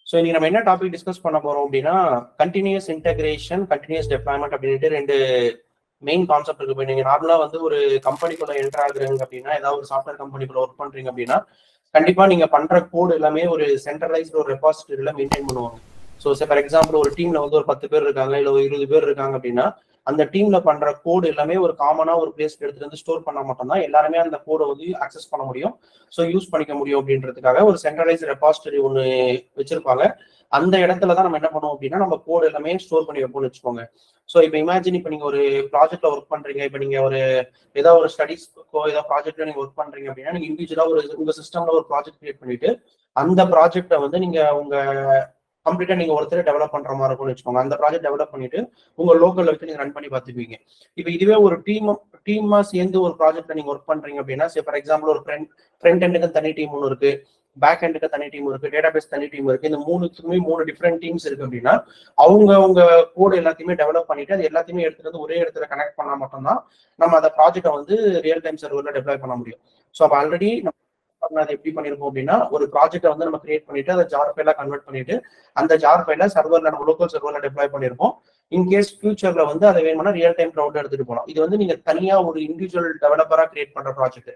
So இன்னைக்கு நம்ம என்ன டாபிக் டிஸ்கஸ் பண்ண போறோம் அப்படின்னா கண்டினியூஸ் இன்டகிரேஷன், கண்டினியூஸ் டெப்ளாய்மெண்ட் அப்படின்ட்டு ரெண்டு மெயின் கான்செப்ட் இருக்கு. இப்போ நீங்க நார்மலா வந்து ஒரு கம்பெனிக்குள்ள என்டர் ஆகுறீங்க அப்படின்னா, ஏதாவது ஒரு சாஃப்ட்வேர் கம்பெனிக்குள்ள ஒர்க் பண்றீங்க அப்படின்னா, கண்டிப்பா நீங்க பண்ற கோடு எல்லாமே ஒரு சென்ட்ரலைஸ்டு ஒரு ரெபாசிட்டரியில மெயின்டைன் பண்ணுவாங்க. ஸோ ஃபார் எக்ஸாம்பிள் ஒரு டீம்ல வந்து ஒரு 10 பேர் இருக்காங்க, இல்லை ஒரு 20 பேர் இருக்காங்க அப்படின்னா, அந்த டீம்ல பண்ற கோடு எல்லாமே ஒரு காமனா ஒரு பிளேஸ்ல எடுத்துட்டு வந்து ஸ்டோர் பண்ணா மட்டும்தான் எல்லாருமே அந்த கோடை வந்து அக்சஸ் பண்ண முடியும், ஸோ யூஸ் பண்ணிக்க முடியும். அப்படின்றதுக்காக ஒரு சென்ட்ரலைஸ் ரெபாசிட்டரி ஒன்று வச்சிருப்பாங்க. அந்த இடத்துல தான் நம்ம என்ன பண்ணுவோம் அப்படின்னா, நம்ம கோடு எல்லாமே ஸ்டோர் பண்ணி வைப்போம்னு வச்சுக்கோங்க. ஸோ இப்போ இமேஜின், இப்போ நீங்க ஒரு ப்ராஜெக்ட்ல ஒர்க் பண்றீங்க, இப்போ நீங்க ஒரு ஏதாவது ஒரு ஸ்டடிஸ்க்கோ ஏதாவது ப்ராஜெக்ட்ல நீங்க ஒர்க் பண்றீங்க அப்படின்னா, நீங்க இண்டிவிஜுவலா உங்க சிஸ்டம்ல ஒரு ப்ராஜெக்ட் கிரியேட் பண்ணிட்டு அந்த ப்ராஜெக்டை வந்து நீங்க உங்க கம்ப்ளீட்டா நீங்க ஒருத்தர் டெவலப் பண்ற மாதிரி இருக்கும்னு வச்சுக்கோங்க. அந்த ப்ராஜெக்ட் டெவலப் பண்ணிட்டு உங்க லோக்கல்ல வச்சு நீங்க ரன் பண்ணி பார்த்துப்பீங்க. இப்போ இதுவே ஒரு டீமா சேர்ந்து ஒரு ப்ராஜெக்ட்ல நீங்க ஒர்க் பண்றீங்க அப்படின்னா, ஃபார் எக்ஸாம்பிள் ஒரு ஃப்ரண்ட் எண்டுக்கு தனி டீம் ஒன்று இருக்கு, பேக் எண்டுக்கு தனி டீம் இருக்கு, டேட்டாபேஸ் தனி டீம் இருக்கு. இந்த மூணுத்துக்குமே 3 டிஃப்ரெண்ட் டீம்ஸ் இருக்கு அப்படின்னா, உங்க கோடு எல்லாத்தையுமே டெவலப் பண்ணிட்டு அது எல்லாத்தையுமே எடுத்துட்டு வந்து ஒரே இடத்துல கனெக்ட் பண்ணா மட்டும்தான் நம்ம அந்த ப்ராஜெக்டை வந்து ரியல் டைம் சர்வர்ல டெப்ளாய் பண்ண முடியும். ஸோ அப்போ ஆல்ரெடி அது எப்படி பண்ணிருக்கோம் அப்படின்னா, ஒரு ப்ராஜெக்ட்டை வந்து நம்ம கிரியேட் பண்ணிட்டு அதை ஜார் ஃபைலா கன்வெர்ட் பண்ணிட்டு அந்த ஜார் ஃபைல சர்வர்ல நம்ம லோக்கல் சர்வர்ல டெப்ளாய் பண்ணிருப்போம். இன்கேஸ் ஃபியூச்சர்ல வந்து அதை வேணும்னா ரியல் டைம் கிளவுட்ல எடுத்துட்டு போகலாம். இது வந்து நீங்க தனியா ஒரு இண்டிவிஜுவல் டெவலப்பரா கிரியேட் பண்ற ப்ராஜெக்ட்.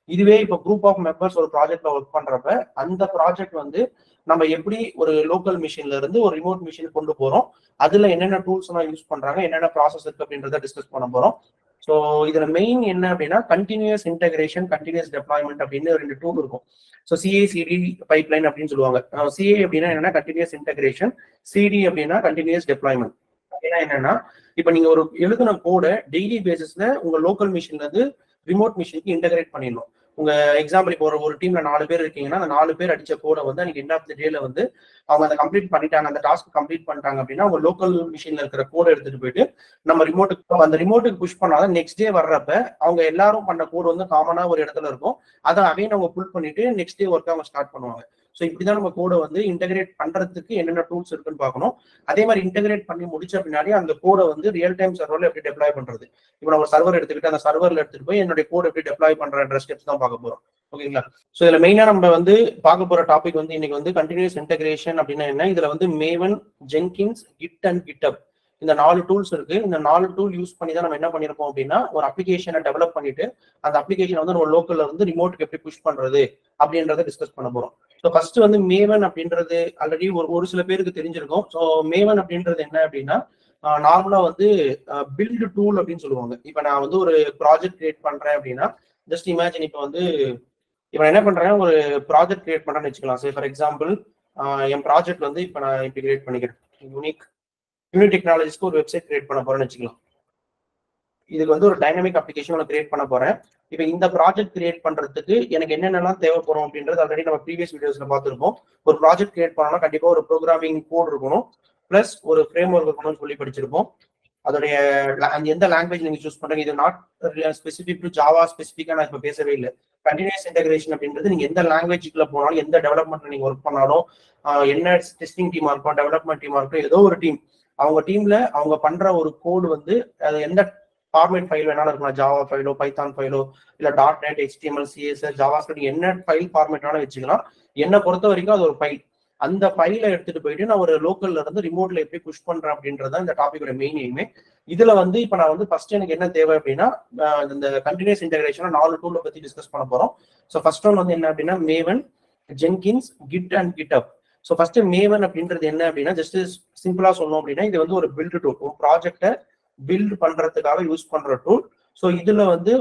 இதுவே இப்போ குரூப் ஆஃப் மெம்பர்ஸ் ஒரு ப்ராஜெக்ட்ல ஒர்க் பண்றப்ப அந்த ப்ராஜெக்ட் வந்து நம்ம எப்படி ஒரு லோக்கல் மிஷின்ல இருந்து ஒரு ரிமோட் மிஷின் கொண்டு போறோம், அதுல என்னென்ன டூல்ஸ் எல்லாம் யூஸ் பண்றாங்க, என்னென்ன ப்ராசஸ் இருக்கு அப்படின்றத டிஸ்கஸ் பண்ண போறோம். ஸோ இதுல மெயின் என்ன அப்படின்னா, கண்டினியூஸ் இன்டகிரேஷன், கண்டினியூஸ் டெப்ளாய்மெண்ட் அப்படின்னு 2 டூல் இருக்கும். ஸோ சிஐசிடி பைப்லைன் அப்படின்னு சொல்லுவாங்க. சிஏ அப்படின்னா என்னன்னா கண்டினியூஸ் இன்டகிரேஷன், சிடி அப்படின்னா கண்டினியூஸ் டெப்ளாய்மெண்ட். அப்படின்னா என்னன்னா, இப்ப நீங்க ஒரு எழுதின கோட டெய்லி பேசிஸ்ல உங்க லோக்கல் மிஷின்ல இருந்து ரிமோட் மிஷினுக்கு இன்டகிரேட் பண்ணிடணும். உங்க எக்ஸாம்பிள் இப்போ ஒரு டீம்ல 4 பேர் இருக்கீங்கன்னா, அந்த 4 பேர் அடிச்ச கோட வந்து அன்னைக்கு எண்ட் ஆஃப் த டேல வந்து அவங்க அதை கம்ப்ளீட் பண்ணிட்டாங்க, அந்த டாஸ்க் கம்ப்ளீட் பண்ணிட்டாங்க அப்படின்னா, உங்க லோக்கல் மிஷின்ல இருக்கிற கோட எடுத்துட்டு போயிட்டு நம்ம அந்த ரிமோட்டுக்கு புஷ் பண்ணாதான் நெக்ஸ்ட் டே வர்றப்ப அவங்க எல்லாரும் பண்ண கோடு வந்து காமனா ஒரு இடத்துல இருக்கும். அதை அகைன் அவங்க புல் பண்ணிட்டு நெக்ஸ்ட் டே ஒர்க் அவங்க ஸ்டார்ட் பண்ணுவாங்க. ஸோ இப்படிதான் நம்ம கோடை வந்து இன்டகிரேட் பண்றதுக்கு என்னென்ன டூல்ஸ் இருக்குன்னு பார்க்கணும். அதே மாதிரி இன்டகிரேட் பண்ணி முடிச்ச பின்னாடி அந்த கோடை வந்து ரியல் டைம் சர்வர்ல எப்படி டெப்ளாய் பண்றது. இப்போ நம்ம சர்வர் எடுத்துக்கிட்டு அந்த சர்வர்ல எடுத்துட்டு போய் என்னுடைய கோட் எப்படி டெப்ளாய் பண்றன்ற ஸ்டெப்ஸ் தான் பார்க்க போறோம். ஓகேங்களா? ஸோ இதுல மெயினா நம்ம வந்து பார்க்க போற டாபிக் வந்து இன்னைக்கு வந்து கண்டினியூஸ் இன்டகிரேஷன் அப்படின்னா என்ன. இதுல வந்து மேவன், ஜென்கின்ஸ், கிட் அண்ட் கிட்டப் இந்த 4 டூல்ஸ் இருக்கு. இந்த 4 டூல் யூஸ் பண்ணி தான் நம்ம என்ன பண்ணிருப்போம் அப்படின்னா, ஒரு அப்ளிகேஷனை டெவலப் பண்ணிட்டு அந்த அப்ளிகேஷன் வந்து நம்ம லோக்கல்ல வந்து ரிமோட்டுக்கு எப்படி புஷ் பண்றது அப்படின்றத டிஸ்கஸ் பண்ண போறோம். ஸோ ஃபர்ஸ்ட் வந்து மேவன் அப்படின்றது ஆல்ரெடி ஒரு சில பேருக்கு தெரிஞ்சிருக்கும். ஸோ மேவன் அப்படின்றது என்ன அப்படின்னா, நார்மலா வந்து பில்டு டூல் அப்படின்னு சொல்லுவாங்க. இப்போ நான் வந்து ஒரு ப்ராஜெக்ட் கிரியேட் பண்றேன் அப்படின்னா, ஜஸ்ட் இமேஜின் இப்போ வந்து இப்போ என்ன பண்றேன், ஒரு ப்ராஜெக்ட் கிரியேட் பண்றேன்னு வச்சுக்கலாம். சரி ஃபார் எக்ஸாம்பிள் என் ப்ராஜெக்ட் வந்து இப்போ நான் இப்படி கிரியேட் பண்ணிக்கிறேன். யூனிக் டெக்னாலஜிஸ்க்கு ஒரு வெப்சைட் கிரியேட் பண்ண போறேன்னு வச்சுக்கலாம். இதுக்கு வந்து ஒரு டைனமிக் அப்ளிகேஷன் ஒன்று கிரியேட் பண்ண போறேன். இப்போ இந்த ப்ராஜெக்ட் கிரியேட் பண்றதுக்கு எனக்கு என்னென்னலாம் தேவைப்படும் அப்படின்றது ஆல்ரெடி நம்ம ப்ரீவியஸ் வீடியோஸ்ல பார்த்துருப்போம். ஒரு ப்ராஜெக்ட் கிரியேட் பண்ணோம்னா கண்டிப்பா ஒரு ப்ரோக்ராமிங் கோட் இருக்கணும், பிளஸ் ஒரு ஃப்ரேம் ஒர்க் இருக்கணும்னு சொல்லி படிச்சிருப்போம். அதோடைய எந்த லாங்குவேஜ் நீங்க சூஸ் பண்றீங்க, இது நாட் ஸ்பெசிபிக் டு ஜாவா ஸ்பெசிபிக்கா நான் இப்போ பேசவே இல்லை. கண்டினியூஸ் இன்டகிரேஷன் அப்படின்றது நீங்க எந்த லாங்குவேஜ்க்குள்ள போனாலும், எந்த டெவலப்மெண்ட்ல நீங்க ஒர்க் பண்ணாலும், என்ன டெஸ்டிங் டீமா இருக்கும், டெவலப்மெண்ட் டீமா இருக்கும், ஏதோ ஒரு டீம் அவங்க டீம்ல அவங்க பண்ற ஒரு கோடு வந்து அது எந்த ஃபார்மேட் ஃபைல் வேணாலும் இருக்கலாம், ஜாவா ஃபைலோ, பைத்தான் ஃபைலோ, இல்ல .NET, HTML, CSS, ஜாவாஸ்கிரிப்ட் என்ன ஃபைல் ஃபார்மேட் வேணாலும் வச்சுக்கலாம். என்னை பொறுத்த வரைக்கும் அது ஒரு ஃபைல். அந்த ஃபைலை எடுத்துட்டு போயிட்டு நான் ஒரு லோக்கல்ல இருந்து ரிமோட்ல எப்படி புஷ் பண்றேன் அப்படின்றத இந்த டாபிக்கோட மெயின் எய்மே. இதுல வந்து இப்போ நான் வந்து ஃபர்ஸ்ட் எனக்கு என்ன தேவை அப்படின்னா, இந்த கண்டினியூஸ் இன்டகிரேஷன் 4 டூலை பத்தி டிஸ்கஸ் பண்ண போறோம். ஸோ ஃபர்ஸ்ட் ஒன் வந்து என்ன அப்படின்னா, Maven, Jenkins, Git and GitHub. So first Maven அப்படின்றது என்ன அப்படின்னா, ஜஸ்ட் சிம்பிளா சொல்லணும் அப்படின்னா, இது வந்து ஒரு பில்டு டூல், ஒரு ப்ராஜெக்டை பில்ட் பண்றதுக்காக யூஸ் பண்ற டூல். ஸோ இதுல வந்து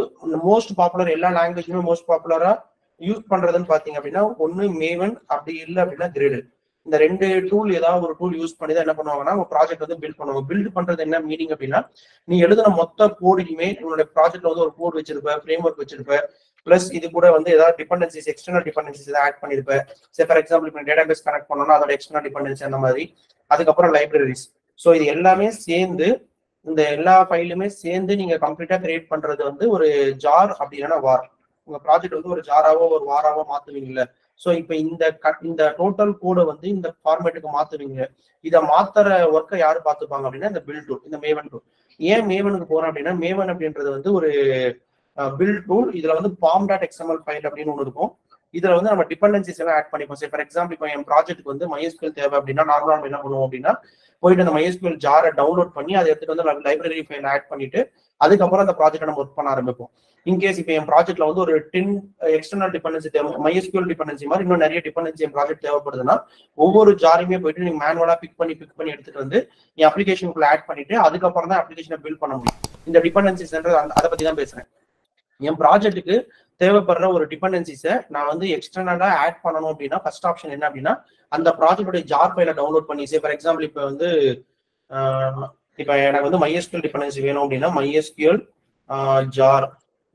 மோஸ்ட் பாப்புலர், எல்லா லாங்குவேஜ்லயுமே மோஸ்ட் பாப்புலரா யூஸ் பண்றதுன்னு பாத்தீங்க அப்படின்னா, ஒன்னு மேவன், அப்படி இல்லை அப்படின்னா கிரேடல். இந்த 2 டூல் ஏதாவது ஒரு டூல் யூஸ் பண்ணி தான் என்ன பண்ணுவாங்கன்னா உங்க ப்ராஜெக்ட் வந்து பில்ட் பண்ணுவாங்க. பில்ட் பண்றது என்ன மீனிங் அப்படின்னா, நீ எழுதின மொத்த கோடுமே உங்களோட ப்ராஜெக்ட்ல வந்து ஒரு கோட் வச்சிருப்ப, ஃப்ரேம் ஒர்க் வச்சிருப்ப, பிளஸ் இது கூட வந்து ஏதாவது டிபெண்டன்சிஸ், எக்ஸ்டர்னல் டிபெண்டன்சிஸ் ஏதாவது ஆட் பண்ணிருப்ப. சரி ஃபார் எக்ஸாம்பிள் இப்போ டேட்டாபேஸ் கனெக்ட் பண்ணோம்னா அதோட எக்ஸ்டர்னல் டிபெண்டன்சி அந்த மாதிரி, அதுக்கப்புறம் லைப்ரரிஸ். ஸோ இது எல்லாமே சேர்ந்து, இந்த எல்லா ஃபைலுமே சேர்ந்து நீங்க கம்ப்ளீட்டா கிரியேட் பண்றது வந்து ஒரு ஜார் அப்படி இல்லைன்னா வார். உங்க ப்ராஜெக்ட் வந்து ஒரு ஜாராவோ ஒரு வாராவோ மாத்துவீங்கல்ல. ஸோ இப்போ இந்த டோட்டல் கோடை வந்து இந்த ஃபார்மேட்டுக்கு மாத்துவீங்க. இதை மாத்துற ஒர்க்கை யாரு பார்த்துப்பாங்க அப்படின்னா இந்த பில்ட் டூல், இந்த மேவன் டூல். ஏன் மேவனுக்கு போறோம் அப்படின்னா, மேவன் அப்படின்றது வந்து ஒரு பில்ட் டூல். இதுல வந்து pom.xml ஃபைல் அப்படின்னு ஒன்று இருக்கும். இதுல வந்து நம்ம டிபெண்டன்சிஸ் எல்லாம் ஆட் பண்ணிப்போம். சரி ஃபார் எக்ஸாம்பிள் இப்போ என் ப்ராஜெக்ட் வந்து MySQL தேவை அப்படின்னா நார்மலா நம்ம என்ன பண்ணுவோம் அப்படின்னா போயிட்டு அந்த MySQL ஜாரை டவுன்லோட் பண்ணி அதை எடுத்துட்டு வந்து லைப்ரரி ஃபைல் ஆட் பண்ணிட்டு அதுக்கப்புறம் அந்த ப்ராஜெக்ட் நம்ம ஒர்க் பண்ண ஆரம்பிப்போம். இன்கேஸ் இப்போ என் ப்ராஜெக்ட்ல வந்து ஒரு 10 எக்ஸ்டர்னல் டிபெண்டன்சி தேவை, MySQL டிபெண்டன்சி மாதிரி இன்னும் நிறைய டிபெண்டன்சி என் ப்ராஜெக்ட் தேவைப்படுதுன்னா ஒவ்வொரு ஜாரையுமே போயிட்டு நீங்க மேனுவலா பிக் பண்ணி எடுத்துட்டு வந்து என் அப்ளிகேஷனுக்குள்ள ஆட் பண்ணிட்டு அதுக்கப்புறம் தான் அப்ளிகேஷனை பில்ட் பண்ண முடியும். இந்த டிபெண்டன்சிஸ் அதை பத்தி தான் பேசுறேன். என் ப்ராஜெக்ட்டுக்கு தேவைப்படுற ஒரு டிபெண்டன்சிஸை நான் வந்து எக்ஸ்டர்னலா ஆட் பண்ணணும் அப்படின்னா ஃபர்ஸ்ட் ஆப்ஷன் என்ன அப்படின்னா அந்த ப்ராஜெக்டோட ஜார் ஃபைலை டவுன்லோட் பண்ணி ஃபார் எக்ஸாம்பிள் இப்போ வந்து இப்போ எனக்கு வந்து MySQL டிபெண்டன்சி வேணும் அப்படின்னா MySQL ஜார்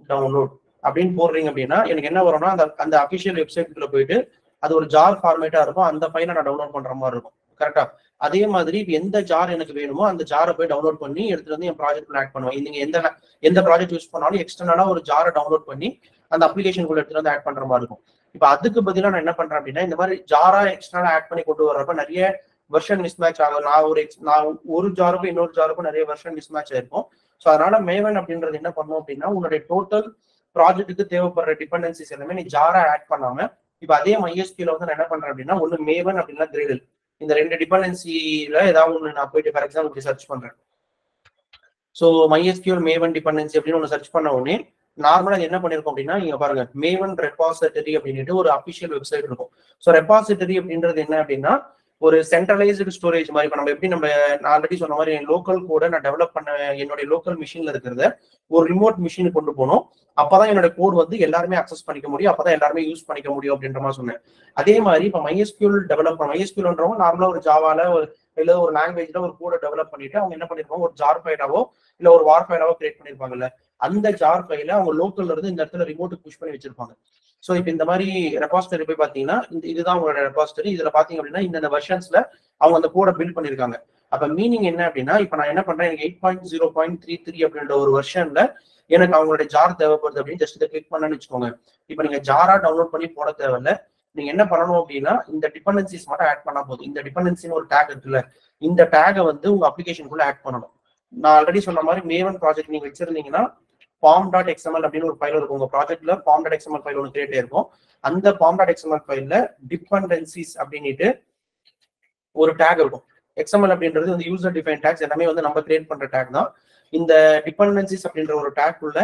டவுன்லோட் அப்படின்னு போடுறீங்க அப்படின்னா எனக்கு என்ன வரும்னா அந்த அபிஷியல் வெப்சைட்குள்ள போயிட்டு அது ஒரு ஜார் ஃபார்மேட்டா இருக்கும், அந்த ஃபைலை நான் டவுன்லோட் பண்ற மாதிரி இருக்கும். கரெக்டா? அதே மாதிரி எந்த ஜார் எனக்கு வேணுமோ அந்த ஜாரை போய் டவுன்லோட் பண்ணி எடுத்துட்டு வந்து என் ப்ராஜெக்ட்ல ஆட் பண்ணுவேன். நீங்க எந்த ப்ராஜெக்ட் யூஸ் பண்ணாலும் எக்ஸ்டர்னலா ஒரு ஜாரை டவுன்லோட் பண்ணி அந்த அப்ளிகேஷனுக்குள்ள எடுத்துட்டு வந்து ஆட் பண்ற மாதிரி இருக்கும். இப்போ அதுக்கு பதிலாக நான் என்ன பண்றேன் அப்படின்னா இந்த மாதிரி ஜாரா எக்ஸ்டர்னலா ஆட் பண்ணி கொண்டு வர்றப்ப நிறைய வெர்ஷன் மிஸ்மேட்ச் ஆகும். நான் ஒரு ஜாருக்கும் இன்னொரு ஜாருக்கும் நிறைய வெர்ஷன் மிஸ்மேட்ச் ஆயிருக்கும். ஸோ அதனால மேவன் அப்படின்றது என்ன பண்ணும் அப்படின்னா உன்னுடைய டோட்டல் ப்ராஜெக்ட்டுக்கு தேவைப்படுற டிபெண்டன்சிஸ் எல்லாமே நீ ஜாரா ஆட் பண்ணாம இப்போ அதே MySQL வந்து நான் என்ன பண்றேன் அப்படின்னா ஒன்னு மேவன் அப்படின்னா கிரேடல் இந்த ரெண்டு டிபெண்டன்சில ஏதாவது ஒன்று நான் போயிட்டு ஃபார் எக்ஸாம்பிள் சர்ச் பண்றேன். ஸோ MySQL மேவன் டிபெண்டன்சி அப்படின்னு ஒன்று சர்ச் பண்ண உடனே நார்மலா என்ன பண்ணிருக்கோம் அப்படின்னா நீங்க பாருங்க மேவன் ரெபாசிட்டரி அப்படின்ட்டு ஒரு அபிஷியல் வெப்சைட் இருக்கும். ஸோ ரெபாசிட்டரி அப்படின்றது என்ன அப்படின்னா ஒரு சென்ட்ரலைஸ்டு ஸ்டோரேஜ் மாதிரி. இப்போ நம்ம நான் ஆல்ரெடி சொன்ன மாதிரி லோக்கல் கோட நான் டெவலப் பண்ண என்னுடைய லோக்கல் மிஷின்ல இருக்கிறத ஒரு ரிமோட் மிஷின் கொண்டு போகணும். அப்பதான் என்னோட கோட் வந்து எல்லாருமே அக்சஸ் பண்ணிக்க முடியும், அப்பதான் எல்லாருமே யூஸ் பண்ணிக்க முடியும் அப்படின்ற மாதிரி சொன்னேன். அதே மாதிரி இப்போ MySQL டெவலப் பண்ண MySQLன்றவங்க நார்மலா ஒரு ஜாவால இல்ல ஒரு லாங்குவேஜ்ல ஒரு கோட டெவலப் பண்ணிட்டு அவங்க என்ன பண்ணிருப்பாங்க ஒரு ஜார் ஃபைலாவோ இல்ல ஒரு வார் ஃபைலாவோ கிரியேட் பண்ணிருப்பாங்கல்ல, அந்த ஜார் ஃபைல அவங்க லோக்கல்ல இருந்து இந்த இடத்துல ரிமோட்டுக்கு புஷ் பண்ணி வச்சிருப்பாங்க. ஸோ இப்போ இந்த மாதிரி ரெபாசிட்டரி போய் பாத்தீங்கன்னா இதுதான் உங்களோட ரெபாசிட்டரி. இதுல பாத்தீங்க அப்படின்னா இந்த வெர்ஷன்ஸ்ல அவங்க அந்த கோட பில்ட் பண்ணிருக்காங்க. அப்ப மீனிங் என்ன அப்படின்னா இப்ப நான் என்ன பண்றேன் எனக்கு 8.0.33 அப்படின்ற ஒரு வெர்ஷன்ல எனக்கு அவங்களோட ஜார் தேவைப்படுது அப்படின்னு ஜஸ்ட் இதை கிளிக் பண்ணணும்னு வச்சுக்கோங்க. இப்போ நீங்க ஜாரா டவுன்லோட் பண்ணி போட தேவையில்ல. நீங்க என்ன பண்ணணும் அப்படின்னா இந்த டிபெண்டன்சிஸ் மட்டும் ஆட் பண்ணா போதும். இந்த டிபெண்டன்சின்னு ஒரு டேக் இருக்குல்ல, இந்த டேகை வந்து உங்க அப்ளிகேஷனுக்குள்ள ஆட் பண்ணணும். நான் ஆல்ரெடி சொன்ன மாதிரி மேவன் ப்ராஜெக்ட் நீங்க வச்சிருந்தீங்கன்னா pom.xml அப்படின்னு ஒரு ஃபைல் இருக்கும். உங்க ப்ராஜெக்ட்ல pom.xml ஃபைல் ஒன்று கிரியேட் ஆயிருக்கும். அந்த pom.xml ஃபைல்ல டிபெண்டன்சிஸ் அப்படின்ட்டு ஒரு டேக் இருக்கும். XML அப்படின்றது வந்து யூசர் டிஃபைன் டேக்ஸ் எல்லாமே வந்து நம்ம கிரியேட் பண்ற டேக் தான். இந்த டிபெண்டன்சிஸ் அப்படின்ற ஒரு டேக் உள்ள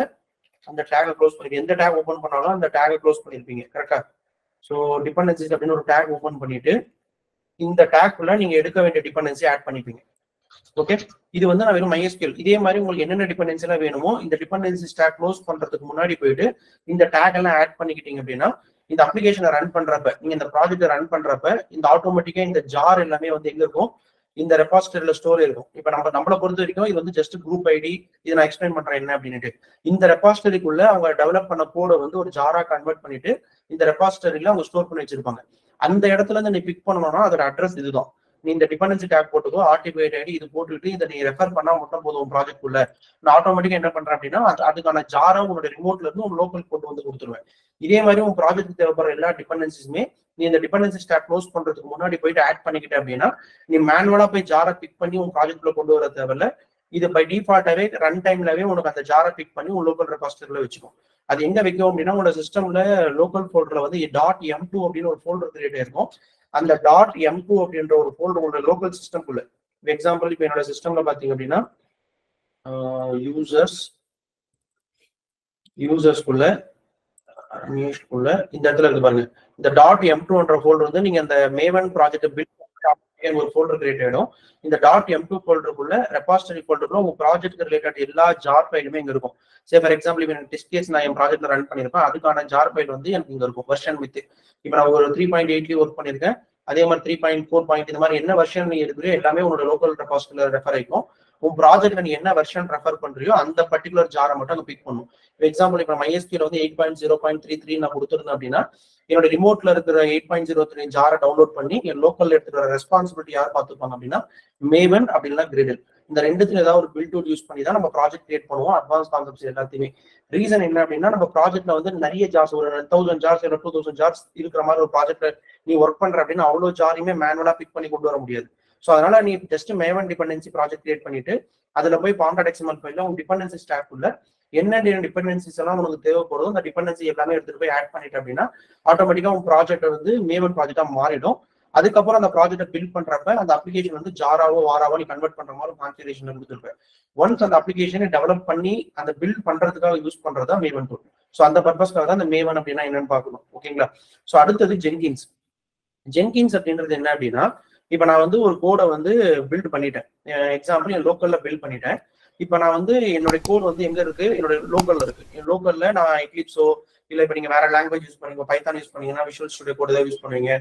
அந்த டேகை க்ளோஸ் பண்ணி எந்த டேக் ஓப்பன் பண்ணாலும் அந்த டேகை க்ளோஸ் பண்ணிருப்பீங்க. கரெக்டா? ஸோ டிபெண்டன்சிஸ் அப்படின்னு ஒரு டேக் ஓப்பன் பண்ணிட்டு இந்த டேக் உள்ள நீங்க எடுக்க வேண்டிய டிபெண்டன்சி ஆட் பண்ணிப்பீங்க. ஓகே, இது வந்து நான் வெறும் MySQL. இதே மாதிரி உங்களுக்கு என்னென்ன டிபெண்டன்சி எல்லாம் வேணுமோ இந்த டிபெண்டன்சி ஸ்டாக் க்ளோஸ் பண்றதுக்கு முன்னாடி போயிட்டு இந்த டேக் எல்லாம் ஆட் பண்ணிக்கிட்டீங்க அப்படின்னா இந்த அப்ளிகேஷனை ரன் பண்றப்ப நீங்க இந்த ப்ராஜெக்ட் ரன் பண்றப்ப இந்த ஆட்டோமேட்டிக்கா இந்த ஜார் எல்லாமே வந்து எங்க இருக்கும் இந்த ரெபாசிட்டரியில ஸ்டோர் இருக்கும். இப்ப நம்மளை பொறுத்த வரைக்கும் இது வந்து ஜஸ்ட் குரூப் ஐடி. இதை நான் எக்ஸ்பிளைன் பண்றேன் என்ன அப்படின்ட்டு. இந்த ரெபாசிட்டரிக்குள்ள அவங்க டெவலப் பண்ண கோடை வந்து ஒரு ஜாரா கன்வெர்ட் பண்ணிட்டு இந்த ரெபாசிட்டரியில அவங்க ஸ்டோர் பண்ணி வச்சிருப்பாங்க. அந்த இடத்துல இருந்து நீ பிக் பண்ணணும்னா அதோட அட்ரஸ் இதுதான். நீ இந்த டிபெண்டன்சி டேக் போட்டுக்கோ, ஆர்டிஃபைட் ஐடி இது போட்டுட்டு இதை நீ ரெஃபர் பண்ணா மட்டும் போதும் ப்ராஜெக்ட் உள்ள. நான் ஆட்டோமேட்டிக்கா என்ன பண்றேன் அப்படின்னா அதுக்கான ஜாரா உன்னோட ரிமோட்ல இருந்து உங்க லோக்கல் கொண்டு வந்து கொடுத்துருவேன். இதே மாதிரி உங்க ப்ராஜெக்ட் தேவைப்படுற எல்லா டிபெண்டன்சிஸுமே நீ இந்த டிபெண்டன்சி ஸ்டாக் க்ளோஸ் பண்றதுக்கு முன்னாடி போயிட்டு ஆட் பண்ணிக்கிட்ட அப்படின்னா நீ மேனுவலா போய் ஜாரை பிக் பண்ணி உங்க ப்ராஜெக்ட்ல கொண்டு வர தேவையில்ல. இது பை டிஃபால்ட்டாவே ரன் டைம்லவே உனக்கு அந்த ஜாரை பிக் பண்ணி உங்க லோக்கல் ரெபாசிட்டரியில வச்சுக்கும். அது எங்க வைக்கும் அப்படின்னா உங்களோட சிஸ்டம்ல லோக்கல் ஃபோல்டர்ல வந்து .m2 அப்படின்னு ஒரு ஃபோல்டர் கிரியேட் ஆயிருக்கும். அந்த .m2 அப்படின்ற ஒரு ஃபோல்டர் உங்களோட லோக்கல் சிஸ்டம்குள்ள. எக்ஸாம்பிள் இப்போ என்னோட சிஸ்டம்ல பாத்தீங்க அப்படின்னா யூசர்ஸ்குள்ள இந்த இடத்துல இருக்கு பாருங்க. இந்த .m2 ஃபோல்டர் வந்து நீங்க அந்த மேவன் ப்ராஜெக்ட் பில்ட் ஒரு ஃபோல்டர் கிரியேட் ஆயிடும். இந்த .m2 ஃபோல்டருக்குள்ள ரெபாசிட்டரி ஃபோல்டருக்குள்ள உங்க ப்ராஜெக்ட் ரிலேட்டட் எல்லா ஜார் ஃபைலுமே இங்க இருக்கும். சே ஃபார் எக்ஸாம்பிள் இப்போ டெஸ்ட் கேஸ் நான் என் ப்ராஜெக்ட்ல ரன் பண்ணிருப்பேன், அதுக்கான ஜார் ஃபைல் வந்து எனக்கு இங்க இருக்கும் வெர்ஷன் வித். இப்போ நான் ஒரு 3.8 ஒர்க் பண்ணிருக்கேன், அதே மாதிரி 3.4 இந்த மாதிரி என்ன வெர்ஷன் நீ இருக்கிறியோ எல்லாமே உங்களோட லோக்கல் ரெபாசிட்டரியில ரெஃபர் ஆயிக்கும். உன் ப்ராஜெக்ட்ல நீ என்ன வெர்ஷன் ரெஃபர் பண்றியோ அந்த பர்டிகுலர் ஜாரை மட்டும் அங்க பிக் பண்ணும். எக்ஸாம்பிள் இப்போ MySQL வந்து 8.0.33 நான் கொடுத்துருந்தேன் அப்படின்னா என்னோட ரிமோட்ல இருக்கிற 8.03 ஜாரை டவுன்லோட் பண்ணி என் லோக்கல்ல எடுத்துக்கிற ரெஸ்பான்சிபிலிட்டி யார் பார்த்துப்பாங்க அப்படின்னா மேவன் அப்படின்னா கிரிடல். இந்த ரெண்டுத்துல ஏதாவது ஒரு பில்ட் டூல் யூஸ் பண்ணி தான் நம்ம ப்ராஜெக்ட் கிரியேட் பண்ணுவோம். அட்வான்ஸ் கான்செப்ட்ஸ் எல்லாத்தையுமே. ரீசன் என்ன அப்படின்னா நம்ம ப்ராஜெக்ட்ல வந்து நிறைய ஜார்ஸ் ஒரு 1000 ஜார்ஸ் இல்லை 2000 ஜார்ஸ் இருக்கிற மாதிரி ஒரு ப்ராஜெக்ட்ல நீ ஒர்க் பண்ற அப்படின்னா அவ்வளோ ஜாரையுமே மேனுவலா பிக் பண்ணி கொண்டு வர முடியாது. ஸோ அதனால நீ just Maven dependency project create பண்ணிட்டு அதுல போய் pom.xml ஃபைல்ல உங்க டிபெண்டன்சி ஸ்டாக் உள்ள என்ன டிபெண்டன்சிஸ் எல்லாம் உனக்கு தேவைப்படுதோ அந்த டிபெண்டன்சி எல்லாமே எடுத்துட்டு போய் ஆட் பண்ணிட்டு அப்படின்னா ஆட்டோமேட்டிக்கா உங்க ப்ராஜெக்ட் வந்து மேவன் ப்ராஜெக்டா மாறிடும். அதுக்கப்புறம் அந்த ப்ராஜெக்ட்டை பில்ட் பண்றப்ப அந்த அப்ளிகேஷன் வந்து ஜாராவோ வாராவோ நீ கன்வெர்ட் பண்ற மாதிரி கான்ஃபிகரேஷன் கொடுத்துருப்பேன். ஒன்ஸ் அந்த அப்ளிகேஷனை டெவலப் பண்ணி அந்த பில்ட் பண்றதுக்காக யூஸ் பண்றதா மேவன் டூல். ஸோ அந்த பர்பஸ்க்காக தான் அந்த மேவன் அப்படின்னா என்னன்னு பார்க்கணும். ஓகேங்களா? ஸோ அடுத்தது ஜென்கின்ஸ். ஜென்கின்ஸ் அப்படின்றது என்ன அப்படின்னா, இப்ப நான் வந்து ஒரு கோடை வந்து பில்ட் பண்ணிட்டேன். எக்ஸாம்பிள் என் லோக்கல்ல பில்ட் பண்ணிட்டேன். இப்ப நான் வந்து என்னோட கோட் வந்து எங்க இருக்கு, என்னோட லோக்கல்ல இருக்கு. என் லோக்கல்ல நான் எக்லிப்ஸோ இல்ல இப்ப நீங்க வேற லாங்குவேஜ் யூஸ் பண்ணுங்க, பைத்தான் யூஸ் பண்ணீங்கன்னா விஷுவல் ஸ்டுடியோ கோட் ஏதாவது யூஸ் பண்ணுவீங்க,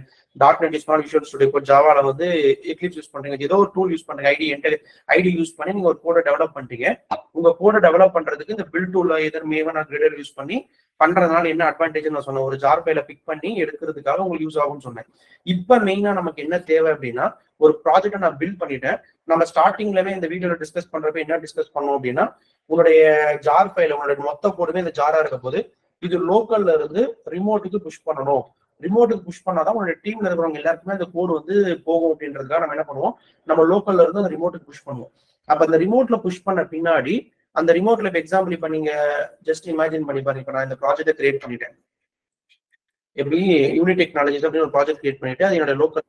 .NET யூஸ் பண்ணா விஷுவல் ஸ்டுடியோ கோட், ஜாவால வந்து எக்லிப்ஸ் யூஸ் பண்றீங்க, ஏதோ ஒரு டூல் யூஸ் பண்ணுங்க, ஐடி யூஸ் பண்ணி நீங்க ஒரு கோடை டெவலப் பண்ணிட்டீங்க. உங்க கோடை டெவலப் பண்றதுக்கு இந்த பில்ட் டூல்ல எதர் மேவன் ஆர் கிரேடர் யூஸ் பண்ணி பண்றதுனால என்ன அட்வான்டேஜ் நான் சொன்னேன், ஒரு ஜார் ஃபைல பிக் பண்ணி எடுக்கிறதுக்காக உங்களுக்கு யூஸ் ஆகும்னு சொன்னேன். இப்ப மெயினா நமக்கு என்ன தேவை அப்படின்னா, ஒரு ப்ராஜெக்டை நான் பில்ட் பண்ணிட்டேன். நம்ம ஸ்டார்டிங்லவே இந்த வீடியோல டிஸ்கஸ் பண்றப்ப என்ன டிஸ்கஸ் பண்ணோம் அப்படின்னா, உங்களுடைய ஜார் ஃபைல உங்களுடைய மொத்த கோடுமே இந்த ஜாரா இருக்க போது இது லோக்கல்ல இருந்து ரிமோட்டுக்கு புஷ் பண்ணணும். ரிமோட்டுக்கு புஷ் பண்ணாதான் உங்களுடைய டீம்ல இருக்கிறவங்க எல்லாருக்குமே அந்த கோடு வந்து போகும் அப்படின்றதுக்காக நம்ம என்ன பண்ணுவோம், நம்ம லோக்கல்ல இருந்து அந்த ரிமோட்டுக்கு புஷ் பண்ணுவோம். அப்ப அந்த ரிமோட்ல புஷ் பண்ண பின்னாடி அந்த ரிமோட்ல இப்ப எக்ஸாம்பிள் இப்ப நீங்க ஜஸ்ட் இமேஜின் பண்ணி பாருங்க. இப்ப நான் இந்த ப்ராஜெக்ட்டை கிரியேட் பண்ணிட்டேன். எப்படி யூனிட் டெக்னாலஜிஸ் அப்படின்னு ஒரு ப்ராஜெக்ட் கிரியேட் பண்ணிட்டு அது என்னோட லோக்கல்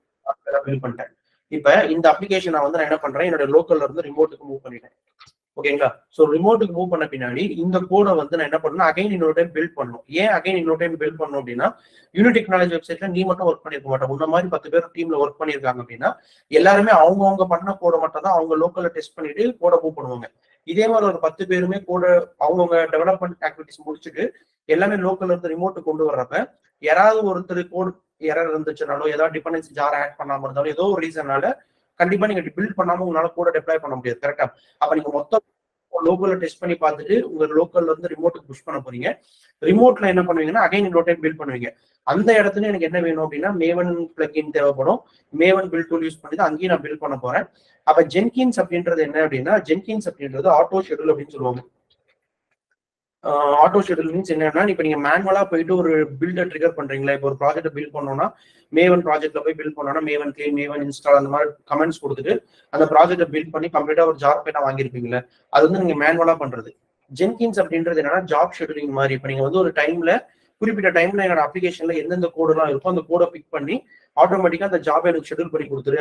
பில்ட் பண்ணிட்டேன். இப்ப இந்த அப்ளிகேஷன் நான் வந்து நான் என்ன பண்றேன், என்னோட லோக்கல்ல இருந்து ரிமோட்டுக்கு மூவ் பண்ணிட்டேன். ஓகேங்களா? சோ ரிமோட்டுக்கு மூவ் பண்ண பின்னாடி இந்த கோடை வந்து நான் என்ன பண்ணணும், அகைன் இன்னொரு டைம் பில்ட் பண்ணணும். ஏன் அகைன் இன்னொரு டைம் பில்ட் பண்ணணும் அப்படின்னா, யூனிட் டெக்னாலஜி வெப்சைட்ல நீ மட்டும் ஒர்க் பண்ணிருக்க மாட்டேன், உன்ன மாதிரி 10 பேர் டீம்ல ஒர்க் பண்ணிருக்காங்க அப்படின்னா எல்லாருமே அவங்கவுங்க பண்ண கோடை மட்டும் தான் அவங்க லோக்கல்ல டெஸ்ட் பண்ணிட்டு கோடை மூவ் பண்ணுவாங்க. இதே மாதிரி ஒரு 10 பேருமே கோடை அவங்கவுங்க டெவலப்மெண்ட் ஆக்டிவிட்டிஸ் முடிச்சுட்டு எல்லாமே லோக்கல்ல இருந்து ரிமோட்டு கொண்டு வர்றப்ப யாராவது ஒருத்தர் கோடு எரர் இருந்துச்சுனாலோ, ஏதாவது டிபெண்டன்சி ஜார் ஆட் பண்ணாம இருந்தாலும் ஏதோ ஒரு ரீசனால கண்டிப்பா நீங்க பில்ட் பண்ணாம உங்களால கூட டெப்ளாய் பண்ண முடியாது. கரெக்டா? அப்ப நீங்க மொத்தம் லோக்கல்ல டெஸ்ட் பண்ணி பார்த்துட்டு உங்க லோக்கல்ல இருந்து ரிமோட்டுக்கு புஷ் பண்ண போறீங்க. ரிமோட்ல என்ன பண்ணுவீங்கன்னா அகைன் இன்னொரு டைம் பில்ட் பண்ணுவீங்க. அந்த இடத்துல எனக்கு என்ன வேணும் அப்படின்னா மேவன் பிளக்இன் தேவைப்படும். மேவன் பில்ட் டூல் யூஸ் பண்ணி தான் அங்கேயும் நான் பில்ட் பண்ண போறேன். அப்ப ஜென்கின்ஸ் அப்படின்றது என்ன அப்படின்னா, ஜென்கின்ஸ் அப்படின்றது ஆட்டோ ஷெட்யூல் அப்படின்னு சொல்லுவாங்க. ஆட்டோ ஷெட்யூல் மீன்ஸ் என்னன்னா, இப்ப நீங்க மேனுவலா போயிட்டு ஒரு பில்டர் ட்ரிகர் பண்றீங்களா, இப்போ ஒரு ப்ராஜெக்ட் பில்ட் பண்ணோம்னா மேவன் ப்ராஜெக்ட்ல போய் பில்ட் பண்ணோம்னா மேவன் கிளீன், மேவன் இன்ஸ்டால் அந்த மாதிரி கமெண்ட்ஸ் கொடுத்துட்டு அந்த ப்ராஜெக்ட்டை பில்ட் பண்ணி கம்ப்ளீட்டா ஒரு ஜாப் பேட்டா வாங்கியிருப்பீங்களா, அது வந்து நீங்க மேனுவலா பண்றது. ஜென்கின்ஸ் அப்படின்றது என்னன்னா ஜாப் ஷெட்யூலிங் மாதிரி. இப்ப நீங்க வந்து ஒரு டைம்ல குறிப்பிட்ட டைம்ல என்னோட அப்ளிகேஷன்ல எந்தெந்த கோடெல்லாம் இருக்கும் அந்த கோடை பிக் பண்ணி ஆட்டோமேட்டிக்கா அந்த ஜாப் எனக்கு ஷெட்யூல் பண்ணி கொடுத்துரு,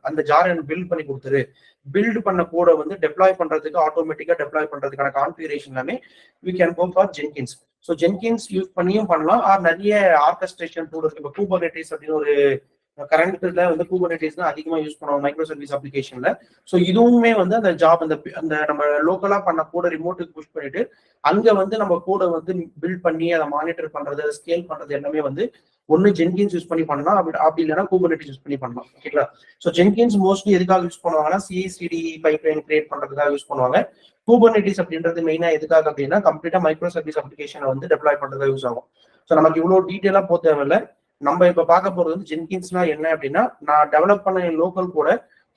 அந்த ஜார் எனக்கு பில்ட் பண்ணி கொடுத்துரு. பில்ட் பண்ண கோடை வந்து டெப்ளாய் பண்றதுக்கு ஆட்டோமேட்டிக்கா டெப்ளாய் பண்றதுக்கான கான்ஃபிகரேஷன் எல்லாமே we can go for Jenkins. So Jenkins use பண்ணியும் பண்ணலாம். நிறைய ஆர்கஸ்ட்ரேஷன் டூல் இருக்கு. இப்போ கூபர்நெட்டிஸ் அப்படின்னு ஒரு கரண்ட்ல வந்து கூபர்நெட்டிஸ் தான் அதிகமா யூஸ் பண்ணுவோம் மைக்ரோ சர்வீஸ் அப்ளிகேஷன்ல. ஸோ இதுவுமே வந்து அந்த ஜாப் அந்த நம்ம லோக்கலா பண்ண கோட ரிமோட்டுக்கு புஷ் பண்ணிட்டு அங்க வந்து நம்ம கோடை வந்து பில்ட் பண்ணி அதை மானிட்டர் பண்றது, ஸ்கேல் பண்றது எல்லாமே வந்து ஒன்னு ஜென்கின்ஸ் யூஸ் பண்ணி பண்ணலாம், அப்படி இல்லைன்னா கூபர்நெட்டிஸ் யூஸ் பண்ணி பண்ணலாம். ஓகேங்களா? ஸோ ஜென்கின்ஸ் மோஸ்ட்லி எதுக்காக யூஸ் பண்ணுவாங்கன்னா CI/CD பைப்லைன் கிரியேட் பண்றதுக்காக யூஸ் பண்ணுவாங்க. கூபர்நெட்டிஸ் அப்படின்றது மெயினா எதுக்காக அப்படின்னா கம்ப்ளீட்டா மைக்ரோ சர்வீஸ் அப்ளிகேஷனை வந்து டெப்ளாய் பண்றதுக்காக யூஸ் ஆகும். ஸோ நமக்கு இவ்வளவு டீட்டெயிலா போக தேவையில்லை. நம்ம இப்ப பார்க்க போறது வந்து ஜென்கின்ஸ்னா என்ன அப்படின்னா, நான் டெவலப் பண்ண லோக்கல் கூட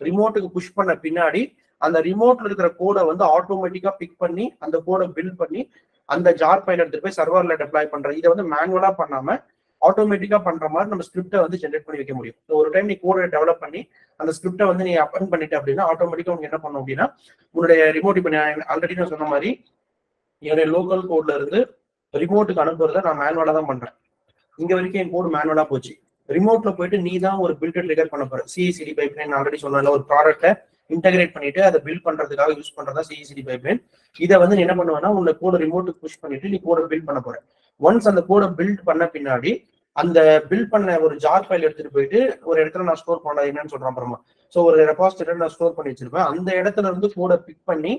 ரிமோட்டுக்கு புஷ் பண்ண பின்னாடி அந்த ரிமோட்ல இருக்கிற கோடை வந்து ஆட்டோமேட்டிக்கா பிக் பண்ணி அந்த கோடை பில்ட் பண்ணி அந்த ஜார் ஃபைல் எடுத்துட்டு போய் சர்வர்ல டெப்ளாய் பண்றது. இதை வந்து மேனுவலா பண்ணாம ஆட்டோமேட்டிக்கா பண்ற மாதிரி நம்ம ஸ்கிரிப்டை வந்து ஜென்ரேட் பண்ணி வைக்க முடியும். ஒரு டைம் நீ கோடை டெவலப் பண்ணி அந்த ஸ்கிரிப்டை வந்து நீ அப்ளை பண்ணிட்டு அப்படின்னா ஆட்டோமேட்டிக்கா உங்களுக்கு என்ன பண்ணும் அப்படின்னா, உங்களுடைய ரிமோட் இப்ப ஆல்ரெடி நான் சொன்ன மாதிரி என்னுடைய லோக்கல் கோட்ல இருந்து ரிமோட்டுக்கு அனுப்புறத நான் மேனுவலா தான் பண்றேன். இங்க வரைக்கும் என் கோடு மேனுவலா போச்சு. ரிமோட்ல போயிட்டு நீ தான் ஒரு பில்டர் ட்ரிகர் பண்ண போற. CI/CD பைப்லைன் ஆல்ரெடி சொன்னால ஒரு ப்ராடக்ட்டை இன்டகிரேட் பண்ணிட்டு அதை பில்ட் பண்றதுக்காக யூஸ் பண்றதா CI/CD பைப்லைன். இதை வந்து நீ என்ன பண்ணுவேன்னா உங்க கோட ரிமோட்டுக்கு புஷ் பண்ணிட்டு நீ கோட பில்ட் பண்ண போற. ஒன்ஸ் அந்த கோட பில்ட் பண்ண பின்னாடி அந்த பில்ட் பண்ண ஒரு ஜார் ஃபைல் எடுத்துட்டு போயிட்டு ஒரு இடத்துல நான் ஸ்டோர் பண்ணது என்னன்னு சொல்றேன் அப்புறமா. ஸோ ஒரு ரெபாசிட்டரி நான் ஸ்டோர் பண்ணி வச்சிருப்பேன். அந்த இடத்துல இருந்து கோட பிக் பண்ணி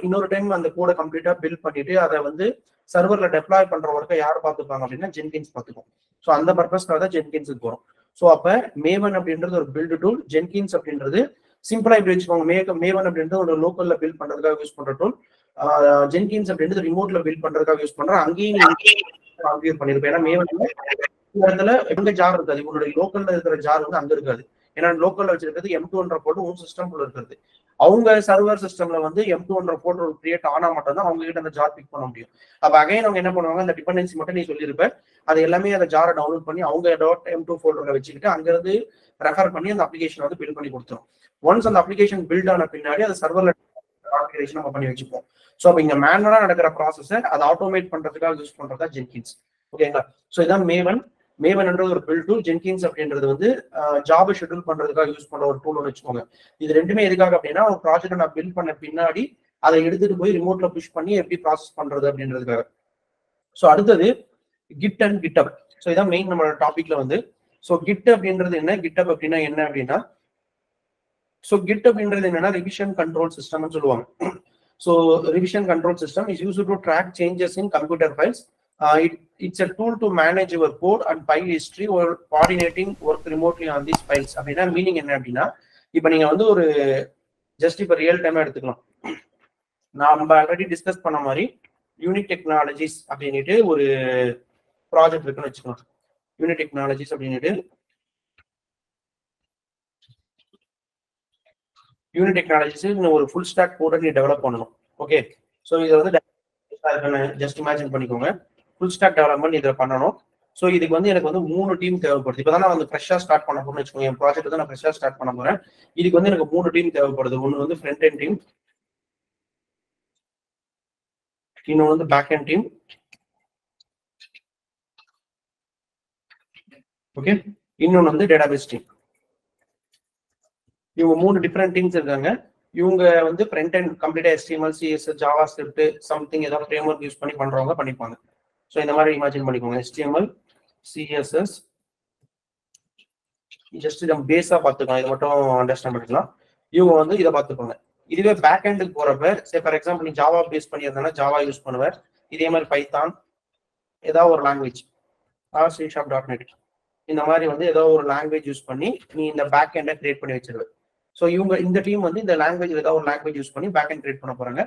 இன்னொரு டைம் அந்த கோடை கம்ப்ளீட்டா பில்ட் பண்ணிட்டு அதை வந்து சர்வர்ல டெப்ளாய் பண்ற ஒர்க்கை யார் பார்த்துப்பாங்க அப்படின்னா ஜென்கின்ஸ் பார்த்துக்கும். ஸோ அந்த பர்பஸ்க்காக தான் ஜென்கின்ஸுக்கு போறோம். ஸோ அப்ப மேவன் அப்படின்றது ஒரு பில்ட் டூல், ஜென்கின்ஸ் அப்படின்றது சிம்பிளா இப்படி வச்சுக்கோங்க. மேவன் அப்படின்றது ஒரு லோக்கல்ல பில்ட் பண்றதுக்காக யூஸ் பண்ற டூல், ஜென்கின்ஸ் அப்படின்றது ரிமோட்ல பில்ட் பண்றதுக்காக யூஸ் பண்றேன். அங்கேயும் கான்ஃபிகர் பண்ணிருப்பேன். ஏன்னா மேவன் இந்த இடத்துல எங்க ஜார் இருக்காது, உங்களுடைய லோக்கல்ல இருக்கிற ஜார் வந்து அங்க இருக்காது. ஏன்னா லோக்கல்ல வச்சிருக்கிறது M2 போட்டு உன் சிஸ்டம்குள்ள இருக்கிறது. அவங்க சர்வர் சிஸ்டம்ல வந்து M2 போட்டு ஒரு கிரியேட் ஆனா மட்டும் தான் அவங்க கிட்ட அந்த ஜார் பிக் பண்ண முடியும். அப்ப அகைன் அவங்க என்ன பண்ணுவாங்க, அந்த டிபெண்டன்சி மட்டும் நீ சொல்லியிருப்ப அது எல்லாமே அந்த ஜாரை டவுன்லோட் பண்ணி அவங்க .m2 ஃபோல்டர்ல வச்சுக்கிட்டு அங்க இருந்து ரெஃபர் பண்ணி அந்த அப்ளிகேஷன் வந்து பில்ட் பண்ணி கொடுத்துரும். ஒன்ஸ் அந்த அப்ளிகேஷன் பில்ட் ஆன பின்னாடி அது சர்வர்ல கான்ஃபிகரேஷன் நம்ம பண்ணி வச்சுப்போம். ஸோ அப்போ இங்க மேனுவலா நடக்கிற ப்ராசஸை அதை ஆட்டோமேட் பண்றதுக்காக யூஸ் பண்றதா ஜென்கின்ஸ். ஓகேங்களா? ஸோ இதான் மேவன்ன்றது ஒரு பில் டூல். ஜென்கின்ஸ் அப்படின்றது வந்து ஜாப் ஷெட்யூல் பண்றதுக்காக யூஸ் பண்ற ஒரு டூல்னு வச்சுக்கோங்க. இது ரெண்டுமே எதுக்காக அப்படின்னா ஒரு ப்ராஜெக்ட் நான் பில்ட் பண்ண பின்னாடி அதை எடுத்துட்டு போய் ரிமோட்ல புஷ் பண்ணி எப்படி ப்ராசஸ் பண்றது அப்படின்றதுக்காக. ஸோ அடுத்தது கிட் அண்ட் கிட்டப். ஸோ இதான் மெயின் நம்மளோட டாபிக்ல வந்து. ஸோ கிட் அப்படின்றது என்ன, கிட்டப் அப்படின்னா என்ன அப்படின்னா, ஸோ கிட் அப்படின்றது என்னன்னா ரிவிஷன் கண்ட்ரோல் சிஸ்டம்னு சொல்லுவாங்க. So revision control system is used to track changes in computer files. It's a tool to manage your code and file history or coordinating work remotely on these files. அப்படின்னா meaning என்ன அப்படின்னா, இப்போ நீங்க வந்து ஒரு just இப்போ real டைமா எடுத்துக்கலாம். நம்ம ஆல்ரெடி டிஸ்கஸ் பண்ண மாதிரி யூனிக் டெக்னாலஜிஸ் அப்படின்ட்டு ஒரு ப்ராஜெக்ட் இருக்குன்னு வச்சுக்கலாம். யூனிக் டெக்னாலஜிஸ் அப்படின்ட்டு யூனிட் டெக்னாலஜிஸ் ஒரு ஃபுல் ஸ்டாக் கோடை நீ டெவலப் பண்ணணும். ஓகே, ஸோ இதை வந்து ஜஸ்ட் இமேஜின் பண்ணிக்கோங்க, ஃபுல் ஸ்டாக் டெவலப்மெண்ட் இதில் பண்ணணும். ஸோ இதுக்கு வந்து எனக்கு வந்து 3 டீம் தேவைப்படுது. இப்போ தான் நான் வந்து ஃப்ரெஷ்ஷாக ஸ்டார்ட் பண்ண போறேன்னு வச்சுக்கோங்க. என் ப்ராஜெக்ட் வந்து நான் ஃப்ரெஷ்ஷாக ஸ்டார்ட் பண்ண போறேன். இதுக்கு வந்து எனக்கு 3 டீம் தேவைப்படுது. ஒன்று வந்து ஃப்ரண்ட் எண்ட் டீம், இன்னொன்று வந்து பேக் எண்ட் டீம், ஓகே, இன்னொன்று வந்து டேட்டாபேஸ் டீம். இவங்க 3 டிஃப்ரெண்ட் டீம்ஸ் இருக்காங்க. இவங்க வந்து ஃப்ரண்ட் அண்ட் கம்ப்ளீட்டா HTML, CSS, Java script something ஏதாவது ஃப்ரேம் ஒர்க் யூஸ் பண்ணி பண்றவங்க பண்ணிப்பாங்க. ஸோ இந்த மாதிரி இமேஜின் பண்ணிக்கோங்க. HTML, CSS ஜஸ்ட் நம்ம பேஸா பார்த்துக்கலாம், இதை மட்டும் அண்டர்ஸ்டாண்ட் பண்ணிக்கலாம். இவங்க வந்து இதை பார்த்துக்கோங்க. இதுவே பேக் எண்டுக்கு போறப்ப ஃபார் எக்ஸாம்பிள் நீ ஜாவா பேஸ் பண்ணியிருந்தா ஜாவா யூஸ் பண்ணுவேன். இதே மாதிரி பைத்தான் ஏதாவது ஒரு லாங்குவேஜ் C#.net இந்த மாதிரி வந்து ஏதோ ஒரு லாங்குவேஜ் யூஸ் பண்ணி நீ இந்த பேக் எண்டை கிரியேட் பண்ணி வச்சிருவேன். ஸோ இவங்க இந்த டீம் வந்து இந்த லாங்குவேஜ் ஏதாவது ஒரு லாங்குவேஜ் யூஸ் பண்ணி பேக் எண்ட் கிரியேட் பண்ண போறாங்க.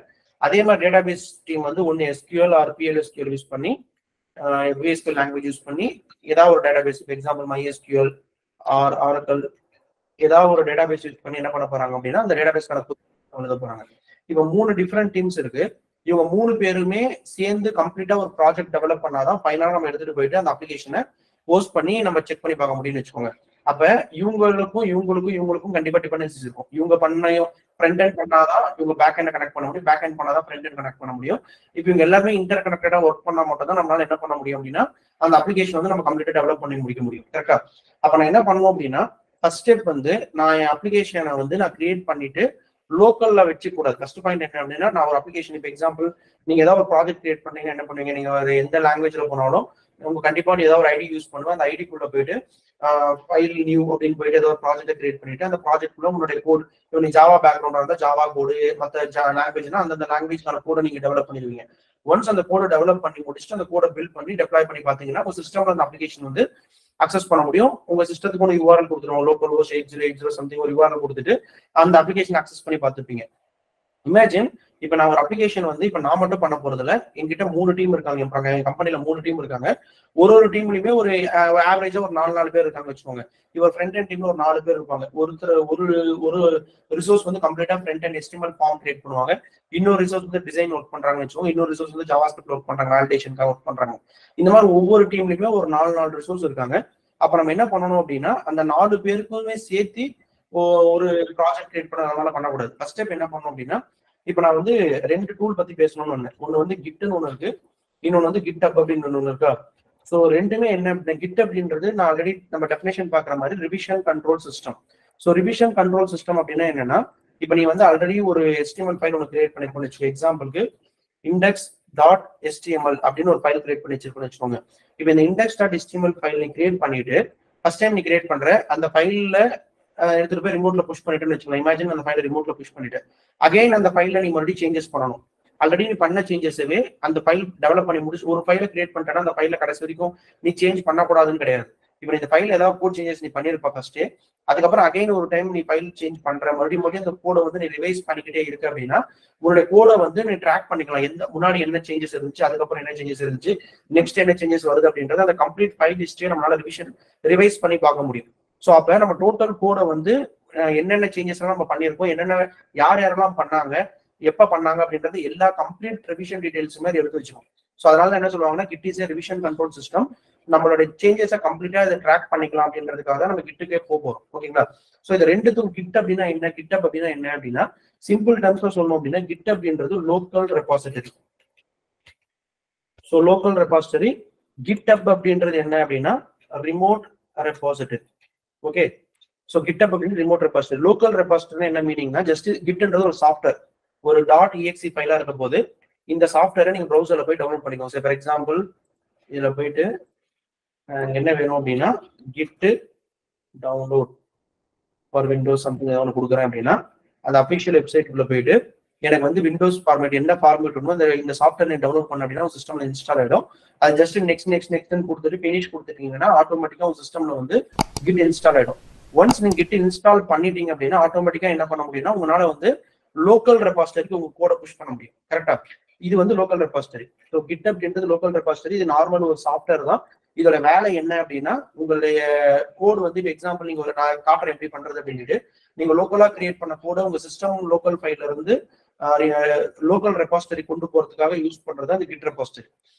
அதே மாதிரி டேட்டாபேஸ் டீம் வந்து ஒன்று SQL ஆர் PLSQL யூஸ் பண்ணி VSQL லாங்குவேஜ் யூஸ் பண்ணி ஏதாவது ஒரு database, example MySQL or Oracle ஏதாவது ஒரு டேட்டாபேஸ் யூஸ் பண்ணி என்ன பண்ண போறாங்க அப்படின்னா அந்த டேட்டாபேஸ்க்கான எழுத போறாங்க. இப்போ 3 டிஃப்ரெண்ட் டீம்ஸ் இருக்கு. இவங்க 3 பேருமே சேர்ந்து கம்ப்ளீட்டா ஒரு ப்ராஜெக்ட் டெவலப் பண்ணாதான் ஃபைனலா நம்ம எடுத்துட்டு போயிட்டு அந்த அப்ளிகேஷனை போஸ்ட் பண்ணி நம்ம செக் பண்ணி பார்க்க முடியும்னு வச்சுக்கோங்க. அப்ப இவங்களுக்கும் கண்டிப்பா டிபெண்டன்சிஸ் இருக்கும். இவங்க ஃப்ரண்ட் எண்ட் பண்ணாதான் இவங்க பேக் எண்ட் கனெக்ட் பண்ண முடியும், பேக் எண்ட் பண்ணாதான் ஃப்ரண்ட் எண்ட் கனெக்ட் பண்ண முடியும். இப்போ இவங்க எல்லாமே இன்டர் கனெக்டடா ஒர்க் பண்ணா மட்டும் தான் நம்மளால என்ன பண்ண முடியும் அப்படின்னா அந்த அப்ளிகேஷன் வந்து நம்ம கம்ப்ளீட்டா டெவலப் பண்ணி முடிக்க முடியும். கரெக்டா? அப்ப நான் என்ன பண்ணுவோம் அப்படின்னா ஃபர்ஸ்ட் ஸ்டெப் வந்து நான் என் அப்ளிகேஷனை வந்து நான் கிரியேட் பண்ணிட்டு லோக்கல்ல வச்சு கூடாது. ஃபர்ஸ்ட் பாயிண்ட் என்ன அப்படின்னா நான் ஒரு அப்ளிகேஷன் இப்போ எக்ஸாம்பிள் நீங்க ஏதாவது ஒரு ப்ராஜெக்ட் கிரியேட் பண்ணீங்க என்ன பண்ணுவீங்க, நீங்க எந்த லாங்குவேஜ்ல போனாலும் உங்க கண்டிப்பா ஏதாவது ஒரு ஐடி யூஸ் பண்ணுவோம். அந்த ஐடிக்குள்ள போயிட்டு ஃபைல் நியூ அப்படின்னு போயிட்டு ஏதாவது ஒரு ப்ராஜெக்ட் கிரியேட் பண்ணிட்டு அந்த ப்ராஜெக்ட்குள்ள உங்களுடைய கோட், இப்போ நீ ஜாவா பேக்ரவுண்டா இருந்தால் ஜாவா கோடு, மற்ற லாங்குவேஜ்னா அந்தந்த லாங்குவேஜ்க்கான கோடை நீங்க டெவலப் பண்ணிடுவீங்க. ஒன்ஸ் அந்த கோடை டெவலப் பண்ணி முடிச்சுட்டு அந்த கோடை பில்ட் பண்ணி டெப்ளாய் பண்ணி பாத்தீங்கன்னா உங்க சிஸ்டம்ல அந்த அப்ளிகேஷன் வந்து அக்சஸ் பண்ண முடியும். உங்க சிஸ்டத்துக்கு ஒரு URL கொடுத்துருவோம், லோக்கல் ஹோஸ்ட் 8080 சம்திங் ஒரு URL கொடுத்துட்டு அந்த அப்ளிகேஷன் அக்சஸ் பண்ணி பார்த்துப்பீங்க. இமேஜின் இப்ப நான் ஒரு அப்ளிகேஷன் வந்து இப்ப நான் மட்டும் பண்ண போறதுல என்கிட்ட 3 டீம் இருக்காங்க. என் கம்பெனில 3 டீம் இருக்காங்க. ஒரு டீம்லயுமே ஒரு ஆவரேஜா ஒரு 4 பேர் இருக்காங்க வச்சுக்கோங்க. இவர் ஃப்ரண்ட் எண்ட் டீம்ல ஒரு 4 பேர் இருப்பாங்க. ஒரு ரிசோர்ஸ் வந்து கம்ப்ளீட்டா front end HTML form create பண்ணுவாங்க. இன்னொரு ரிசோர்ஸ் வந்து டிசைன் ஒர்க் பண்றாங்கன்னு வச்சுக்கோங்க. இன்னொரு ரிசோர்ஸ் வந்து ஜாவா ஸ்கிரிப்ட் ஒர்க் பண்றாங்க, வேலிடேஷனுக்காக ஒர்க் பண்றாங்க. இந்த மாதிரி ஒவ்வொரு டீம்லயுமே ஒரு 4 ரிசோர்ஸ் இருக்காங்க. அப்ப நம்ம என்ன பண்ணணும் அப்படின்னா அந்த 4 பேருக்குமே சேர்த்து ஒரு ப்ராஜெக்ட் கிரியேட் பண்ண பண்ணக்கூடாது. ஃபர்ஸ்ட் ஸ்டெப் என்ன பண்ணணும் அப்படின்னா இப்ப நான் வந்து 2 டூல் பத்தி பேசணும்னு ஒண்ணு வந்து கிட்னு ஒண்ணு இருக்கு, இன்னொன்னு வந்து கிட்டப் அப்படின்னு ஒண்ணு இருக்கா. ஸோ ரெண்டுமே என்ன, கிட் அப்படின்றது நான் ஆல்ரெடி நம்ம டெஃபினேஷன் பாக்குற மாதிரி revision control system. So revision control system அப்படின்னா என்னன்னா இப்ப நீ வந்து ஆல்ரெடி ஒரு HTML ஃபைல் ஒன்று கிரியேட் பண்ணி வச்சுக்கோ. எக்ஸாம்பிளுக்கு index.html அப்படின்னு ஒரு ஃபைல் கிரியேட் பண்ணி வச்சுக்கோங்க. இப்போ இந்த index.html ஃபைல் நீ கிரியேட் பண்ணிட்டு ஃபர்ஸ்ட் டைம் நீ கிரியேட் பண்ற அந்த ஃபைல்ல எடுத்துட்டு போய் ரிமோட்ல புஷ் பண்ணிட்டு வச்சுக்கலாம். இமேஜின் அந்த ஃபைலை ரிமோட்ல புஷ் பண்ணிட்டு அகைன் அந்த ஃபைல்ல நீ மறுபடியும் சேஞ்சஸ் பண்ணணும். ஆல்ரெடி நீ பண்ண சேஞ்சஸவே அந்த ஃபைல் டெவலப் பண்ணி முடிச்சு ஒரு ஃபைலை கிரியேட் பண்ணிட்டா அந்த ஃபைல கடைசி வரைக்கும் நீ சேஞ்ச் பண்ணக்கூடாதுன்னு கிடையாது. இப்போ இந்த ஃபைல் ஏதாவது கோட் சேஞ்சஸ் நீ பண்ணிருப்ப ஃபர்ஸ்ட், அதுக்கப்புறம் அகைன் ஒரு டைம் நீ ஃபைல் சேஞ்ச் பண்ற மறுபடியும் அந்த கோடை வந்து நீ ரிவைஸ் பண்ணிக்கிட்டே இருக்கு அப்படின்னா உங்களுடைய கோடை வந்து நீ ட்ராக் பண்ணிக்கலாம். முன்னாடி என்ன சேஞ்சஸ் இருந்துச்சு, அதுக்கப்புறம் என்ன சேஞ்சஸ் இருந்துச்சு, நெக்ஸ்ட் என்ன சேஞ்சஸ் வருது அப்படின்றது அந்த கம்ப்ளீட் ஃபைல் ஹிஸ்டரியை நம்மளால ரிவைஸ் பண்ணி பார்க்க முடியும். ஸோ அப்ப நம்ம டோட்டல் கோடை வந்து என்னென்ன சேஞ்சஸ் எல்லாம் நம்ம பண்ணியிருக்கோம், என்னென்ன யாரெல்லாம் பண்ணாங்க, எப்ப பண்ணாங்க அப்படின்றது எல்லா கம்ப்ளீட் ரிவிஷன் டீடைல்ஸுமே எடுத்து வச்சுக்கோம். ஸோ அதனால என்ன சொல்லுவாங்கன்னா kid is a revision control system. நம்மளோட சேஞ்சஸை கம்ப்ளீட்டா இதை ட்ராக் பண்ணிக்கலாம் அப்படின்றதுக்காக தான் நம்ம கிட்டுக்கே போறோம். ஓகேங்களா? ஸோ இது ரெண்டுத்துக்கும் கிட் அப்படின்னா என்ன, கிட்டப் அப்படின்னா என்ன அப்படின்னா சிம்பிள் டர்ம்ஸ்ல சொல்லணும் அப்படின்னா கிட் அப்படின்றது local repository. So local repository. GitHub அப்படின்றது என்ன அப்படின்னா remote repository. Okay, so GitHub அப்படின்னு ரிமோட் ரெபாசிட்டரி. லோக்கல் ரெபாசிட்டரி என்ன மீனிங்னா ஜஸ்ட் கிட்ன்றது ஒரு சாஃப்ட்வேர், ஒரு .exe ஃபைலா இருக்க போது இந்த சாஃப்ட்வேரை நீங்க ப்ரௌசர்ல போய் டவுன்லோட் பண்ணிக்கோங்க. ஸோ ஃபார் எக்ஸாம்பிள் இதுல போயிட்டு என்ன வேணும் அப்படின்னா Git download for Windows something ஏதாவது கொடுக்குறேன் அப்படின்னா அந்த அஃபிஷியல் வெப்சைட்டுக்குள்ள போயிட்டு எனக்கு வந்து விண்டோஸ் ஃபார்மேட் என்ன ஃபார்மேட் வேணுமோ இந்த சாஃப்ட்வேர் நீங்க டவுன்லோட் பண்ண அப்படின்னா சிஸ்டம்ல இன்ஸ்டால் ஆயிடும். அது ஜஸ்ட் நெக்ஸ்ட் கொடுத்துட்டு ஃபினிஷ் கொடுத்துட்டீங்கன்னா ஆட்டோமேட்டிக்கா உங்க சிஸ்டம்ல வந்து கிட் இன்ஸ்டால் ஆயிடும். ஒன்ஸ் நீங்க கிட் இன்ஸ்டால் பண்ணிட்டீங்க அப்படின்னா ஆட்டோமேட்டிக்கா என்ன பண்ண முடியும்னா உங்களால வந்து லோக்கல் ரெபாசிட்டரிக்கு உங்க கோட புஷ் பண்ண முடியும். கரெக்டா? இது வந்து லோக்கல் ரெபாசிட்டரி. ஸோ GitHub அப்படின்றது லோக்கல் ரெபாசிட்டரி. இது நார்மல் ஒரு சாஃப்ட்வேர் தான். இதோட வேலை என்ன அப்படின்னா உங்களுடைய கோடு வந்து இப்போ எக்ஸாம்பிள் நீங்க ஒரு நான் காட்டுறேன் எப்படி பண்றது அப்படின்ட்டு நீங்க லோக்கலா கிரியேட் பண்ண கோட உங்க சிஸ்டம் லோக்கல் ஃபைல்ல இருந்து லோக்கல் ரெபாசிட்டரி கொண்டு போறதுக்காக யூஸ் பண்றது அந்த கிட் ரெபாசிட்டரி.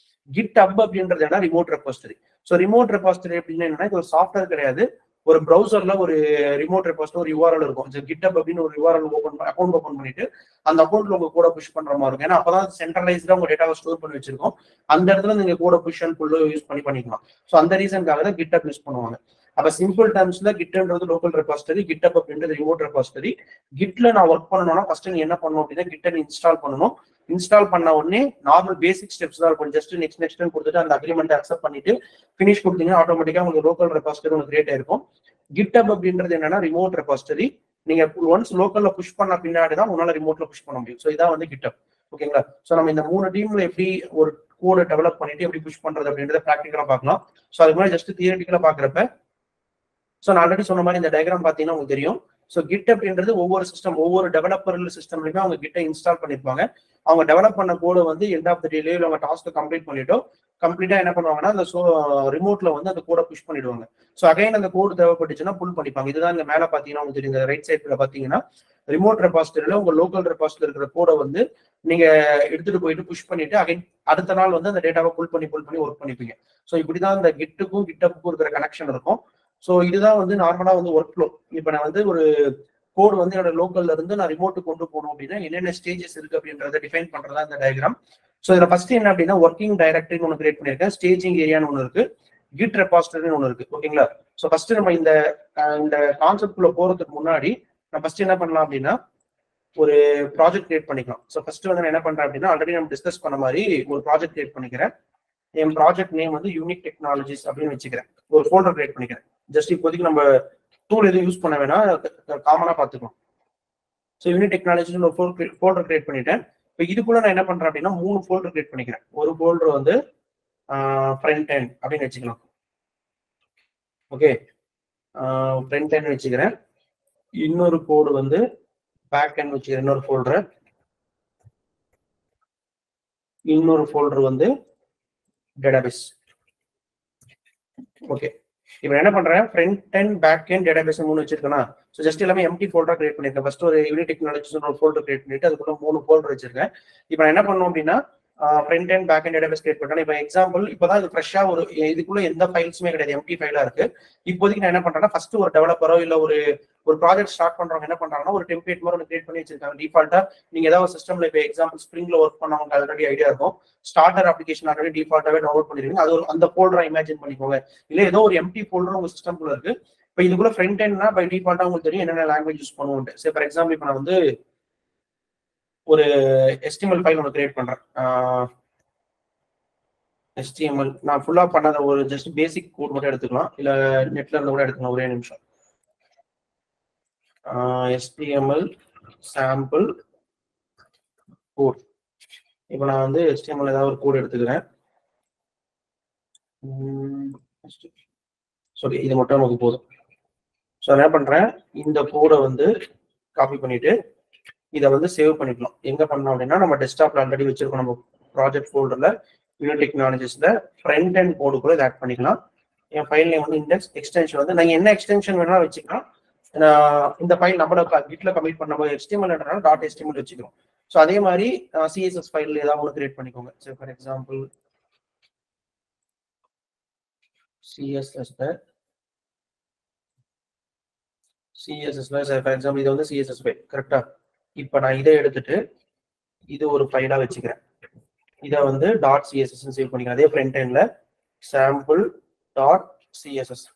GitHub அப்படின்றது என்ன remote repository. So remote repository அப்படின்னு என்னன்னா இது ஒரு சாஃப்ட்வேர் கிடையாது, ஒரு ப்ரௌசர்ல ஒரு ரிமோட் ரெபாசிட்டரி ஒரு URL இருக்கும். GitHub அப்படின்னு ஒரு URL அக்கௌண்ட் ஓபன் பண்ணிட்டு அந்த அக்கௌண்ட்ல உங்க கூட புஷ் பண்ற மாதிரி இருக்கும். ஏன்னா அப்பதான் சென்ட்ரலைஸ்டா உங்க டேட்டாவை ஸ்டோர் பண்ணி வச்சிருக்கோம். அந்த இடத்துல நீங்க கூட புஷ் அண்ட் புல் யூஸ் பண்ணிக்கலாம். ஸோ அந்த ரீசனுக்காக தான் GitHub யூஸ் பண்ணுவாங்க. அப்ப சிம்பிள் டர்ம்ஸ்ல கிட்ன்றது லோக்கல் ரெபாசிட்டரி, GitHub அப்படின்றது ரிமோட் ரெபாசிட்டரி. கிட்ல நான் ஒர்க் பண்ணணும்னா ஃபர்ஸ்ட் நீ என்ன பண்ணணும் அப்படின்னா கிட்ட இன்ஸ்டால் பண்ணணும். இன்ஸ்டால் பண்ண உடனே நார்மல் பேசிக் ஸ்டெப்ஸ் தான் இருக்கும். ஜஸ்ட் நெக்ஸ்ட் கொடுத்துட்டு அந்த அக்ரிமெண்ட் அக்செப்ட் பண்ணிட்டு ஃபினிஷ் கொடுத்தீங்கன்னா ஆட்டோமேட்டிக்கா உங்களுக்கு லோக்கல் ரெபாசிட்டரி உங்களுக்கு கிரியேட் ஆயிருக்கும். GitHub அப்படின்றது என்னன்னா ரிமோட் ரெபாசிட்டரி. நீங்க ஒன்ஸ் லோக்கல்ல புஷ் பண்ண பின்னாடி தான் உங்களால ரிமோட்ல புஷ் பண்ண முடியும். ஸோ இதான் வந்து GitHub. ஓகேங்களா? ஸோ நம்ம இந்த 3 டீம்ல எப்படி ஒரு கோட டெவலப் பண்ணிட்டு எப்படி புஷ் பண்றது அப்படின்றத ப்ராக்டிகலா பார்க்கலாம். ஸோ அதுக்கு முன்னாடி ஜஸ்ட் தியரிட்டிக்கலா பாக்குறப்ப ஸோ நான் ஆல்ரெடி சொன்ன மாதிரி இந்த டயக்ராம் பார்த்தீங்கன்னா உங்களுக்கு தெரியும். ஸோ கிட் அப்படின்றது ஒவ்வொரு டெவலப்பர் சிஸ்டம்லையுமே அவங்க கிட்ட இன்ஸ்டால் பண்ணிருப்பாங்க. அவங்க டெவலப் பண்ண கோட வந்து எண்ட் ஆஃப் த டேல அவங்க டாஸ்க் கம்ப்ளீட்டா என்ன பண்ணுவாங்கன்னா அந்த ரிமோட்ல வந்து அந்த கோட புஷ் பண்ணிடுவாங்க. ஸோ அகைன் அந்த கோடு தேவைப்பட்டுச்சுன்னா புல் பண்ணிப்பாங்க. இதுதான் இந்த மேல பாத்தீங்கன்னா உங்களுக்கு தெரியும், ரைட் சைட்ல பாத்தீங்கன்னா ரிமோட் ரெபாசிட்டரியில உங்க லோக்கல் ரெபாசிட்டரி இருக்கிற கோட வந்து நீங்க எடுத்துட்டு போயிட்டு புஷ் பண்ணிட்டு அகைன் அடுத்த நாள் வந்து அந்த டேட்டாவை புல் பண்ணி ஒர்க் பண்ணிப்பீங்க. ஸோ இப்படிதான் இந்த கிட்டுக்கும் GitHubக்கும் இருக்கிற கனெக்ஷன் இருக்கும். ஸோ இதுதான் வந்து நார்மலா வந்து ஒர்க் ஃப்ளோ. இப்போ நான் வந்து ஒரு கோடு வந்து என்னோட லோக்கல்ல இருந்து நான் ரிமோட்டு கொண்டு போகணும் அப்படின்னா என்னென்ன ஸ்டேஜஸ் இருக்கு அப்படின்றத டிஃபைன் பண்றதா இந்த டயக்ராம். ஸோ இதுல ஃபர்ஸ்ட் என்ன அப்படின்னா ஒர்க்கிங் டைரக்டரின்னு ஒன்று கிரியேட் பண்ணியிருக்கேன், ஸ்டேஜிங் ஏரியான்னு ஒன்று இருக்கு, கிட் ரெபாசிட்டரின்னு ஒன்று இருக்கு. ஓகேங்களா? ஸோ ஃபர்ஸ்ட் நம்ம இந்த கான்செப்ட் குள்ள போறதுக்கு முன்னாடி நான் ஃபர்ஸ்ட் என்ன பண்ணலாம் அப்படின்னா ஒரு ப்ராஜெக்ட் கிரியேட் பண்ணிக்கலாம். ஸோ ஃபர்ஸ்ட் வந்து நான் என்ன பண்றேன் அப்படின்னா ஆல்ரெடி நம்ம டிஸ்கஸ் பண்ண மாதிரி ஒரு ப்ராஜெக்ட் கிரியேட் பண்ணிக்கிறேன். என் ப்ராஜெக்ட் நேம் வந்து யூனிக் டெக்னாலஜிஸ் அப்படின்னு வச்சுக்கிறேன். ஒரு ஃபோல்டர் கிரியேட் பண்ணிக்கிறேன். ஜஸ்ட் இப்போதைக்கு நம்ம டூல் எதுவும் யூஸ் பண்ண வேணாம், காமனா பார்த்துக்கலாம். ஸோ யூனிக் டெக்னாலஜிஸ் ஒரு ஃபோல்டர் கிரியேட் பண்ணிட்டேன். இப்போ இதுக்குள்ள நான் என்ன பண்றேன் அப்படின்னா 3 ஃபோல்டர் கிரியேட் பண்ணிக்கிறேன். ஒரு ஃபோல்டர் வந்து ஃப்ரண்ட் எண்ட் அப்படின்னு வச்சுக்கலாம். ஓகே, ஃப்ரண்ட் எண்ட் வச்சுக்கிறேன். இன்னொரு கோடு வந்து பேக் எண்ட் வச்சுக்கிறேன். இன்னொரு ஃபோல்டர் வந்து டேட்டாபேஸ். ஓகே, இப்போ என்ன பண்றேன் front and back and database 3 வச்சிருக்கேனா. ஸோ ஜஸ்ட் எல்லாமே எம்டி ஃபோல்டர் கிரியேட் பண்ணிருக்கேன். ஃபர்ஸ்ட் ஒரு யூனிக் டெக்னாலஜிஸ் ஒரு ஃபோல்டர் கிரியேட் பண்ணிட்டு அதுக்குள்ள 3 ஃபோல்டர் வச்சிருக்கேன். இப்போ நான் என்ன பண்ணணும் அப்படின்னா front and back and database create பண்ணேன். இப்போ எக்ஸாம்பிள் இப்போதான் இது ஃப்ரெஷ்ஷா ஒரு இதுக்குள்ள எந்த ஃபைல்ஸுமே கிடையாது, எம்டி ஃபைலா இருக்கு. இப்போதைக்கு நான் என்ன பண்றேன்னா ஃபர்ஸ்ட் ஒரு டெவலப்பரோ இல்ல ஒரு ப்ராஜெக்ட் ஸ்டார்ட் பண்றவங்க என்ன பண்றாங்கன்னா ஒரு டெம்ப்ளேட் மாதிரி கிரியேட் பண்ணி வச்சிருக்காங்க. டிஃபால்ட்டா நீங்க ஏதாவது சிஸ்டம்ல இப்போ எக்ஸாம்பிள் ஸ்ப்ரிங்ல ஒர்க் பண்ணவங்க ஆல்ரெடி ஐடியா இருக்கும். ஸ்டார்டர் அப்ளிகேஷன் ஆல்ரெடி டிஃபால்ட்டாவே டவுன்லோட் பண்ணிருக்கீங்க. அது ஒரு அந்த ஃபோல்டரை இமேஜின் பண்ணிக்கோங்க. இல்ல ஏதோ ஒரு எம்டி ஃபோல்டர் உங்க சிஸ்டம்குள்ள இருக்கு. இப்போ இதுக்குள்ள ஃப்ரண்ட் எண்ட்னா பை டிஃபால்ட்டா உங்களுக்கு தெரியும் என்னென்ன லாங்குவேஜ் யூஸ் பண்ணுவோம். சரி, ஃபார் எக்ஸாம்பிள் இப்போ நான் வந்து ஒரு HTML ஃபைல் ஒன்று கிரியேட் பண்றேன். HTML நான் ஃபுல்லா பண்ணாத ஒரு ஜஸ்ட் பேசிக் கோட் மட்டும் எடுத்துக்கலாம், இல்ல நெட்ல இருந்து கூட எடுத்துக்கலாம். ஒரே நிமிஷம். HTML sample code. இப்போ நான் வந்து HTML ஏதாவது ஒரு கோட் எடுத்துக்கிறேன். சரி, இது மட்டும் நமக்கு போதும். ஸோ என்ன பண்றேன், இந்த கோடை வந்து காப்பி பண்ணிட்டு இதை வந்து சேவ் பண்ணிக்கலாம். எங்க பண்ணோம் அப்படின்னா நம்ம டெஸ்க்டாப்ல ஆல்ரெடி வச்சிருக்கோம். நம்ம ப்ராஜெக்ட் ஃபோல்டர்ல யூனிக் டெக்னாலஜிஸ்ல ஃப்ரண்ட் அண்ட் கோடு கூட இதை ஆட் பண்ணிக்கலாம். என் ஃபைல் நேம் வந்து இண்டெக்ஸ், எக்ஸ்டென்ஷன் வந்து நீங்க என்ன எக்ஸ்டென்ஷன் வேணாலும் வச்சுக்கலாம். இந்த ஃபைல் நம்மளோட கிட்ல கமிட் பண்ணும்போது HTML .html வச்சுக்கிறோம். ஸோ அதே மாதிரி CSS ஃபைல் ஏதாவது ஒன்று கிரியேட் பண்ணிக்கோங்க. சரி, ஃபார் எக்ஸாம்பிள் சிஎஸ்எஸ்ல ஃபார் எக்ஸாம்பிள் இது வந்து சிஎஸ்எஸ் ஃபைல் கரெக்டா. இப்போ நான் இதை எடுத்துட்டு இது ஒரு ஃபைலா வச்சுக்கிறேன். இதை வந்து டாட் சிஎஸ்எஸ் சேவ் பண்ணிக்கிறேன். அதே ஃப்ரண்ட் எண்ட்ல சாம்பிள் டாட் சிஎஸ்எஸ்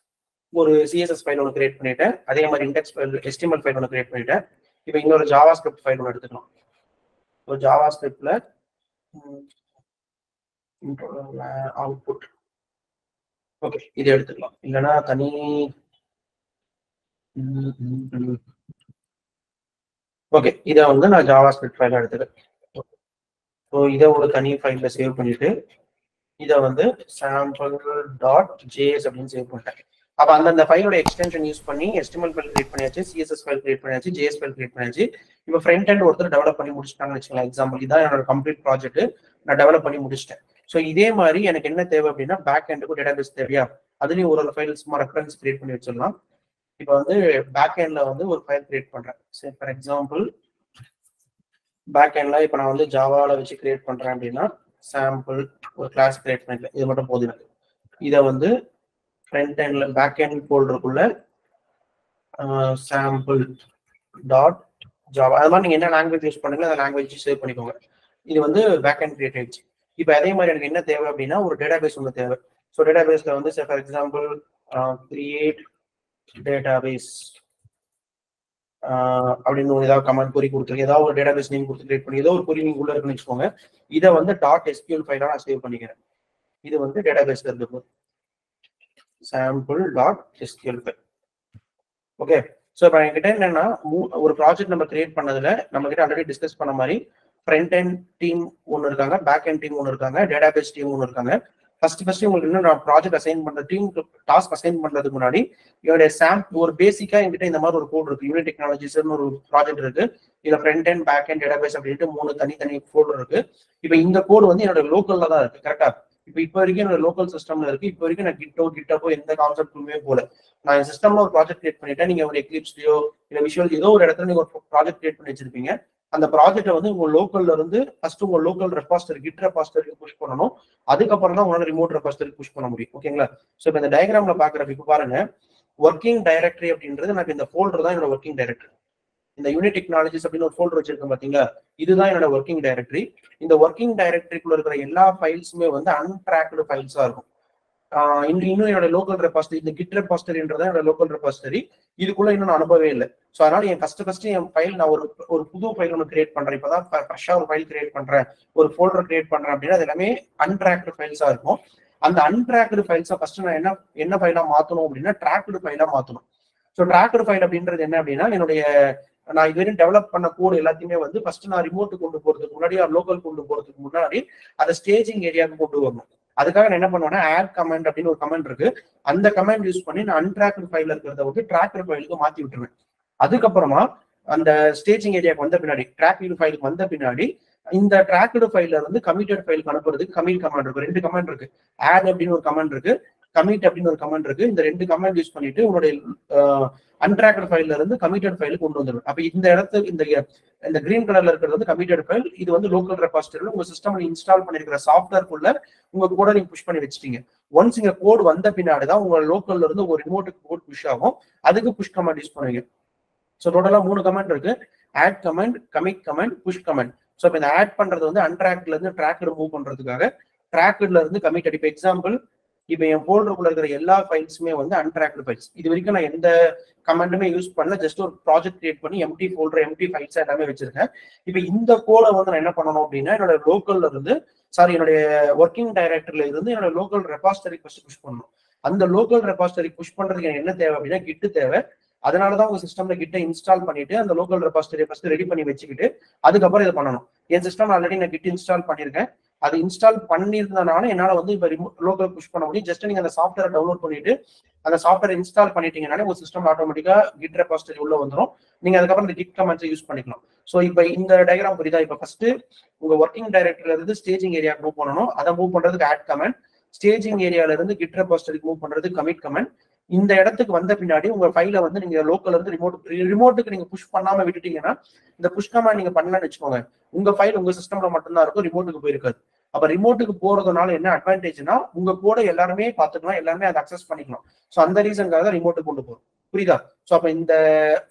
ஒரு சிஎஸ்எஸ் ஃபைல் ஒன்று கிரியேட் பண்ணிட்டேன். அதே மாதிரி இண்டெக்ஸ் ஃபைல் HTML ஃபைல் ஒன்று கிரியேட் பண்ணிட்டேன். இப்போ இன்னொரு ஜாவா ஸ்கிரிப்ட் ஃபைல் ஒன்று எடுத்துக்கலாம். ஒரு ஜாவா ஸ்கிரிப்ட்ல அவுட்புட் ஓகே இதை எடுத்துக்கலாம். இல்லைன்னா தனி ஓகே இதை வந்து நான் ஜாவா ஸ்கிரிப்ட் ஃபைல எடுத்துக்கிறேன். ஸோ இதை ஒரு தனி ஃபைல்ல சேவ் பண்ணிட்டு இதை வந்து சாம்பிள் டாட் ஜேஎஸ் அப்படின்னு சேவ் பண்ணிட்டேன். அப்போ அந்த ஃபைலோட எக்ஸ்டென்ஷன் யூஸ் பண்ணி HTML ஃபைல் கிரியேட் பண்ணியாச்சு, CSS ஃபைல் கிரியேட் பண்ணியாச்சு, JS ஃபைல் கிரியேட் பண்ணியாச்சு. இப்போ ஃப்ரண்ட் எண்ட் ஒருத்தர் டெவலப் பண்ணி முடிச்சிட்டாங்கன்னு வச்சுக்கலாம். எக்ஸாம்பிள் இதான் என்னோட கம்ப்ளீட் ப்ராஜெக்ட், நான் டெவலப் பண்ணி முடிச்சிட்டேன். ஸோ இதே மாதிரி எனக்கு என்ன தேவை அப்படின்னா பேக் எண்டுக்கும் டேட்டாபேஸ் தேவையா, அதுலேயும் ஒரு ஃபைல் சும்மா ரெஃபரன்ஸ் கிரியேட் பண்ணி வச்சிடலாம். இப்போ வந்து பேக் எண்ட்ல வந்து ஒரு ஃபைல் கிரியேட் பண்றேன். சரி ஃபார் எக்ஸாம்பிள் பேக் எண்ட்ல இப்போ நான் வந்து ஜாவாவில் வச்சு கிரியேட் பண்றேன் அப்படின்னா சாம்பிள் ஒரு கிளாஸ் கிரியேட் பண்ணிக்கல, இது மட்டும் போதும் எனக்கு. இதை வந்து ஃப்ரண்ட் எண்ட்ல பேக் எண்ட் ஃபோல்டருக்குள்ள சாம்பிள் டாட் ஜாவா அது மாதிரி நீங்க என்ன லாங்குவேஜ் யூஸ் பண்ணுங்க அந்த லாங்குவேஜ் சேவ் பண்ணிக்கோங்க. இது வந்து பேக் எண்ட் கிரியேட் ஆயிடுச்சு. இப்போ அதே மாதிரி எனக்கு என்ன தேவை அப்படின்னா ஒரு டேட்டாபேஸ் ஒன்று தேவை. ஸோ டேட்டாபேஸ்ல வந்து ஃபார் எக்ஸாம்பிள் கிரியேட் டேட்டாபேஸ் அப்படின்னு ஏதாவது கமெண்ட் குறி கொடுத்துருக்கு, ஏதாவது ஒரு டேட்டாபேஸ் நேம் கொடுத்து கிரியேட் பண்ணி ஏதோ ஒரு குறி நீங்க உள்ள இருக்குன்னு வச்சுக்கோங்க. இதை வந்து டாட் SQL ஃபைலா நான் சேவ் பண்ணிக்கிறேன். இது வந்து டேட்டாபேஸ்ல இருக்கு sample dot SQL file. Okay so இப்போ என்கிட்ட என்னன்னா ஒரு ப்ராஜெக்ட் நம்ம கிரியேட் பண்ணதுல நம்ம கிட்ட ஆல்ரெடி டிஸ்கஸ் பண்ண மாதிரி ஃப்ரண்ட் எண்ட் டீம் ஒன்று இருக்காங்க, பேக் எண்ட் டீம் ஒன்று இருக்காங்க, டேட்டாபேஸ் டீம் ஒன்று இருக்காங்க. ஃபர்ஸ்ட் உங்களுக்கு இன்னும் நான் ப்ராஜெக்ட் அசைன் பண்ற டீம் டாஸ்க் அசைன் பண்றதுக்கு முன்னாடி என்னுடைய ஒரு பேசிக்கா என்கிட்ட இந்த மாதிரி ஒரு கோட் இருக்கு. யூனிட் டெக்னாலஜிஸ்னு ஒரு ப்ராஜெக்ட் இருக்கு. இதுல front end back end database அப்படின்ட்டு 3 தனித்தனி ஃபோல்டர் இருக்கு. இப்போ இந்த கோட் வந்து என்னோட லோக்கல்ல தான் இருக்கு கரெக்டா. இப்போ வரைக்கும் என்னோட லோக்கல் சிஸ்டம்ல இருக்கு. இப்போ வரைக்கும் நான் கிட்டப்போ எந்த கான்செப்ட்டுமே போல. நான் என் சிஸ்டம்ல ஒரு ப்ராஜெக்ட் கிரியேட் பண்ணிட்டேன். நீங்க ஒரு எக்லிப்ஸ்லயோ இல்ல விஷுவல் ஏதோ ஒரு இடத்துல நீங்க ஒரு ப்ராஜெக்ட் கிரியேட் பண்ணி வச்சிருப்பீங்க. அந்த ப்ராஜெக்ட்டை வந்து உங்க லோக்கல்ல இருந்து ஃபர்ஸ்ட் உங்க லோக்கல் ரெபாசிட்டரி கிட் ரெபாசிட்டரிக்கு புஷ் பண்ணணும். அதுக்கப்புறம் தான் உங்களால ரிமோட் ரெபாசிட்டரிக்கு புஷ் பண்ண முடியும். ஓகேங்களா. ஸோ இப்போ இந்த டயக்ராம்ல பாக்குறப்ப இப்போ பாருங்க ஒர்க்கிங் டைரக்டரி அப்படின்றது எனக்கு இந்த ஃபோல்டர் தான் என்னோட ஒர்க்கிங் டைரக்டரி. இந்த யூனிட் டெக்னாலஜிஸ் அப்படின்னு ஒரு ஃபோல்டர் வச்சிருக்கேன் பாத்தீங்களா, இதுதான் என்னோட ஒர்க்கிங் டைரக்டரி. இந்த ஒர்க்கிங் டைரக்டரிக்குள்ள இருக்கிற எல்லா ஃபைல்ஸுமே வந்து அன்ட்ராக்டு ஃபைல்ஸா இருக்கும். இன்னும் என்னோட லோக்கல் ரெபாசிட்டரி இந்த கிட் ரெபாசிட்டரின்றதான் என்னோட லோக்கல் ரெபாசிட்டரி. இதுக்குள்ள இன்னும் நான் அனுப்பவே இல்லை. ஸோ அதனால என் ஃபர்ஸ்ட் என் ஃபைல் நான் ஒரு புது ஃபைல் ஒன்று கிரியேட் பண்றேன். இப்பதான் ஃப்ரெஷ்ஷா ஒரு ஃபைல் கிரியேட் பண்றேன், ஒரு ஃபோல்டர் கிரியேட் பண்றேன் அப்படின்னா அது எல்லாமே அன்ட்ராக்டு ஃபைல்ஸா இருக்கும். அந்த அன்ட்ராக்டு ஃபைல்ஸை ஃபர்ஸ்ட் நான் என்ன ஃபைலா மாத்தணும் அப்படின்னா ட்ராக்டு ஃபைலா மாத்தணும். ஸோ ட்ராக்டு ஃபைல் அப்படின்றது என்ன அப்படின்னா என்னுடைய நான் இதுவரையும் டெவலப் பண்ண கோடு எல்லாத்தையுமே வந்து ஃபர்ஸ்ட் நான் ரிமோட்டு கொண்டு போறதுக்கு முன்னாடி லோக்கல் கொண்டு போறதுக்கு முன்னாடி அதை ஸ்டேஜிங் ஏரியாவுக்கு கொண்டு வரணும். அதுக்காக நான் என்ன பண்ணுவேன்னா ஆட் கமெண்ட் அப்படின்னு ஒரு கமெண்ட் இருக்கு. அந்த கமெண்ட் யூஸ் பண்ணி நான் அன்ட்ராக்டு ஃபைல் இருக்கிறத வந்து ட்ராக்டு ஃபைலுக்கு மாத்தி விட்டுருவேன். அதுக்கப்புறமா அந்த ஸ்டேஜிங் ஏரியாவுக்கு வந்த பின்னாடி ட்ராக்டு ஃபைலுக்கு வந்த பின்னாடி இந்த ட்ராக்டு ஃபைல இருந்து கமிட்டட் ஃபைலுக்கு அனுப்புறதுக்கு கமிட் கமெண்ட் இருக்கு. 2 கமெண்ட் இருக்கு. ஆட் அப்படின்னு ஒரு கமெண்ட் இருக்கு, கமிட் அப்படின்னு ஒரு கமெண்ட் இருக்கு. இந்த 2 கமெண்ட் யூஸ் பண்ணிட்டு உங்களுடைய அன்ட்ராக்டு ஃபைல்ல இருந்து கமிட்டட் ஃபைல் கொண்டு வந்துடும். அப்ப இந்த இடத்துக்கு இந்த கிரீன் கலர்ல இருக்கிறது வந்து கமிட்டட் ஃபைல். இது வந்து லோக்கல் ரெபாசிட்டரி. உங்க சிஸ்டம்ல இன்ஸ்டால் பண்ணிருக்கிற சாஃப்ட்வேர்க்குள்ள உங்க கூட நீங்க புஷ் பண்ணி வச்சிட்டீங்க. ஒன்ஸ் இங்க கோட் வந்த பின்னாடி தான் உங்க லோக்கல்ல இருந்து ஒரு ரிமோட்டுக்கு கோட் புஷ் ஆகும். அதுக்கு புஷ் கமெண்ட் யூஸ் பண்ணுவீங்க. ஸோ டோட்டலா 3 கமெண்ட் இருக்கு. Add comment, commit comment, push comment. So இப்போ இந்த ஆட் பண்றது வந்து அன்ட்ராக்ட்ல இருந்து ட்ராக்டு மூவ் பண்றதுக்காக, ட்ராக்டுல இருந்து கமிட்டட். இப்போ எக்ஸாம்பிள் இப்போ என் ஃபோல்டருக்குள்ள இருக்கிற எல்லா ஃபைல்ஸுமே வந்து அன்ட்ராக்டு ஃபைல்ஸ். இது வரைக்கும் நான் எந்த கமெண்ட்டுமே யூஸ் பண்ணல. ஜஸ்ட் ஒரு ப்ராஜெக்ட் கிரியேட் பண்ணி எம்டி ஃபோல்டர் எம்டி ஃபைல்ஸ் எல்லாமே வச்சிருக்கேன். இப்போ இந்த கோடை வந்து நான் என்ன பண்ணணும் அப்படின்னா என்னோட லோக்கல்ல இருந்து என்னுடைய ஒர்க்கிங் டைரக்டரியில இருந்து என்னோட லோக்கல் ரெபாசிட்டரி ஃபர்ஸ்ட் புஷ் பண்ணணும். அந்த லோக்கல் ரெபாசிட்டரி புஷ் பண்றதுக்கு எனக்கு என்ன தேவை அப்படின்னா கிட் தேவை. அதனாலதான் உங்க சிஸ்டம்ல கிட்ட இன்ஸ்டால் பண்ணிட்டு அந்த லோக்கல் ரெபாசிட்டரி ஃபர்ஸ்ட் ரெடி பண்ணி வச்சுக்கிட்டு அதுக்கப்புறம் இதை பண்ணணும். என் சிஸ்டம் ஆல்ரெடி நான் கிட் இன்ஸ்டால் பண்ணிருக்கேன். அது இன்ஸ்டால் பண்ணியிருந்தனால என்னால வந்து இப்போ லோக்கல் புஷ் பண்ண முடியும். ஜஸ்ட் நீங்க அந்த சாஃப்ட்வேரை டவுன்லோட் பண்ணிட்டு அந்த சாஃப்ட்வேர் இன்ஸ்டால் பண்ணிட்டீங்கனாலே உங்க சிஸ்டம் ஆட்டோமேட்டிக்கா கிட் ரெபாசிட்டரி உள்ள வந்துடும். நீங்க அதுக்கப்புறம் இந்த கிட் கமெண்ட்ஸை யூஸ் பண்ணிக்கலாம். ஸோ இப்போ இந்த டயக்ராம் புரியுதா. இப்போ ஃபர்ஸ்ட் உங்க ஒர்க்கிங் டைரக்டரியில இருந்து ஸ்டேஜிங் ஏரியா மூவ் பண்ணணும். அதை மூவ் பண்றதுக்கு ஆட் கமெண்ட், ஸ்டேஜிங் ஏரியால இருந்து கிட் ரெபாசிட்டரிக்கு மூவ் பண்றதுக்கு கமிட் கமெண்ட். இந்த இடத்துக்கு வந்த பின்னாடி உங்க ஃபைலை வந்து நீங்க லோக்கல்ல இருந்து ரிமோட்டுக்கு நீங்க புஷ் பண்ணாம விட்டுட்டீங்கன்னா இந்த புஷ் கமெண்ட் நீங்க பண்ணலன்னு வச்சுக்கோங்க, உங்க ஃபைல் உங்க சிஸ்டம்ல மட்டும்தான் இருக்கும், ரிமோட்டுக்கு போயிருக்காது. அப்ப ரிமோட்டுக்கு போறதுனால என்ன அட்வான்டேஜ்னா உங்க கோட எல்லாருமே பாத்துக்கலாம், எல்லாருமே அதை அக்சஸ் பண்ணிக்கலாம். ஸோ அந்த ரீசனுக்காக தான் ரிமோட்டுக்கு கொண்டு போறோம். புரியுதா? ஸோ அப்ப இந்த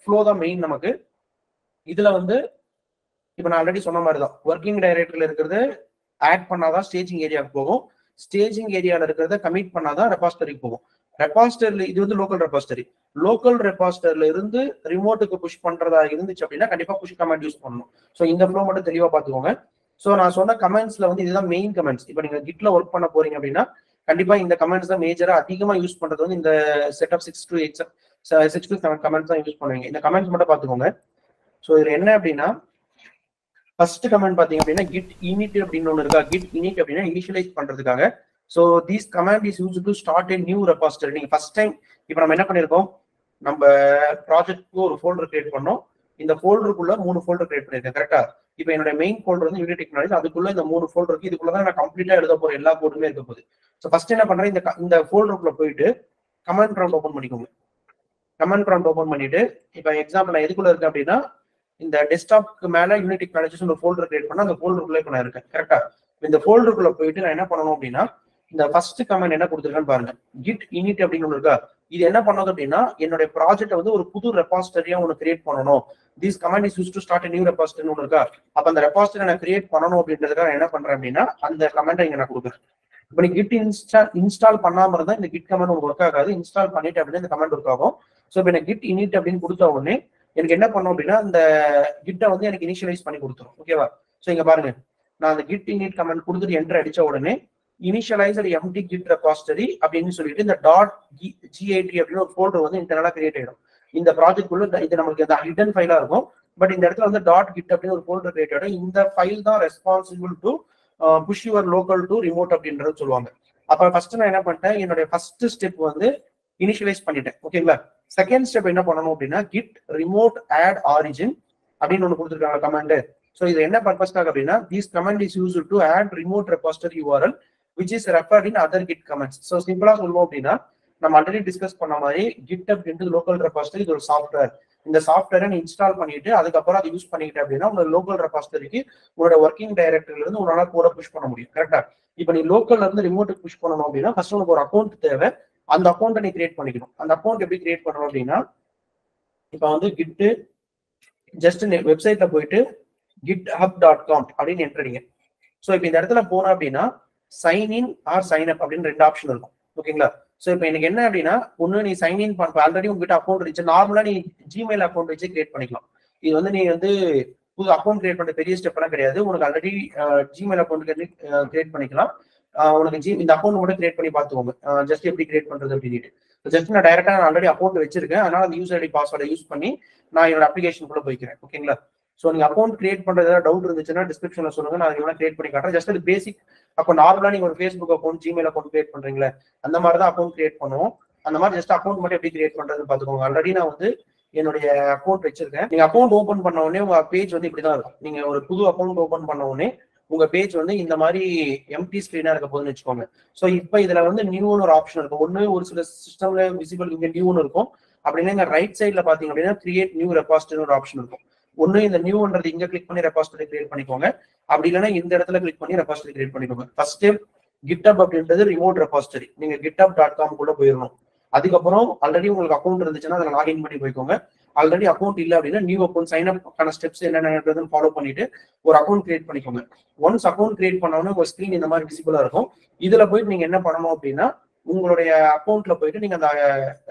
ஃப்ளோ தான் மெயின் நமக்கு. இதுல வந்து இப்ப நான் ஆல்ரெடி சொன்ன மாதிரி தான் ஒர்க்கிங் டைரக்டரியில இருக்கிறது ஆட் பண்ணாதான் ஸ்டேஜிங் ஏரியாவுக்கு போகும். ஸ்டேஜிங் ஏரியால இருக்கிறத கமிட் பண்ணாதான் ரெபாசிட்டரிக்கு போகும். ரெபாசிட்டரியில இது வந்து லோக்கல் ரெபாசிட்டரி. லோக்கல் ரெபாசிட்டரியில இருந்து ரிமோட்டுக்கு புஷ் பண்றதா இருந்துச்சு அப்படின்னா கண்டிப்பா புஷ் கமெண்ட் யூஸ் பண்ணணும். ஸோ இந்த ஃப்ளோ மட்டும் தெளிவா பாத்துக்கோங்க. ஸோ நான் சொன்ன கமெண்ட்ஸ்ல வந்து இதுதான் மெயின் கமெண்ட்ஸ். இப்போ நீங்க கிட்ல ஒர்க் பண்ண போறீங்க அப்படின்னா கண்டிப்பா இந்த கமெண்ட்ஸ் தான் மேஜரா அதிகமா யூஸ் பண்றது வந்து இந்த செட் ஆஃப் 6 to 7 கமெண்ட்ஸ் தான் யூஸ் பண்ணுவீங்க. இந்த கமெண்ட்ஸ் மட்டும் பாத்துக்கோங்க. ஸோ இதுல என்ன அப்படின்னா ஃபர்ஸ்ட் கமெண்ட் பாத்தீங்க அப்படின்னா git init அப்படின்னு ஒன்று இருக்கா. git init அப்படின்னா இனிஷியலைஸ் பண்றதுக்காக. So this command is use to start a new repository. நீங்க ஃபர்ஸ்ட் டைம் இப்போ நம்ம என்ன பண்ணிருக்கோம், நம்ம ப்ராஜெக்ட்க்கு ஒரு ஃபோல்டர் கிரியேட் பண்ணோம். இந்த ஃபோல்டருக்குள்ள 3 ஃபோல்டர் கிரியேட் பண்ணிருக்கேன். கரெக்டா? இப்போ என்னோட மெயின் ஃபோல்டர் வந்து யூனிட் டெக்னாலஜி. அதுக்குள்ள இந்த 3 ஃபோல்டர் இருக்கு. இதுக்குள்ளதான் நான் கம்ப்ளீட்டா எழுத போற எல்லா கோடுமே இருக்க போகுது. ஸோ ஃபர்ஸ்ட் என்ன பண்றேன், இந்த ஃபோல்டருக்குள்ள போயிட்டு கமாண்ட் ப்ராம்ப்ட் ஓபன் பண்ணிக்கோங்க. கமாண்ட் ப்ராம்ப்ட் ஓபன் பண்ணிட்டு இப்போ எக்ஸாம்பிள் நான் எதுக்குள்ள இருக்கேன் அப்படின்னா இந்த டெஸ்க்டாப்க்கு மேல யூனிட் டெக்னாலஜிஸ் ஒரு ஃபோல்டர் கிரியேட் பண்ணா அந்த ஃபோல்டருக்குள்ள இப்போ நான் இருக்கேன். கரெக்டா? இந்த ஃபோல்டருக்குள்ள போயிட்டு நான் என்ன பண்ணணும் அப்படின்னா இந்த ஃபர்ஸ்ட் கமெண்ட் என்ன கொடுத்துருக்கேன்னு பாருங்க. git init அப்படின்னு ஒன்று இருக்கா. இது என்ன பண்ணது அப்படின்னா என்னுடைய ப்ராஜெக்ட் வந்து ஒரு புது ரெபாசிட்டரியா ஒன்று கிரியேட் பண்ணணும். This comment is use to start new repository ஒன்று இருக்கா. அப்ப அந்த ரெபாசிட்டரி நான் கிரியேட் பண்ணணும் அப்படின்றதுக்காக நான் என்ன பண்றேன் அப்படின்னா அந்த கமெண்ட்டை இங்க நான் கொடுக்குறேன். இப்போ நீ கிட் இன்ஸ்டால் பண்ணாம இருந்தா இந்த கிட் கமெண்ட் உங்களுக்கு ஒர்க் ஆகாது. இன்ஸ்டால் பண்ணிட்டு அப்படின்னா இந்த கமெண்ட் ஒர்க் ஆகும். ஸோ இப்போ எனக்கு git init அப்படின்னு கொடுத்த உடனே எனக்கு என்ன பண்ணும் அப்படின்னா இந்த கிட்டை வந்து எனக்கு இனிஷியலைஸ் பண்ணி கொடுத்துரும். ஓகேவா? ஸோ இங்க பாருங்க, நான் அந்த git init கமெண்ட் கொடுத்துட்டு என்டர் அடிச்ச உடனே இனிஷியலைஸ்டு எம்டி கிட் ரெபாசிட்டரி அப்படின்னு சொல்லிட்டு இந்த .git அப்படின்னு ஒரு ஃபோல்டர் வந்து இன்டர்னலா கிரியேட் ஆயிடும். இந்த ப்ராஜெக்ட் குள்ள இது நமக்கு இந்த ஹிடன் ஃபைலா இருக்கும். பட் இந்த இடத்துல வந்து .git அப்படின்னு ஒரு ஃபோல்டர் கிரியேட் ஆயிடும். இந்த ஃபைல் தான் responsible to push your local to remote அப்படின்றது சொல்லுவாங்க. அப்ப ஃபர்ஸ்ட் நான் என்ன பண்ணிட்டேன், என்னுடைய ஃபர்ஸ்ட் ஸ்டெப் வந்து இனிஷியலைஸ் பண்ணிட்டேன். ஓகேங்களா? செகண்ட் ஸ்டெப் என்ன பண்ணணும் அப்படின்னா git remote add origin அப்படின்னு ஒன்று கொடுத்துருக்காங்க கமாண்ட். ஸோ இது என்ன பர்பஸ்க்காக அப்படின்னா this command is used to add remote repository URL which is referred in other git commands. So சிம்பிளா சொல்லுவோம் அப்படின்னா நம்ம ஆல்ரெடி டிஸ்கஸ் பண்ண மாதிரி GitHub அப்படின்றது லோக்கல் ரெபாசிட்டரி. இது ஒரு சாஃப்ட்வேர். இந்த சாஃப்ட்வேரை நீ இன்ஸ்டால் பண்ணிட்டு அதுக்கப்புறம் அதை யூஸ் பண்ணிக்கிட்டு அப்படின்னா உங்களோட லோக்கல் ரெபாசிட்டரிக்கு உங்களோட ஒர்க்கிங் டைரக்டரியில இருந்து உங்களால கூட புஷ் பண்ண முடியும். கரெக்டா? இப்போ நீ லோக்கல்ல இருந்து ரிமோட்டுக்கு புஷ் பண்ணணும் அப்படின்னா ஃபர்ஸ்ட் உனக்கு ஒரு அக்கௌண்ட் தேவை. அந்த அக்கௌண்ட்டை நீ கிரியேட் பண்ணிக்கணும். அந்த அக்கௌண்ட் எப்படி கிரியேட் பண்ணணும் அப்படின்னா இப்போ வந்து கிட் ஜஸ்ட் வெப்சைட்ல போயிட்டு github.com அப்படின்னு என்டர் அடிங்க. ஸோ இப்போ இந்த இடத்துல போனோம் அப்படின்னா sign in or sign up அப்படின்னு 2 ஆப்ஷன் இருக்கும். ஓகேங்களா? ஸோ இப்போ எனக்கு என்ன அப்படின்னா ஒன்று நீ சைன் இன் பண்ண ஆல்ரெடி உங்ககிட்ட அக்கௌண்ட் இருந்துச்சு. நார்மலா நீ ஜிமெயில் அக்கௌண்ட் வச்சு கிரியேட் பண்ணிக்கலாம். இது வந்து நீ வந்து புது அக்கௌண்ட் கிரியேட் பண்ண பெரிய ஸ்டெப் எல்லாம் கிடையாது. உனக்கு ஆல்ரெடி ஜிமெயில் அக்கௌண்ட் கிரியேட் பண்ணிக்கலாம். உனக்கு இந்த அக்கௌண்ட் மட்டும் கிரியேட் பண்ணி பார்த்துக்கோங்க. ஜஸ்ட் எப்படி கிரியேட் பண்றது அப்படின்ட்டு ஜஸ்ட் நான் டைரக்டா ஆல்ரெடி அக்கௌண்ட் வச்சிருக்கேன். அதனால அந்த யூசர் ஐடி பாஸ்வேர்டை யூஸ் பண்ணி நான் என்னோட அப்ளிகேஷன் கூட போய்க்கிறேன். ஓகேங்களா? ஸோ நீங்க அக்கௌண்ட் கிரியேட் பண்றது ஏதாவது டவுட் இருந்துச்சுன்னா டிஸ்கிரிப்ஷன்ல சொல்லுங்க, நான் அதை கிரியேட் பண்ணி காட்டுறேன். ஜஸ்ட் அது பேசிக். அப்போ நார்மலா நீங்க ஒரு Facebook account Gmail account create பண்றீங்களா அந்த மாதிரி தான் அக்கௌண்ட் கிரியேட் பண்ணுவோம். அந்த மாதிரி ஜஸ்ட் அக்கௌண்ட் மட்டும் எப்படி கிரியேட் பண்றதுன்னு பாத்துக்கோங்க. ஆல்ரெடி நான் வந்து என்னுடைய அக்கௌண்ட் வச்சிருக்கேன். நீங்க அக்கௌண்ட் ஓபன் பண்ண உடனே உங்க பேஜ் வந்து இப்படிதான் இருக்கும். நீங்க ஒரு புது அக்கௌண்ட் ஓபன் பண்ண உடனே உங்க பேஜ் வந்து இந்த மாதிரி எம்டி ஸ்கிரீனா இருக்க போதுன்னு வச்சுக்கோங்க. ஸோ இப்போ இதுல வந்து நியூன்னு ஒரு ஆப்ஷன் இருக்கும். ஒன்று ஒரு சில சிஸ்டம்ல விசிபிள் இங்க நியூன்னு இருக்கும். அப்படின்னா இங்க ரைட் சைட்ல பாத்தீங்க அப்படின்னா கிரியேட் நியூ ரெபாசிட்டரி ஒரு ஆப்ஷன் இருக்கும். ஒன்று இந்த நியூன்றது இங்க கிளிக் பண்ணி ரெபாசிட்டரி கிரியேட் பண்ணிக்கோங்க. அப்படி இல்லைன்னா இந்த இடத்துல கிளிக் பண்ணி ரெபாசிட்டரி கிரியேட் பண்ணிக்கோங்க. ஃபர்ஸ்ட் ஸ்டெப் GitHub அப்படின்றது ரிமோட் ரெபாசிட்டரி. நீங்க github.com கூட போயிடணும். அதுக்கப்புறம் ஆல்ரெடி உங்களுக்கு அக்கௌண்ட் இருந்துச்சுன்னா அதில் லாகின் பண்ணி போய்க்கோங்க. ஆல்ரெடி அக்கௌண்ட் இல்லை அப்படின்னா new account sign up steps என்னென்னு ஃபாலோ பண்ணிட்டு ஒரு அக்கௌண்ட் கிரியேட் பண்ணிக்கோங்க. ஒன்ஸ் அக்கௌண்ட் கிரியேட் பண்ணோன்னு உங்க ஸ்கிரீன் இந்த மாதிரி விசிபிளா இருக்கும். இதுல போயிட்டு நீங்க என்ன பண்ணணும் அப்படின்னா உங்களுடைய அக்கௌண்ட்ல போயிட்டு நீங்க அந்த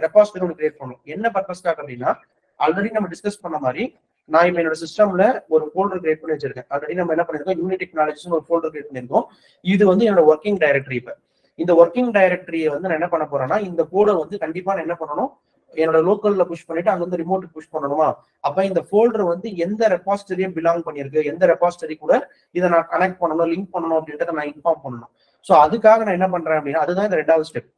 ரெபாசிட்டரி ஒன்று கிரியேட் பண்ணணும். என்ன பர்பஸ்க்காக அப்படின்னா ஆல்ரெடி நம்ம டிஸ்கஸ் பண்ண மாதிரி நான் இப்போ என்னோட சிஸ்டம்ல ஒரு ஃபோல்டர் கிரியேட் பண்ணி வச்சிருக்கேன். ஆல்ரெடி நம்ம என்ன பண்ணிருக்கோம், யூனிட் டெக்னாலஜிஸ் ஒரு ஃபோல்டர் கிரியேட் பண்ணிருக்கோம். இது வந்து என்னோட ஒர்க்கிங் டைரக்டரி. இப்போ இந்த ஒர்க்கிங் டைரக்டரியை வந்து நான் என்ன பண்ண போறேன்னா இந்த கோடை வந்து கண்டிப்பா நான் என்ன பண்ணணும், என்னோட லோக்கல்ல புஷ் பண்ணிட்டு அங்க வந்து ரிமோட்டுக்கு புஷ் பண்ணணுமா. அப்ப இந்த ஃபோல்டர் வந்து எந்த ரெபாசிட்டரியும் பிலாங் பண்ணிருக்கு, எந்த ரெபாசிட்டரி கூட இதை நான் கனெக்ட் பண்ணணும், லிங்க் பண்ணணும் அப்படின்றத நான் இன்ஃபார்ம் பண்ணணும். ஸோ அதுக்காக நான் என்ன பண்றேன் அப்படின்னா அதுதான் இந்த 2வது ஸ்டெப்.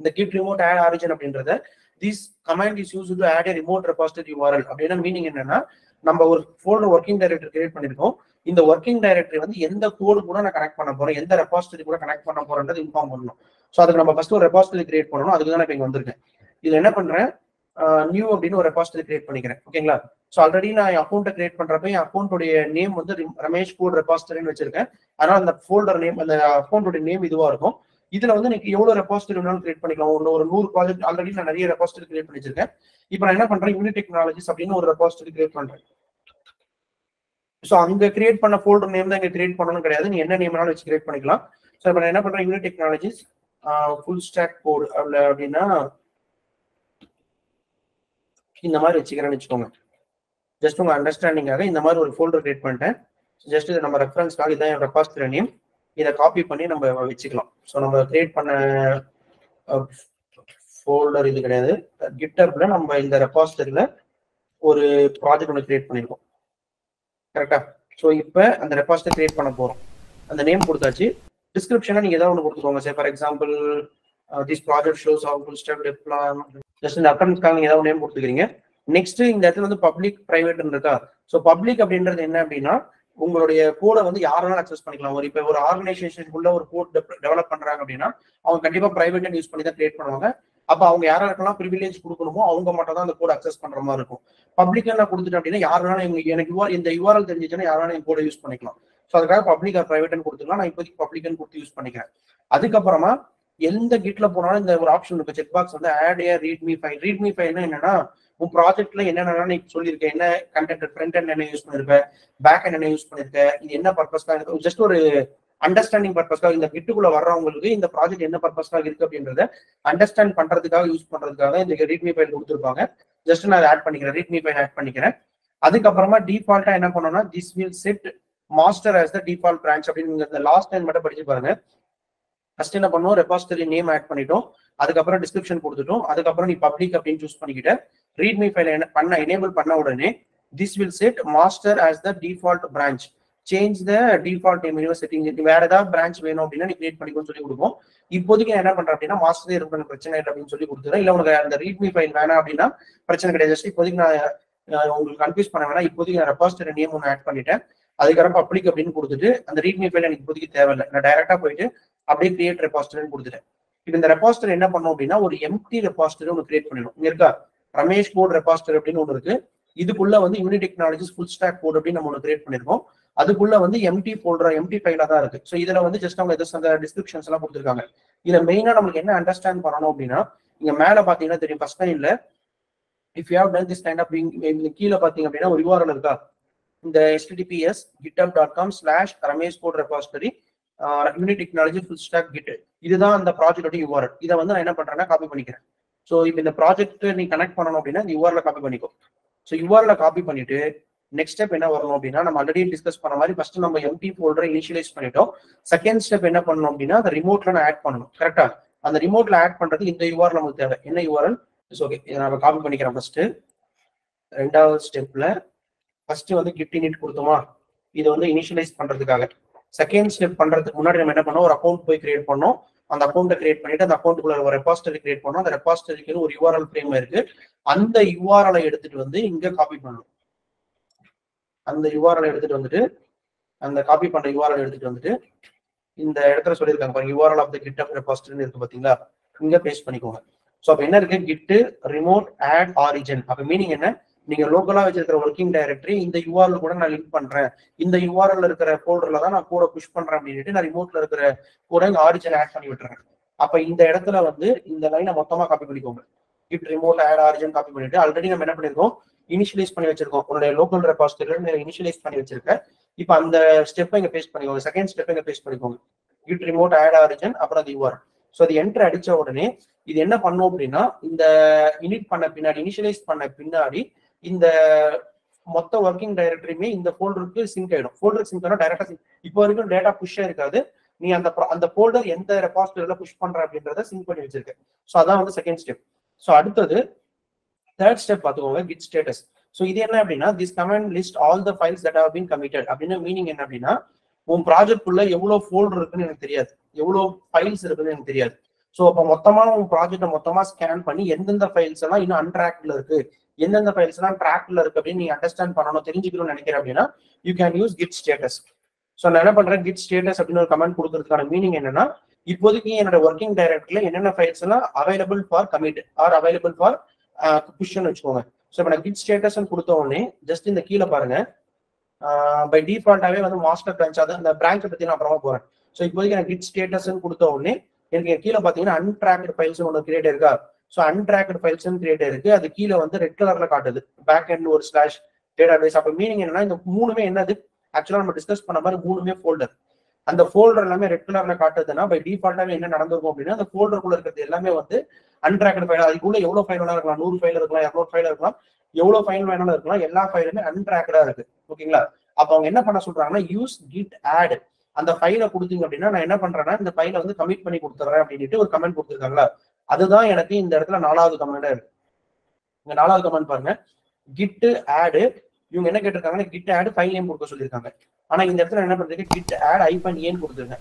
இந்த git remote add origin அப்படின்றத this command is used to add a remote repository URL அப்படின்னா மீனிங் என்னன்னா நம்ம ஒரு ஃபோல்டர் ஒர்க்கிங் டைரக்டரி கிரியேட் பண்ணிருக்கோம். இந்த ஒர்க்கிங் டைரக்டரி வந்து எந்த கோடு கூட நான் கனெக்ட் பண்ண போறேன், எந்த ரெபாசிட்டரி கூட கனெக்ட் பண்ண போறேன்றது இன்ஃபார்ம் பண்ணணும். ஸோ அதுக்கு நம்ம ஃபர்ஸ்ட் ஒரு ரெபாசிட்டரி கிரியேட் பண்ணணும். அதுக்கு தான் நான் இங்க வந்திருக்கேன். இதுல என்ன பண்றேன், நியூ அப்படின்னு ஒரு ரெபாசிட்டரி கிரியேட் பண்ணிக்கிறேன். ஓகேங்களா? ஸோ ஆல்ரெடி நான் என் அக்கௌண்ட்டை கிரியேட் பண்றப்ப என் அக்கௌண்ட்டுடைய நேம் வந்து ரமேஷ் கோட் ரெபாசிட்டரின்னு வச்சிருக்கேன். அதனால அந்த ஃபோல்டர் நேம், அந்த அக்கௌண்ட்டுடைய நேம் இதுவா இருக்கும். இதுல வந்து நீங்க எவ்வளவு ரெபாசிட்டரி வேணாலும் கிரியேட் பண்ணிக்கலாம். ஒரு 100 ப்ராஜெக்ட் ஆல்ரெடி நான் நிறைய ரெபாசிட்டரி கிரியேட் பண்ணி வச்சிருக்கேன். இப்போ நான் என்ன பண்றேன், யூனி டெக்னாலஜிஸ் அப்படின்னு ஒரு ரெபாசிட்டரி கிரியேட் பண்றேன். ஸோ அங்க கிரியேட் பண்ண ஃபோல்டர் நேம் தான் இங்க கிரியேட் பண்ணணும் கிடையாது. நீ என்ன நேம் வேணாலும் வச்சு கிரியேட் பண்ணிக்கலாம். ஸோ இப்போ நான் என்ன பண்றேன், யூனி டெக்னாலஜிஸ் ஃபுல் ஸ்டாக் கோட் அப்படின்னா இந்த மாதிரி வச்சுக்கிறேன்னு வச்சுக்கோங்க. ஜஸ்ட் உங்க அண்டர்ஸ்டாண்டிங்காக இந்த மாதிரி ஒரு ஃபோல்டர் கிரியேட் பண்ணிட்டேன். ஜஸ்ட் இது நம்ம ரெஃபரன்ஸ்க்காக இதான் என் ரெபாசிட்டரி நேம். இதை காப்பி பண்ணி நம்ம வச்சுக்கலாம். ஸோ நம்ம கிரியேட் பண்ண ஃபோல்டர் இது கிடையாது. கிட்டப்ல நம்ம இந்த ரெபாசிட்டரியில ஒரு ப்ராஜெக்ட் ஒன்று கிரியேட் பண்ணிருக்கோம். கரெக்டா? ஸோ இப்போ அந்த ரெபாசிட்டரி கிரியேட் பண்ண போறோம். அந்த நேம் கொடுத்தாச்சு. டிஸ்கிரிப்ஷனா நீங்க ஏதாவது ஒன்று கொடுத்துக்கோங்க. Say for example this project shows how full stack development. Just இந்த அக்கௌண்ட்ஸ்க்காக நீங்க ஏதாவது நேம் கொடுத்துக்கிறீங்க. நெக்ஸ்ட் இந்த இடத்துல வந்து பப்ளிக் பிரைவேட் இருக்கா? ஸோ பப்ளிக் அப்படின்றது என்ன அப்படின்னா, உங்களுடைய கோடை வந்து யாரெல்லாம் அக்சஸ் பண்ணிக்கலாம். இப்போ ஒரு ஆர்கனைசேஷனுக்குள்ள ஒரு கோட் டெவலப் பண்றாங்க அப்படின்னா அவங்க கண்டிப்பா பிரைவேட் யூஸ் பண்ணி தான் கிரியேட் பண்ணுவாங்க. அப்ப அவங்க யாருக்கெல்லாம் ப்ரிவிலேஜ் கொடுக்கணுமோ அவங்க மட்டும் தான் அந்த கோட் அக்சஸ் பண்ற மாதிரி இருக்கும். பப்ளிக் நான் கொடுத்துட்டேன் அப்படின்னா யாருனாலும் எனக்கு இந்த யூஆர்எல் தெரிஞ்சிச்சுன்னா யாராலும் என் கோடை யூஸ் பண்ணிக்கலாம். ஸோ அதுக்காக பப்ளிக் ஆர் பிரைவேட்னு கொடுத்துக்கலாம். நான் இப்போதைக்கு பப்ளிக்னு கொடுத்து யூஸ் பண்ணிக்கிறேன். அதுக்கப்புறமா எந்த கிட்ல போனாலும் இந்த ஒரு ஆப்ஷன் இருக்கு, செக் பாக்ஸ் வந்து ஆட் ஏ ரீட்மி ஃபைல். ரீட்மி ஃபைல்னா என்னன்னா, உன் ப்ராஜெக்ட்ல என்னென்ன நீ சொல்லியிருக்க, என்ன கண்டென்ட், ஃப்ரண்ட் எண்ட் என்ன யூஸ் பண்ணிருக்க, பேக் எண்ட் என்ன யூஸ் பண்ணிருக்க, இது என்ன பர்பஸ்க்காக, ஜஸ்ட் ஒரு அண்டர்ஸ்டாண்டிங் பர்பஸ்க்காக இந்த கிட்டுக்குள்ள வர்றவங்களுக்கு இந்த ப்ராஜெக்ட் என்ன பர்பஸ்க்காக இருக்கு அப்படின்றத அண்டர்ஸ்டாண்ட் பண்றதுக்காக யூஸ் பண்றதுக்காக இந்த ரீட்மி ஃபைல் கொடுத்துருப்பாங்க. ஜஸ்ட் நான் அதை ஆட் பண்ணிக்கிறேன், ரீட்மி ஃபைல் ஆட் பண்ணிக்கிறேன். அதுக்கப்புறமா டிஃபால்ட்டா என்ன பண்ணணும்னா, this will set master as the default branch அப்படின்னு இந்த லாஸ்ட் லைன் மட்டும் படிச்சு பாருங்க. ஃபர்ஸ்ட் என்ன பண்ணுவோம், ரெபாசிட்டரி நேம் ஆட் பண்ணிட்டோம், அதுக்கப்புறம் டிஸ்கிரிப்ஷன் கொடுத்துட்டோம், அதுக்கப்புறம் நீ பப்ளிக் அப்படின்னு சூஸ் பண்ணிக்கிட்ட ரீட்மி ஃபைல் எனேபிள் பண்ண உடனே this will set master as the default branch, change the default name setting. வேற ஏதாவது பிரான்ச் வேணும் அப்படின்னா நீ கிரியேட் பண்ணிக்கணும்னு சொல்லி கொடுப்போம். இப்போதைக்கு என்ன பண்றேன் அப்படின்னா மாஸ்டர் இருக்கணும், பிரச்சனை இல்லை அப்படின்னு சொல்லி கொடுத்துறேன். இல்ல உனக்கு அந்த ரீட்மி ஃபைல் வேணாம் அப்படின்னா பிரச்சனை கிடையாது. ஜஸ்ட் இப்போதைக்கு நான் உங்களுக்கு கன்ஃபியூஸ் பண்ண வேணாம், இப்போதைக்கு நான் ரெபாசிட்டரி நேம் ஒன்று ஆட் பண்ணிட்டேன், அதுக்கப்புறம் பப்ளிக் அப்படின்னு கொடுத்துட்டு அந்த ரீட்மி ஃபைல் எனக்கு இப்போதைக்கு தேவையில்லை, நான் டைரக்டா போயிட்டு அப்படியே கிரியேட் ரெபாசிட்டரின்னு கொடுத்துட்டேன். இப்போ இந்த ரெபாசிட்டரி என்ன பண்ணும் அப்படின்னா ஒரு எம்டி ரெபாசிட்டரி ஒன்று கிரியேட் பண்ணிடும். இங்க இருக்கா ரமேஷ் கோட் ரெபாசிட்டரி அப்படின்னு ஒன்று இருக்கு. இதுக்குள்ள வந்து யூனி டெக்னாலஜிஸ் ஃபுல் ஸ்டாக் கோட் அப்படின்னு நம்ம ஒன்று கிரியேட் பண்ணிருக்கோம். அதுக்குள்ள வந்து எம்டி ஃபோல்டர், எம்டி ஃபைலா தான் இருக்கு. ஸோ இதுல வந்து ஜஸ்ட் அவங்க எதாவது அந்த டிஸ்கிரிப்ஷன்ஸ் எல்லாம் கொடுத்துருக்காங்க. இதுல மெயினா நம்மளுக்கு என்ன அண்டர்ஸ்டாண்ட் பண்ணணும் அப்படின்னா, இங்க மேல பாத்தீங்கன்னா தெரியும், ஃபர்ஸ்ட் லைன்ல if you have done this kind of கீழே பாத்தீங்க அப்படின்னா ஒரு URL இருக்கா, இந்த https github.com/ramesh code repository யூனி டெக்னாலஜி ஃபுல் ஸ்டாக் கிட், இதுதான் அந்த ப்ராஜெக்டோட URL. இதை வந்து நான் என்ன பண்றேன்னா காப்பி பண்ணிக்கிறேன். ஸோ இப்போ இந்த ப்ராஜெக்ட் நீ கனெக்ட் பண்ணணும் அப்படின்னா இந்த URL காப்பி பண்ணிக்கோ. ஸோ URL காப்பி பண்ணிட்டு நெக்ஸ்ட் ஸ்டெப் என்ன வரணும் அப்படின்னா, நம்ம ஆல்ரெடி டிஸ்கஸ் பண்ண மாதிரி ஃபர்ஸ்ட் நம்ம எம்டி ஃபோல்டரை இனிஷியலைஸ் பண்ணிட்டோம். செகண்ட் ஸ்டெப் என்ன பண்ணணும் அப்படின்னா அந்த ரிமோட்ல நான் ஆட் பண்ணணும். கரெக்டா? அந்த ரிமோட்ல ஆட் பண்றதுக்கு இந்த URL நமக்கு தேவை. என்ன URL? ஓகே, இதை நம்ம காப்பி பண்ணிக்கிறேன். ஃபர்ஸ்ட் ரெண்டாவது ஸ்டெப்ல ஃபர்ஸ்ட் வந்து கிட் இனிட் கொடுத்தோமா, இது வந்து இனிஷியலைஸ் பண்றதுக்காக. செகண்ட் ஸ்டெப் பண்றதுக்கு முன்னாடி நம்ம என்ன பண்ணோம், ஒரு அக்கௌண்ட் போய் கிரியேட் பண்ணோம். அந்த அக்கௌண்ட்டை கிரியேட் பண்ணிட்டு அந்த அக்கௌண்ட்டுக்குள்ள ஒரு ரெபாசிட்டரி கிரியேட் பண்ணோம். அந்த ரெபாசிட்டரிக்கு ஒரு URL ஃப்ரேம் இருக்கு. அந்த URL எடுத்துட்டு வந்து இங்க காப்பி பண்ணணும். அந்த URL எடுத்துட்டு வந்துட்டு அந்த காப்பி பண்ற URL எடுத்துட்டு வந்துட்டு இந்த இடத்துல சொல்லியிருக்காங்க பாருங்க, URL of the GitHub repository இருக்கு பாத்தீங்களா, இங்க பேஸ்ட் பண்ணிக்கோங்க. ஸோ அப்ப என்ன இருக்கு, கிட் ரிமோட் ஆட் ஆரிஜின். அப்ப மீனிங் என்ன, நீங்க லோக்கலா வச்சிருக்கிற ஒர்க்கிங் டைரக்டரி இந்த URL கூட நான் லிங்க் பண்றேன், இந்த URL இருக்கிற ஃபோல்டர்ல தான் நான் கூட புஷ் பண்றேன் அப்படின்ட்டு நான் ரிமோட்ல இருக்கிற கூட இங்க ஆரிஜின் ஆட் பண்ணி விட்டுறேன். அப்ப இந்த இடத்துல வந்து இந்த லைனை மொத்தமா காப்பி பண்ணிக்கோங்க. Git remote add origin copy பண்ணிட்டு ஆல்ரெடி நம்ம என்ன பண்ணிருக்கோம், இனிஷியலைஸ் பண்ணி வச்சிருக்கோம். உங்களுடைய லோக்கல் ரெபாசிட்டரியில இனிஷியலைஸ் பண்ணி வச்சிருக்கேன். இப்போ அந்த ஸ்டெப்பை இங்க பேஸ்ட் பண்ணிக்கோங்க. செகண்ட் ஸ்டெப்பை இங்க பேஸ்ட் பண்ணிக்கோங்க. கிட் ரிமோட் ஆட் ஆரிஜின் அப்புறம் அது URL. ஸோ அது என்டர் அடிச்ச உடனே இது என்ன பண்ணும் அப்படின்னா, இந்த இனிட் பண்ண பின்னாடி, இனிஷியலைஸ் பண்ண பின்னாடி இந்த மொத்த ஒர்க்கிங் டைரக்டரியுமே இந்த ஃபோல்டருக்கு சிங்க் ஆயிடும். ஃபோல்டருக்கு சிங்க் ஆனா டைரக்டா இப்போ வரைக்கும் டேட்டா புஷ்ஷா இருக்காது. நீ அந்த ஃபோல்டர் எந்த ரெபாசிட்டரியில புஷ் பண்ற அப்படின்றத சிங்க் பண்ணி வச்சிருக்க. ஸோ அதான் வந்து செகண்ட் ஸ்டெப். ஸோ அடுத்தது தேர்ட் ஸ்டெப் பார்த்துக்கோங்க, கிட் ஸ்டேட்டஸ். ஸோ இது என்ன அப்படின்னா, this command list all the files that have been committed அப்படின்னு மீனிங் என்ன அப்படின்னா, உன் ப்ராஜெக்ட்குள்ள எவ்வளவு ஃபோல்டர் இருக்குன்னு எனக்கு தெரியாது, எவ்வளவு ஃபைல்ஸ் இருக்குன்னு எனக்கு தெரியாது. ஸோ அப்போ மொத்தமா உன் ப்ராஜெக்டை மொத்தமா ஸ்கேன் பண்ணி எந்தெந்த ஃபைல்ஸ் எல்லாம் இன்னும் அன்ட்ராக்ல இருக்கு, எந்தெந்த ஃபைல்ஸ் எல்லாம் ட்ராக்ல இருக்கு அப்படின்னு நீ அண்டர்ஸ்டாண்ட் பண்ணணும், தெரிஞ்சுக்கணும்னு நினைக்கிறேன் அப்படின்னா you can use kit status. So நான் என்ன பண்றேன், கிட் ஸ்டேட்டஸ் அப்படின்னு ஒரு கமெண்ட் கொடுக்கறதுக்கான மீனிங் என்னன்னா, இப்போதைக்கு என்னோட ஒர்க்கிங் டைரக்டரியில என்னென்ன ஃபைல்ஸ் எல்லாம் available for commit or available for புஷ்ன்னு வச்சுக்கோங்க. ஸோ இப்போ நான் கிட் ஸ்டேட்டஸ் கொடுத்த உடனே ஜஸ்ட் இந்த கீழே பாருங்க, பை டிஃபால்ட்டாவே வந்து மாஸ்டர் பிரான்ச், அது அந்த பிரான்ச்சை பத்தி நான் அப்புறமா போறேன். ஸோ இப்போதைக்கு எனக்கு கிட் ஸ்டேட்டஸ் கொடுத்த உடனே எனக்கு கீழே பாத்தீங்கன்னா அன்ட்ராக்டு ஃபைல்ஸ் ஒன்று கிரியேட் இருக்கா. ஸோ அன்ட்ராக்டு ஃபைல்ஸ் கிரியேட் இருக்கு. அது கீழே வந்து ரெட் கலர்ல காட்டுது, பேக் எண்ட் ஒரு ஸ்லாஷ் டேட்டாபேஸ். அப்போ மீனிங் என்னன்னா இந்த மூணுமே என்னது, ஆக்சுவலா நம்ம டிஸ்கஸ் பண்ண மாதிரி மூணுமே ஃபோல்டர். அந்த ஃபோல்டர் எல்லாமே ரெட் கலர்ல காட்டுதுன்னா பை டிஃபால்ட்டாவே என்ன நடந்திருக்கும் அப்படின்னா அந்த ஃபோல்டருக்குள்ள இருக்கிறது எல்லாமே வந்து அன்ட்ராக்டு ஃபைல். அதுக்குள்ள எவ்வளவு ஃபைல் வேணா இருக்கலாம், 100 ஃபைல் இருக்கலாம், 200 ஃபைல் இருக்கலாம், எவ்வளவு ஃபைல் வேணாலும் இருக்கலாம், எல்லா ஃபைலுமே அன்ட்ராக்டா இருக்கு. ஓகேங்களா? அப்ப அவங்க என்ன பண்ண சொல்றாங்கன்னா யூஸ் கிட் ஆட். அந்த ஃபைலை கொடுத்தீங்க அப்படின்னா நான் என்ன பண்றேன்னா இந்த ஃபைலை வந்து கமிட் பண்ணி கொடுத்துறேன் அப்படின்ட்டு ஒரு கமெண்ட் கொடுத்துருக்காங்களா. அதுதான் எனக்கு இந்த இடத்துல 4வது கமெண்டா இருக்கு. இங்க 4வது கமெண்ட் பாருங்க, கிட் ஆட். இவங்க என்ன கேட்டிருக்காங்கன்னா கிட் ஆட் ஃபைல் நேம் கொடுக்க சொல்லியிருக்காங்க. ஆனா இந்த இடத்துல என்ன பண்றீங்க, கிட் ஆட் -ஏன்னு கொடுத்துருங்க.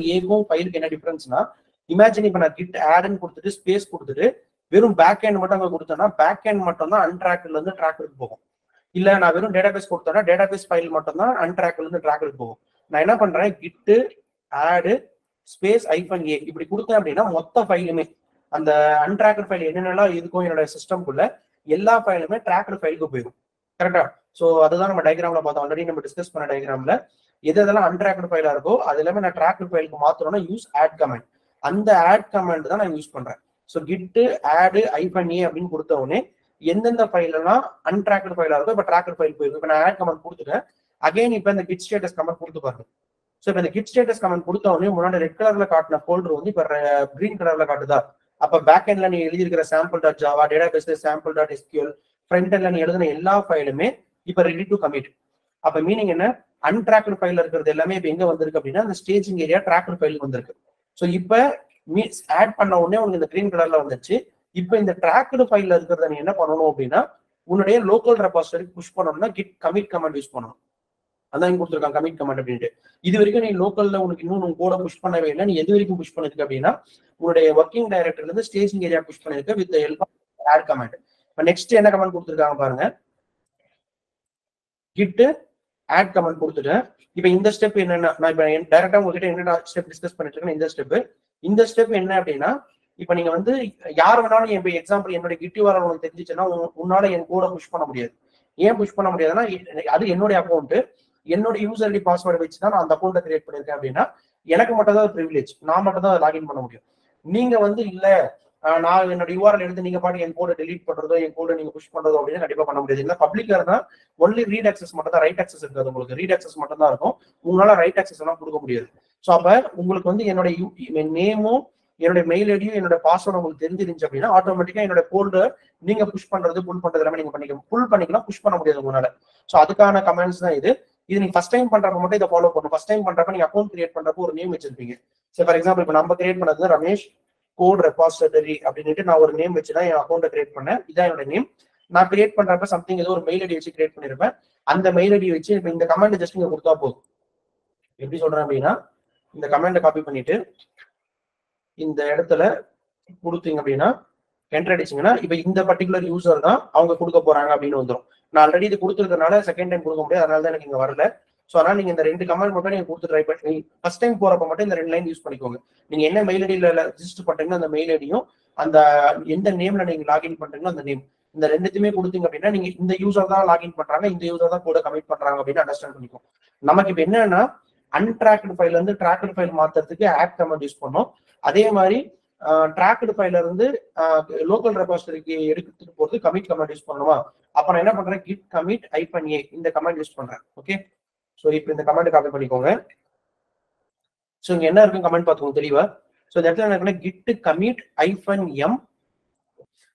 -ஏக்கும் ஃபைலுக்கு என்ன டிஃபரன்ஸ்னா, இமேஜின் இப்ப நான் கிட் ஆட்னு கொடுத்துட்டு ஸ்பேஸ் கொடுத்துட்டு வெறும் பேக் எண்ட் மட்டும் அங்க கொடுத்தேன்னா பேக் எண்ட் மட்டும் தான் அன்ட்ராக்ட்ல இருந்து ட்ராக்குக்கு போகும். இல்ல நான் வெறும் டேட்டாபேஸ் கொடுத்தேன்னா டேட்டாபேஸ் ஃபைல் மட்டும் தான் அன்ட்ராக்ட்ல இருந்து ட்ராக்குக்கு போகும். நான் என்ன பண்றேன், கிட் ஆட் ஸ்பேஸ் -ஏ இப்படி கொடுத்தேன் அப்படின்னா மொத்த ஃபைலுமே அந்த அன்ட்ராக்ட் ஃபைல் என்னென்னலாம் இருக்கும் என்னோட சிஸ்டம்குள்ள எல்லா ஃபைலுமே ட்ராக்டு ஃபைலுக்கு போயிடும். கரெக்டா? ஸோ அதுதான் நம்ம டயக்ராம்ல பார்த்தோம், ஆல்ரெடி நம்ம டிஸ்கஸ் பண்ண டயக்ராம்ல எதெல்லாம் அன்ட்ராக்டு ஃபைலா இருக்கோ அது எல்லாமே நான் ட்ராக்டு ஃபைலுக்கு மாத்தணும்னா யூஸ் ஆட் கமெண்ட். அந்த ஆட் கமெண்ட் தான் நான் யூஸ் பண்றேன். ஸோ கிட் ஆட் -ஏ அப்படின்னு கொடுத்த உடனே எந்தெந்த ஃபைல் எல்லாம் அன்ட்ராக்டு ஃபைலா இருக்கோ இப்போ ட்ராக்டு ஃபைல் போயிருக்கு. இப்போ நான் ஆட் கமெண்ட் கொடுத்துட்டேன். அகைன் இப்போ இந்த கிட் ஸ்டேட்டஸ் கமெண்ட் கொடுத்து பாருங்க. ஸோ இப்போ இந்த கிட் ஸ்டேட்டஸ் கமெண்ட் கொடுத்த உடனே முன்னாடி ரெட் கலர்ல காட்டின ஃபோல்டர் வந்து இப்போ கிரீன் கலர்ல காட்டுதா. அப்ப பேக் எண்ட்ல நீ எழுதியிருக்கிற sample.java, டேட்டாபேஸ் sample.sql, ஃப்ரண்ட் எண்ட்ல நீ எழுதின எல்லா ஃபைலுமே இப்ப ரெடி டு கமிட். அப்ப மீனிங் என்ன, அன்ட்ராக்டு ஃபைல் இருக்கிறது எல்லாமே இப்ப எங்க வந்திருக்கு அப்படின்னா அந்த ஸ்டேஜிங் ஏரியா ட்ராக்டு ஃபைல் வந்திருக்கு. ஸோ இப்ப ஆட் பண்ண உடனே உனக்கு இந்த கிரீன் கலர்ல வந்துச்சு. இப்ப இந்த ட்ராக்டு ஃபைல்ல இருக்கிறத நீ என்ன பண்ணணும் அப்படின்னா உன்னுடைய லோக்கல் ரெபாசிட்டரிக்கு புஷ் பண்ணணும்னா கிட் கமிட் கமெண்ட் யூஸ் பண்ணணும். அதான் கொடுத்துருக்காங்க கமிட் கமெண்ட் அப்படின்ட்டு. இது வரைக்கும் நீ லோக்கல்ல உனக்கு இன்னும் உன் கோட புஷ் பண்ணவே இல்லை. நீ எது வரைக்கும் புஷ் பண்ணிருக்க அப்படின்னா உன்னுடைய ஒர்க்கிங் டைரக்டர்ல இருந்து ஸ்டேஜிங் ஏரியா புஷ் பண்ணிருக்க with help of add comment. இப்போ நெக்ஸ்ட் என்ன கமெண்ட் கொடுத்துருக்காங்க பாருங்க, கிட் ஆட் கமெண்ட் கொடுத்துட்டேன். இப்போ இந்த ஸ்டெப் என்னன்னா, நான் இப்போ டைரக்டா உங்ககிட்ட என்ன ஸ்டெப் டிஸ்கஸ் பண்ணிட்டு இருக்கேன். இந்த ஸ்டெப் என்ன அப்படின்னா, இப்போ நீங்க வந்து யார் வேணாலும் இப்போ எக்ஸாம்பிள் என்னோட கிட் யூஆர்எல் உங்களுக்கு தெரிஞ்சிச்சுன்னா உன்னால என் கூட புஷ் பண்ண முடியாது. ஏன் புஷ் பண்ண முடியாதுன்னா அது என்னுடைய அக்கௌண்ட், என்னோட யூசர் ஐடி பாஸ்வேர்டு வச்சு தான் நான் அந்த அக்கௌண்ட்டை கிரியேட் பண்ணிருக்கேன் அப்படின்னா எனக்கு மட்டும் தான் ப்ரிவிலேஜ், நான் மட்டும் தான் லாகின் பண்ண முடியும். நீங்க வந்து இல்ல நான் என்னோட யூஆர்எல் எடுத்து நீங்க பாட்டு என் கோட டெலீட் பண்றதோ என் கோட நீங்க புஷ் பண்றதோ அப்படின்னு கண்டிப்பா பண்ண முடியாது. இல்லை பப்ளிக்கா இருந்தா ஒன்லி ரீட் ஆக்சஸ் மட்டும் தான், ரைட் ஆக்சஸ் இருக்காது. உங்களுக்கு ரீட் ஆக்சஸ் மட்டும் தான் இருக்கும், உங்களால ரைட் ஆக்சஸ் எல்லாம் கொடுக்க முடியாது. ஸோ அப்ப உங்களுக்கு வந்து என்னோட நேமும் என்னோட மெயில் ஐடியும் என்னோட பாஸ்வேர்டு உங்களுக்கு தெரிஞ்சிருந்துச்சு அப்படின்னா ஆட்டோமேட்டிக்கா என்னோட கோல்டு நீங்க புஷ் பண்றது புல் பண்றது எல்லாமே நீங்க பண்ணிக்கலாம். புல் பண்ணிக்கலாம், புஷ் பண்ண முடியாது உங்களால. ஸோ அதுக்கான கமெண்ட்ஸ் தான் இது. நீங்க ஃபர்ஸ்ட் டைம் பண்றப்ப மட்டும் இதை ஃபாலோ பண்ணணும். ஃபர்ஸ்ட் டைம் பண்றப்ப நீங்க அக்கௌண்ட் கிரியேட் பண்றப்போ ஒரு நேம் வச்சிருப்பீங்க. சோ ஃபார் எக்ஸாம்பிள் இப்போ நம்ம கிரியேட் பண்ணது ரமேஷ் கோட் ரெபாசிட்டரி அப்படின்ட்டு நான் ஒரு நேம் வச்சுதான் என் அக்கௌண்ட்டை கிரியேட் பண்ணேன். இதான் என்னோட நேம். நான் கிரியேட் பண்றப்ப சம்திங் ஏதோ ஒரு மெயில் ஐடி வச்சு கிரியேட் பண்ணிருப்பேன். அந்த மெயில் ஐடி வச்சு இப்போ இந்த கமெண்ட் ஜஸ்ட் நீங்க கொடுத்தா போதும். எப்படி சொல்றேன் அப்படின்னா இந்த கமெண்ட்டை காப்பி பண்ணிட்டு இந்த இடத்துல கொடுத்தீங்க அப்படின்னா என்டர் அடிச்சிங்கன்னா இப்போ இந்த பர்டிகுலர் யூசர் தான் அவங்க கொடுக்க போறாங்க அப்படின்னு வந்துடும். நான் ஆல்ரெடி இது கொடுத்துருக்கனால செகண்ட் டைம் கொடுக்க முடியாது, அதனால தான் எனக்கு இங்க வரல. ஸோ அதனால நீங்க இந்த 2 கமெண்ட் மட்டும் நீங்க கொடுத்து ட்ரை பண்ணி ஃபர்ஸ்ட் டைம் போறப்ப மட்டும் இந்த 2 லைன் யூஸ் பண்ணிக்கோங்க. நீங்க என்ன மெயில் ஐடியில ரெஜிஸ்டர் பண்றீங்களோ அந்த மெயில் ஐடியும் அந்த எந்த நேம்ல நீங்க லாகின் பண்றீங்களோ அந்த நேம், இந்த ரெண்டுத்துமே கொடுத்தீங்க அப்படின்னா நீங்க இந்த யூசர் தான் லாகின் பண்றாங்க, இந்த யூசர் தான் கூட கமிட் பண்றாங்க அப்படின்னு அண்டர்ஸ்டாண்ட் பண்ணிக்கும். நமக்கு இப்போ என்னன்னா அன்ட்ராக்டு ஃபைல இருந்து ட்ராக்டு ஃபைல் மாத்துறதுக்கு ஆட் கமெண்ட் யூஸ் பண்ணோம். அதே மாதிரி ட்ராக்டு ஃபைல இருந்து லோக்கல் ரெபாசிட்டரிக்கு எடுத்துட்டு போறது கமிட் கமெண்ட் யூஸ் பண்ணணுமா. அப்ப நான் என்ன பண்றேன், கிட் கமிட் -ஏ இந்த கமெண்ட் யூஸ் பண்றேன். ஓகே, சோ இப்போ இந்த கமெண்ட் காப்பி பண்ணிக்கோங்க. சோ இங்க என்ன இருக்கு கமெண்ட் பாத்துக்கோங்க தெளிவா. சோ இந்த இடத்துல என்ன Git commit -m.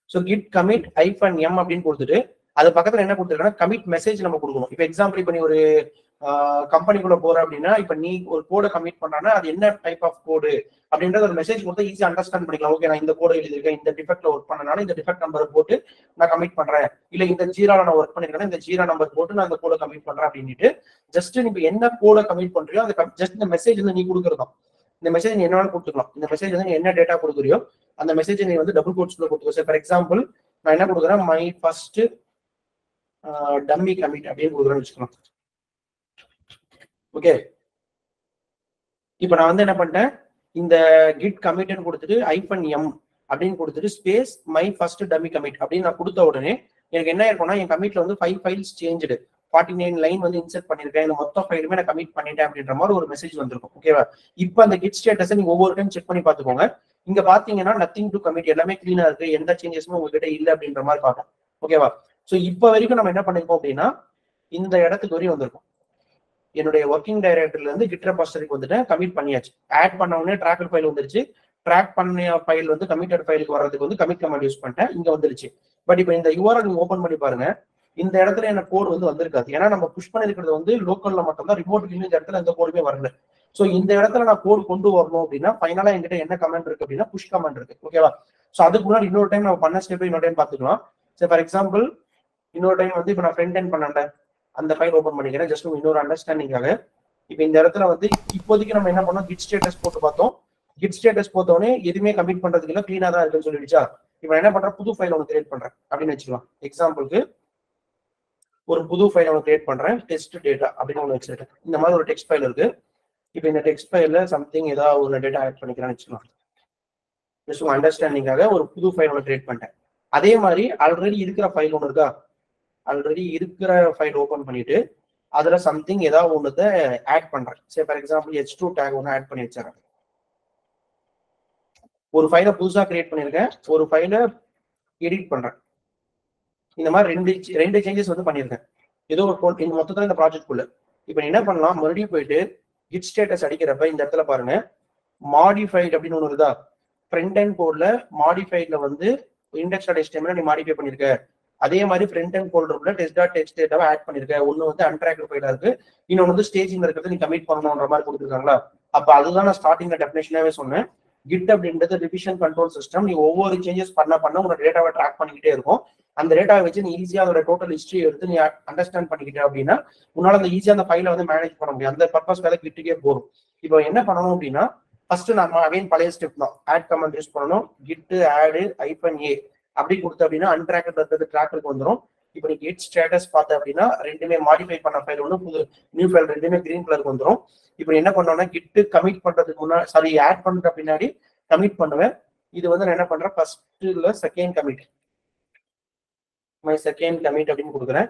So Git commit -m அப்படின்னு கொடுத்துட்டு அது பக்கத்துல என்ன கொடுத்துருக்கேன்னா கமிட் மெசேஜ் நம்ம கொடுக்கணும். இப்போ எக்ஸாம்பிள் இப்போ நீ ஒரு கம்பெனிக்குள்ள போற அப்படின்னா இப்ப நீ ஒரு கோடை கமிட் பண்றனா அது என்ன டைப் ஆஃப் கோடு அப்படின்றது ஒரு மெசேஜ் கொடுத்தா ஈஸியா அண்டர்ஸ்டாண்ட் பண்ணிக்கலாம். ஓகே, நான் இந்த கோடை எழுதிருக்கேன், இந்த டிஃபெக்ட்ல ஒர்க் பண்ணனால இந்த டிஃபெக்ட் நம்பர் போட்டு நான் கமிட் பண்றேன், இல்ல இந்த ஜீரால நான் ஒர்க் பண்ணிருக்கேன் இந்த ஜீரா நம்பர் போட்டு நான் இந்த கோடை கமிட் பண்றேன் அப்படின்ட்டு ஜஸ்ட் நீங்க என்ன கோடை கமிட் பண்றியோ அது ஜஸ்ட் இந்த மெசேஜ் வந்து நீ கொடுக்குறதும். இந்த மெசேஜ் நீ என்ன கொடுத்துக்கலாம். இந்த மெசேஜ் வந்து நீ என்ன டேட்டா கொடுக்குறியோ அந்த மெசேஜ் நீ வந்து டபுள் கோட்ஸ்ல கொடுத்துக்கோ. ஃபார் எக்ஸாம்பிள் நான் என்ன கொடுக்குறேன், மை ஃபர்ஸ்ட் டம்மி கமிட் அப்படின்னு கொடுக்குறேன்னு வச்சுக்கலாம். ஓகே, இப்ப நான் வந்து என்ன பண்ணிட்டேன், இந்த கிட் கமிட்னு கொடுத்துட்டு -m அப்படின்னு கொடுத்துட்டு space my first dummy commit அப்படின்னு நான் கொடுத்த உடனே எனக்கு என்ன இருக்கும்னா என் கமிட்ல வந்து 5 ஃபைல்ஸ் சேஞ்சு 49 லைன் வந்து இன்செர்ட் பண்ணிருக்கேன், இந்த மொத்த ஃபைலுமே நான் கமிட் பண்ணிட்டேன் அப்படின்ற மாதிரி ஒரு மெசேஜ் வந்திருக்கும். ஓகேவா? இப்போ அந்த கிட் ஸ்டேட்டஸை நீங்க ஒவ்வொரு டைம் செக் பண்ணி பார்த்துக்கோங்க. இங்க பாத்தீங்கன்னா நத்திங் டு கமிட், எல்லாமே கிளீனா இருக்கு, எந்த சேஞ்சஸுமே உங்ககிட்ட இல்லை அப்படின்ற மாதிரி காட்டும். ஓகேவா? ஸோ இப்போ வரைக்கும் நம்ம என்ன பண்ணிருக்கோம் அப்படின்னா இந்த இடத்துக்கு வரையும் வந்திருக்கும். என்னுடைய ஒர்க்கிங் டைரக்டரில இருந்து கிட் ரெபாசிட்டரிக்கு வந்துட்டு கமிட் பண்ணியாச்சு. ஆட் பண்ண உடனே ட்ராக்கர் ஃபைல் வந்துருச்சு. ட்ராக் பண்ண ஃபைல் வந்து கமிட்டட் ஃபைலுக்கு வர்றதுக்கு வந்து கமிட் கமாண்ட் யூஸ் பண்ணிட்டேன், இங்க வந்துருச்சு. பட் இப்போ இந்த URL நீங்க ஓபன் பண்ணி பாருங்க, இந்த இடத்துல என்ன கோட் வந்து வந்திருக்காது. ஏன்னா நம்ம புஷ் பண்ணிருக்கிறது வந்து லோக்கல்ல மட்டும் தான், ரிமோட்டுக்கு இந்த இடத்துல எந்த கோடுமே வரல. ஸோ இந்த இடத்துல நான் கோட் கொண்டு வரணும் அப்படின்னா ஃபைனலா என்கிட்ட என்ன கமெண்ட் இருக்கு அப்படின்னா புஷ் கமெண்ட் இருக்கு. ஓகேவா? ஸோ அதுக்கு முன்னாடி இன்னொரு டைம் நம்ம பண்ண ஸ்டெப் இன்னொரு டைம் பார்த்துக்கலாம். சரி, ஃபார் எக்ஸாம்பிள் இன்னொரு டைம் வந்து இப்போ நான் ஃப்ரண்ட் எண்ட் பண்ணேன், அந்த ஃபைல் ஓப்பன் பண்ணிக்கிறேன் ஜஸ்ட் இன்னொரு அண்டர்ஸ்டாண்டிங்காக. இப்போ இந்த இடத்துல வந்து இப்போதைக்கு நம்ம என்ன பண்ணோம், கிட் ஸ்டேட்டஸ் போட்டு பார்த்தோம். கிட் ஸ்டேட்டஸ் போட்டோடனே எதுவுமே கமிட் பண்றதுக்கு இல்லை, கிளீனா தான் இருக்குன்னு சொல்லிடுச்சா. இப்போ என்ன பண்றேன், புது ஃபைல் ஒன்று கிரியேட் பண்றேன் அப்படின்னு வச்சுக்கலாம். எக்ஸாம்பிளுக்கு ஒரு புது ஃபைல் ஒன்று கிரியேட் பண்றேன், டெஸ்ட் டேட்டா அப்படின்னு ஒன்று வச்சிருக்கேன். இந்த மாதிரி ஒரு டெக்ஸ்ட் ஃபைல் இருக்கு. இப்போ இந்த டெக்ஸ்ட் ஃபைல்ல சம்திங் ஏதாவது ஒரு டேட்டா ஆட் பண்ணிக்கிறான்னு வச்சுக்கலாம். ஜஸ்ட் உங்க அண்டர்ஸ்டாண்டிங்காக ஒரு புது ஃபைல் ஒன்று கிரியேட் பண்ணிட்டேன். அதே மாதிரி ஆல்ரெடி இருக்கிற ஃபைல் ஒன்று இருக்கா, ஆல்ரெடி இருக்கிற ஃபைல் ஓபன் பண்ணிட்டு அதுல சம்திங் ஏதாவது ஒன்று ஆட் பண்றேன். சரி, ஃபார் எக்ஸாம்பிள் H2 டேக் ஒன்று ஆட் பண்ணி வச்சிடறேன். ஒரு ஃபைலை புதுசா கிரியேட் பண்ணிருக்கேன், ஒரு ஃபைலை எடிட் பண்றேன். இந்த மாதிரி ரெண்டு சேஞ்சஸ் வந்து பண்ணியிருக்கேன். ஏதோ ஒரு இந்த மொத்தத்தில் இந்த ப்ராஜெக்ட்குள்ள. இப்போ என்ன பண்ணலாம், மறுபடியும் போயிட்டு கிட் ஸ்டேட்டஸ் அடிக்கிறப்ப இந்த இடத்துல பாருங்க, மாடிஃபைட் அப்படின்னு ஒன்று இருக்குதா. ஃப்ரண்ட் அண்ட் கோட்ல மாடிஃபைட்ல வந்து index.html நீ மாடிஃபை பண்ணிருக்க. அதே மாதிரி ஃப்ரண்ட் அண்ட் ஃபோல்டர்ல டெஸ்ட்.txt டேட்டாவை ஆட் பண்ணிருக்க. ஒன்னு வந்து அன்ட்ராக்டு ஃபைலா இருக்கு, இன்னொன்று வந்து ஸ்டேஜிங்ல இருக்கிறது நீ கமிட் பண்ணணும்ன்ற மாதிரி கொடுத்துருக்காங்களா. அப்ப அதுதான் நான் ஸ்டார்டிங்ல டெஃபினேஷனாவே சொன்னேன். கிட் அப்படின்றது ரிவிஷன் கண்ட்ரோல் சிஸ்டம். நீ ஒவ்வொரு சேஞ்சஸ் பண்ண உங்க டேட்டாவை ட்ராக் பண்ணிக்கிட்டே இருக்கும். அந்த டேட்டாவை வச்சு நீ ஈஸியா அதோட டோட்டல் ஹிஸ்டரி எடுத்து நீ அண்டர்ஸ்டாண்ட் பண்ணிக்கிட்ட அப்படின்னா உன்னால அந்த ஈஸியா அந்த ஃபைலை வந்து மேனேஜ் பண்ண முடியும். அந்த பர்பஸ் வேலை கிட்டுக்கே போகும். இப்போ என்ன பண்ணணும் அப்படின்னா ஃபர்ஸ்ட் நம்ம அகைன் பழைய ஸ்டெப் தான், ஆட் கமெண்ட் யூஸ் பண்ணணும். கிட் ஆட் -a அப்படி கொடுத்து அப்படின்னா அன்ட்ராக்டட் இருக்கிறது ட்ராக்கருக்கு வந்துடும். இப்போ நீ கிட் ஸ்டேட்டஸ் பார்த்த அப்படின்னா ரெண்டுமே மாடிஃபை பண்ண ஃபைல் ஒன்று, புது நியூ ஃபைல் ரெண்டுமே கிரீன் கலருக்கு வந்துடும். இப்போ என்ன பண்ணோம்னா கிட்டு கமிட் பண்றதுக்கு முன்னாடி, சாரி ஆட் பண்ற பின்னாடி கமிட் பண்ணுவேன். இது வந்து நான் என்ன பண்றேன், ஃபர்ஸ்ட்ல second commit, my second commit அப்படின்னு கொடுக்குறேன்.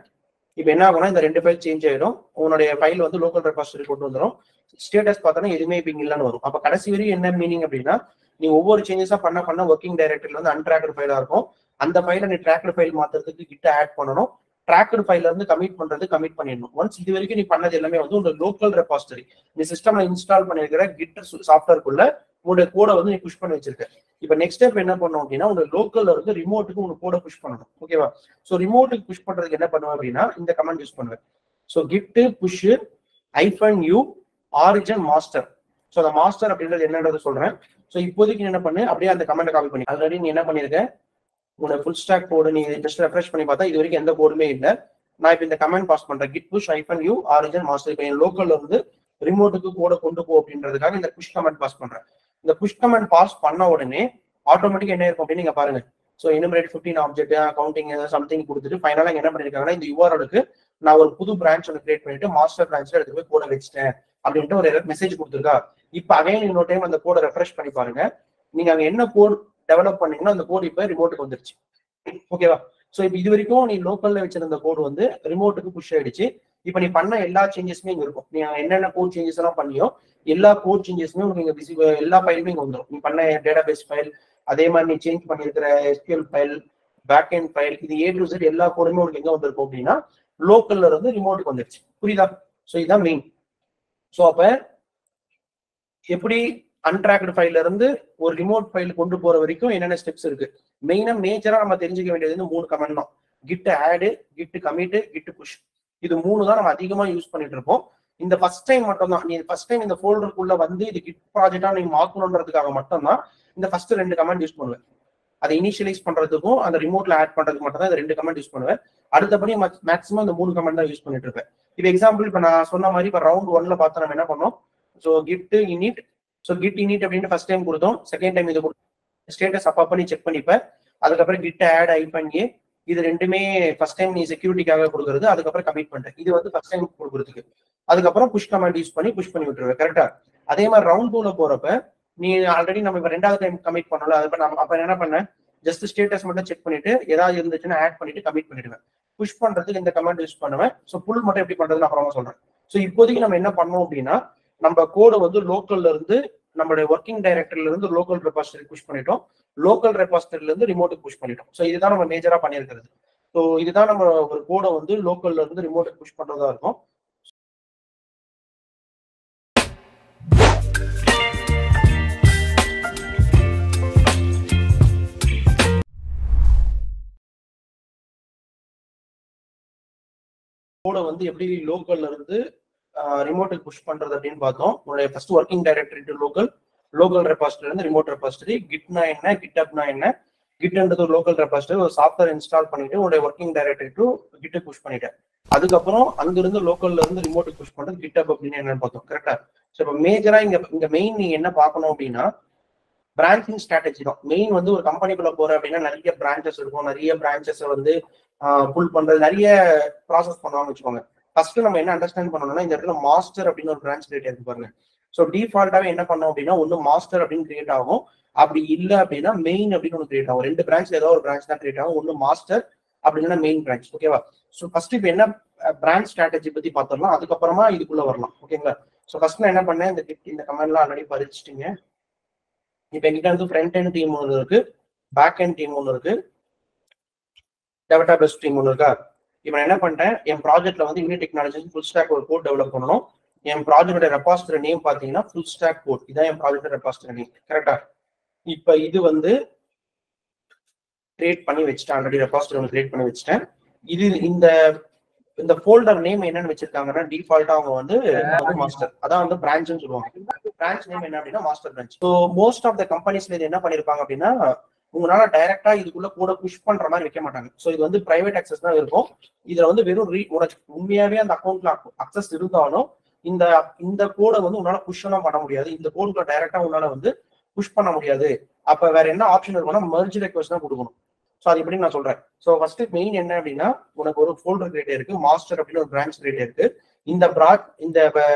இப்போ என்ன ஆகும்னா இந்த ரெண்டு ஃபைல் சேஞ்ச் ஆயிடும். உன்னுடைய ஃபைல் வந்து லோக்கல் ரெபாசிட்டரி கொண்டு வந்துடும். ஸ்டேட்டஸ் பார்த்தோன்னா எதுவுமே இப்போ இல்லைன்னு வரும். அப்போ கடைசி வரையும் என்ன மீனிங் அப்படின்னா நீ ஒவ்வொரு சேஞ்சஸா பண்ண ஒர்க்கிங் டைரக்டரியில வந்து அன்ட்ராக்டு ஃபைலா இருக்கும். அந்த ஃபைலை நீ ட்ராக்டு ஃபைல் மாத்துறதுக்கு கிட்ட ஆட் பண்ணணும். ட்ராக்டு ஃபைல இருந்து கமிட் பண்ணிடணும். ஒன்ஸ் இது வரைக்கும் நீ பண்ணது எல்லாமே வந்து உங்க லோக்கல் ரெபாசிட்டரி, நீ சிஸ்டம்ல இன்ஸ்டால் பண்ணிருக்கிற கிட் சாஃப்ட்வேர்க்குள்ள உங்களுடைய கோடை வந்து நீ புஷ் பண்ணி வச்சிருக்க. இப்போ நெக்ஸ்ட் ஸ்டெப் என்ன பண்ணணும் அப்படின்னா உங்க லோக்கல்ல இருந்து ரிமோட்டுக்கு உங்க கோடை புஷ் பண்ணணும். ஓகேவா? ஸோ ரிமோட்டுக்கு புஷ் பண்றதுக்கு என்ன பண்ணுவேன் அப்படின்னா இந்த கமெண்ட் யூஸ் பண்ணுவேன். So Git push -u origin master. So அந்த மாஸ்டர் அப்படின்றது என்னன்றது சொல்றேன். ஸோ இப்போதைக்கு என்ன பண்ணு, அப்படியே அந்த கமெண்ட் காப்பி பண்ணி ஆல்ரெடி நீ என்ன பண்ணிருக்க, உங்களோட ஃபுல் ஸ்டாக் கோடு நீ ஜஸ்ட் ரெஃப்ரெஷ் பண்ணி பார்த்தா இது வரைக்கும் எந்த கோடுமே இல்லை. நான் இப்போ இந்த கமெண்ட் பாஸ் பண்றேன், Git push -u origin master. இப்போ என் லோக்கல்ல இருந்து ரிமோட்டுக்கு கோடை கொண்டு போ அப்படின்றதுக்காக இந்த புஷ் கமெண்ட் பாஸ் பண்றேன். இந்த புஷ் கமெண்ட் பாஸ் பண்ண உடனே ஆட்டோமேட்டிக்கா என்ன இருக்கும் அப்படின்னு நீங்க பாருங்க. So enumerate 15 object counting something கொடுத்துட்டு ஃபைனலா என்ன பண்ணிருக்காங்கன்னா இந்த URL-க்கு நான் ஒரு புது பிரான்ச் ஒன்று கிரியேட் பண்ணிட்டு மாஸ்டர் பிரான்ச்ல எடுத்து போய் கோடை வச்சிட்டேன் அப்படின்ட்டு ஒரு மெசேஜ் கொடுத்துருக்கா. இப்போ அகைன் இன்னொரு டைம் அந்த கோடை ரெஃப்ரெஷ் பண்ணி பாருங்க. நீங்க அங்க என்ன கோட் டெவலப் பண்ணீங்கன்னா அந்த கோட் இப்போ ரிமோட்டுக்கு வந்துருச்சு. ஓகேவா? ஸோ இப்போ இது வரைக்கும் நீ லோக்கல்ல வச்சிருந்த கோடு வந்து ரிமோட்டுக்கு புஷ் ஆயிடுச்சு. இப்போ நீ பண்ண எல்லா சேஞ்சஸுமே இங்க இருக்கும். நீ என்னென்ன கோட் சேஞ்சஸ் எல்லாம் பண்ணியோ எல்லா கோட் சேஞ்சஸுமே உங்களுக்கு எல்லா ஃபைலுமே இங்க வந்துடும். நீ பண்ண டேட்டாபேஸ் ஃபைல், அதே மாதிரி நீ சேஞ்ச் பண்ணிருக்கிற SQL file, back end file, இது A to Z எல்லா கோடுமே உங்களுக்கு எங்க வந்திருக்கும் அப்படின்னா லோக்கல்ல இருந்து ரிமோட்டுக்கு வந்துருச்சு. புரியுதா? ஸோ இதுதான் மெயின். ஸோ அப்ப எப்படி அன்ட்ராக்டு ஃபைல்ல இருந்து ஒரு ரிமோட் ஃபைல் கொண்டு போற வரைக்கும் என்னென்ன ஸ்டெப்ஸ் இருக்கு, மெயினா மேஜரா நம்ம தெரிஞ்சுக்க வேண்டியது 3 கமெண்ட் தான். Git add, Git commit, kit push. இது 3 தான் நம்ம அதிகமா யூஸ் பண்ணிட்டு இருப்போம். இந்த ஃபர்ஸ்ட் டைம் மட்டும் தான், நீ ஃபர்ஸ்ட் டைம் இந்த ஃபோல்டருக்குள்ள வந்து இது கிட் ப்ராஜெக்டா நீ மாத்தணுன்றதுக்காக மட்டும் தான் இந்த ஃபர்ஸ்ட் 2 கமெண்ட் யூஸ் பண்ணுவேன். அதை இனிஷியலைஸ் பண்றதுக்கும் அந்த ரிமோட்ல ஆட் பண்றதுக்கு மட்டும் தான் இந்த 2 கமெண்ட் யூஸ் பண்ணுவேன். அடுத்தபடி மேக்ஸிமம் இந்த 3 கமெண்ட் தான் யூஸ் பண்ணிட்டு இருப்பேன். இப்போ எக்ஸாம்பிள் இப்போ நான் சொன்ன மாதிரி இப்போ ரவுண்ட் 1ல பார்த்தா நம்ம என்ன பண்ணோம், so Git init, so Git init அப்படின்னு ஃபர்ஸ்ட் டைம் கொடுத்தோம். செகண்ட் டைம் இது ஸ்டேட்டஸ் அப்பா பண்ணி செக் பண்ணிப்பேன். அதுக்கப்புறம் கிட் ஆட் -a, இது ரெண்டுமே ஃபர்ஸ்ட் டைம் நீ செக்யூரிட்டிக்காக கொடுக்குறது. அதுக்கப்புறம் கமிட் பண்றேன், இது வந்து ஃபர்ஸ்ட் டைம் கொடுக்குறதுக்கு. அதுக்கப்புறம் புஷ் கமாண்ட் யூஸ் பண்ணி புஷ் பண்ணி விட்டுருவேன். கரெக்டா? அதே மாதிரி ரவுண்ட் 2ல போறப்ப நீ ஆல்ரெடி நம்ம இப்ப 2வது டைம் கமிட் பண்ணல, அது அப்ப என்ன பண்ணேன், ஜஸ்ட் ஸ்டேட்டஸ் மட்டும் செக் பண்ணிட்டு ஏதாவது இருந்துச்சுன்னா ஆட் பண்ணிட்டு கமிட் பண்ணிடுவேன். புஷ் பண்றதுக்கு இந்த கமெண்ட் யூஸ் பண்ணுவேன். ஸோ புல் மட்டும் எப்படி பண்றதுன்னு அப்புறமா சொல்றேன். ஸோ இப்போதைக்கு நம்ம என்ன பண்ணோம் அப்படின்னா, நம்ம கோடை வந்து லோக்கல்ல இருந்து நம்மளுடைய ஒர்க்கிங் டைரக்டரில இருந்து லோக்கல் ரெபாசிட்டரி புஷ் பண்ணிட்டோம், லோக்கல் ரெபாசிட்டரில இருந்து ரிமோட்டுக்கு புஷ் பண்ணிட்டோம். ஸோ இதுதான் நம்ம மேஜரா பண்ணியிருக்கிறது. ஸோ இதுதான் நம்ம ஒரு கோடை வந்து லோக்கல்ல இருந்து ரிமோட்டுக்கு புஷ் பண்றதா இருக்கும். கோடை வந்து எப்படி லோக்கல்ல இருந்து ரிமோட்டுக்கு புஷ் பண்றது அப்படின்னு பார்த்தோம். உங்களுடைய first working directory to local, local repository இருந்து ரிமோட் ரெபாசிட்டரி, கிட்னா என்ன, கிட்டப்னா என்ன, கிட்ன்றது ஒரு லோக்கல் ரெபாசிட்டரி, ஒரு சாஃப்ட்வேர் இன்ஸ்டால் பண்ணிட்டு உங்களுடைய working directory to Git push பண்ணிட்டேன். அதுக்கப்புறம் அங்கிருந்து லோக்கல்ல இருந்து ரிமோட்டுக்கு புஷ் பண்றது கிட்டப் அப்படின்னு என்னன்னு பார்த்தோம். கரெக்டா? ஸோ இப்போ மேஜரா இங்க மெயின் நீங்க என்ன பார்க்கணும் அப்படின்னா, பிரான்ச்சிங் ஸ்ட்ராட்டஜி தான் மெயின். வந்து ஒரு கம்பெனிக்குள்ள போற அப்படின்னா நிறைய பிரான்ச்சஸ் இருக்கும், நிறைய பிரான்ச்சஸ் வந்து புல் பண்றது, நிறைய ப்ராசஸ் பண்ணுவாங்கன்னு வச்சுக்கோங்க. ஃபர்ஸ்ட் நம்ம என்ன அண்டர்ஸ்டாண்ட் பண்ணணும்னா, இந்த இடத்துல மாஸ்டர் அப்படின்னு ஒரு பிரான்ச் கிரியேட் இருக்கு பாருங்க. ஸோ டிஃபால்ட்டாவே என்ன பண்ணோம் அப்படின்னா, ஒன்று மாஸ்டர் அப்படின்னு கிரியேட் ஆகும், அப்படி இல்லை அப்படின்னா மெயின் அப்படின்னு ஒன்று கிரியேட் ஆகும். 2 பிரான்ச்ல ஏதாவது ஒரு பிரான்ச் தான் கிரியேட் ஆகும், ஒன்று மாஸ்டர் அப்படின்னா மெயின் பிரான்ச். ஓகேவா? ஸோ ஃபர்ஸ்ட் இப்போ என்ன பிரான்ச் ஸ்ட்ராட்டஜி பத்தி பார்த்துடலாம், அதுக்கப்புறமா இதுக்குள்ள வரலாம். ஓகேங்களா? ஸோ ஃபர்ஸ்ட் நான் என்ன பண்ணேன், இந்த கமெண்ட்லாம் ஆல்ரெடி பறிச்சிட்டீங்க. இப்போ எங்கிட்ட வந்து ஃப்ரண்ட் எண்ட் டீம் ஒன்று இருக்கு, பேக் எண்ட் டீம் ஒன்று இருக்கு, டேட்டாபேஸ் டீம் ஒன்று இருக்கா. இப்போ நான் என்ன பண்ணிட்டேன், என் ப்ராஜெக்ட்ல வந்து யூனிட் டெக்னாலஜி ஃபுல் ஸ்டாக் ஒரு கோட் டெவலப் பண்ணணும். என் ப்ராஜெக்டோட ரெபாசிட்டரி நேம் பார்த்தீங்கன்னா ஃபுல் ஸ்டாக் கோட். இதான் என் ப்ராஜெக்ட் ரெபாசிட்டரி நேம். கரெக்டா? இப்போ இது வந்து கிரியேட் பண்ணி வச்சுட்டேன், ஆல்ரெடி ரெபாசிட்டரி ஒன்று கிரியேட் பண்ணி வச்சுட்டேன். இது இந்த ஃபோல்டர் நேம் என்னன்னு வச்சிருக்காங்கன்னா, டிஃபால்ட்டா அவங்க வந்து மாஸ்டர், அதான் வந்து பிரான்ச்னு சொல்லுவாங்க. பிரான்ச் நேம் என்ன அப்படின்னா master branch. So most of the கம்பெனிஸ்ல இது என்ன பண்ணிருப்பாங்க அப்படின்னா, உங்களால டைரக்டா இதுக்குள்ள கூட புஷ் பண்ற மாதிரி வைக்க மாட்டாங்க. ஸோ இது வந்து பிரைவேட் அக்சஸ் தான் இருக்கும். இதுல வந்து வெறும் உண்மையாவே அந்த அக்கௌண்ட்ல அக்சஸ் இருந்தாலும் இந்த கோடை வந்து உன்னால புஷ் எல்லாம் பண்ண முடியாது. இந்த கோடுக்குள்ள டைரக்டா உன்னால வந்து புஷ் பண்ண முடியாது. அப்ப வேற என்ன ஆப்ஷன் இருக்கும்னா, மெர்ஜ் ரெக்வெஸ்ட் தான் கொடுக்கணும். ஸோ அது எப்படி நான் சொல்றேன். ஸோ ஃபர்ஸ்ட் மெயின் என்ன அப்படின்னா, உனக்கு ஒரு ஃபோல்டர் கிரியேட் இருக்கு, மாஸ்டர் அப்படின்னு ஒரு பிரான்ச் கிரியேட் இருக்கு. இந்த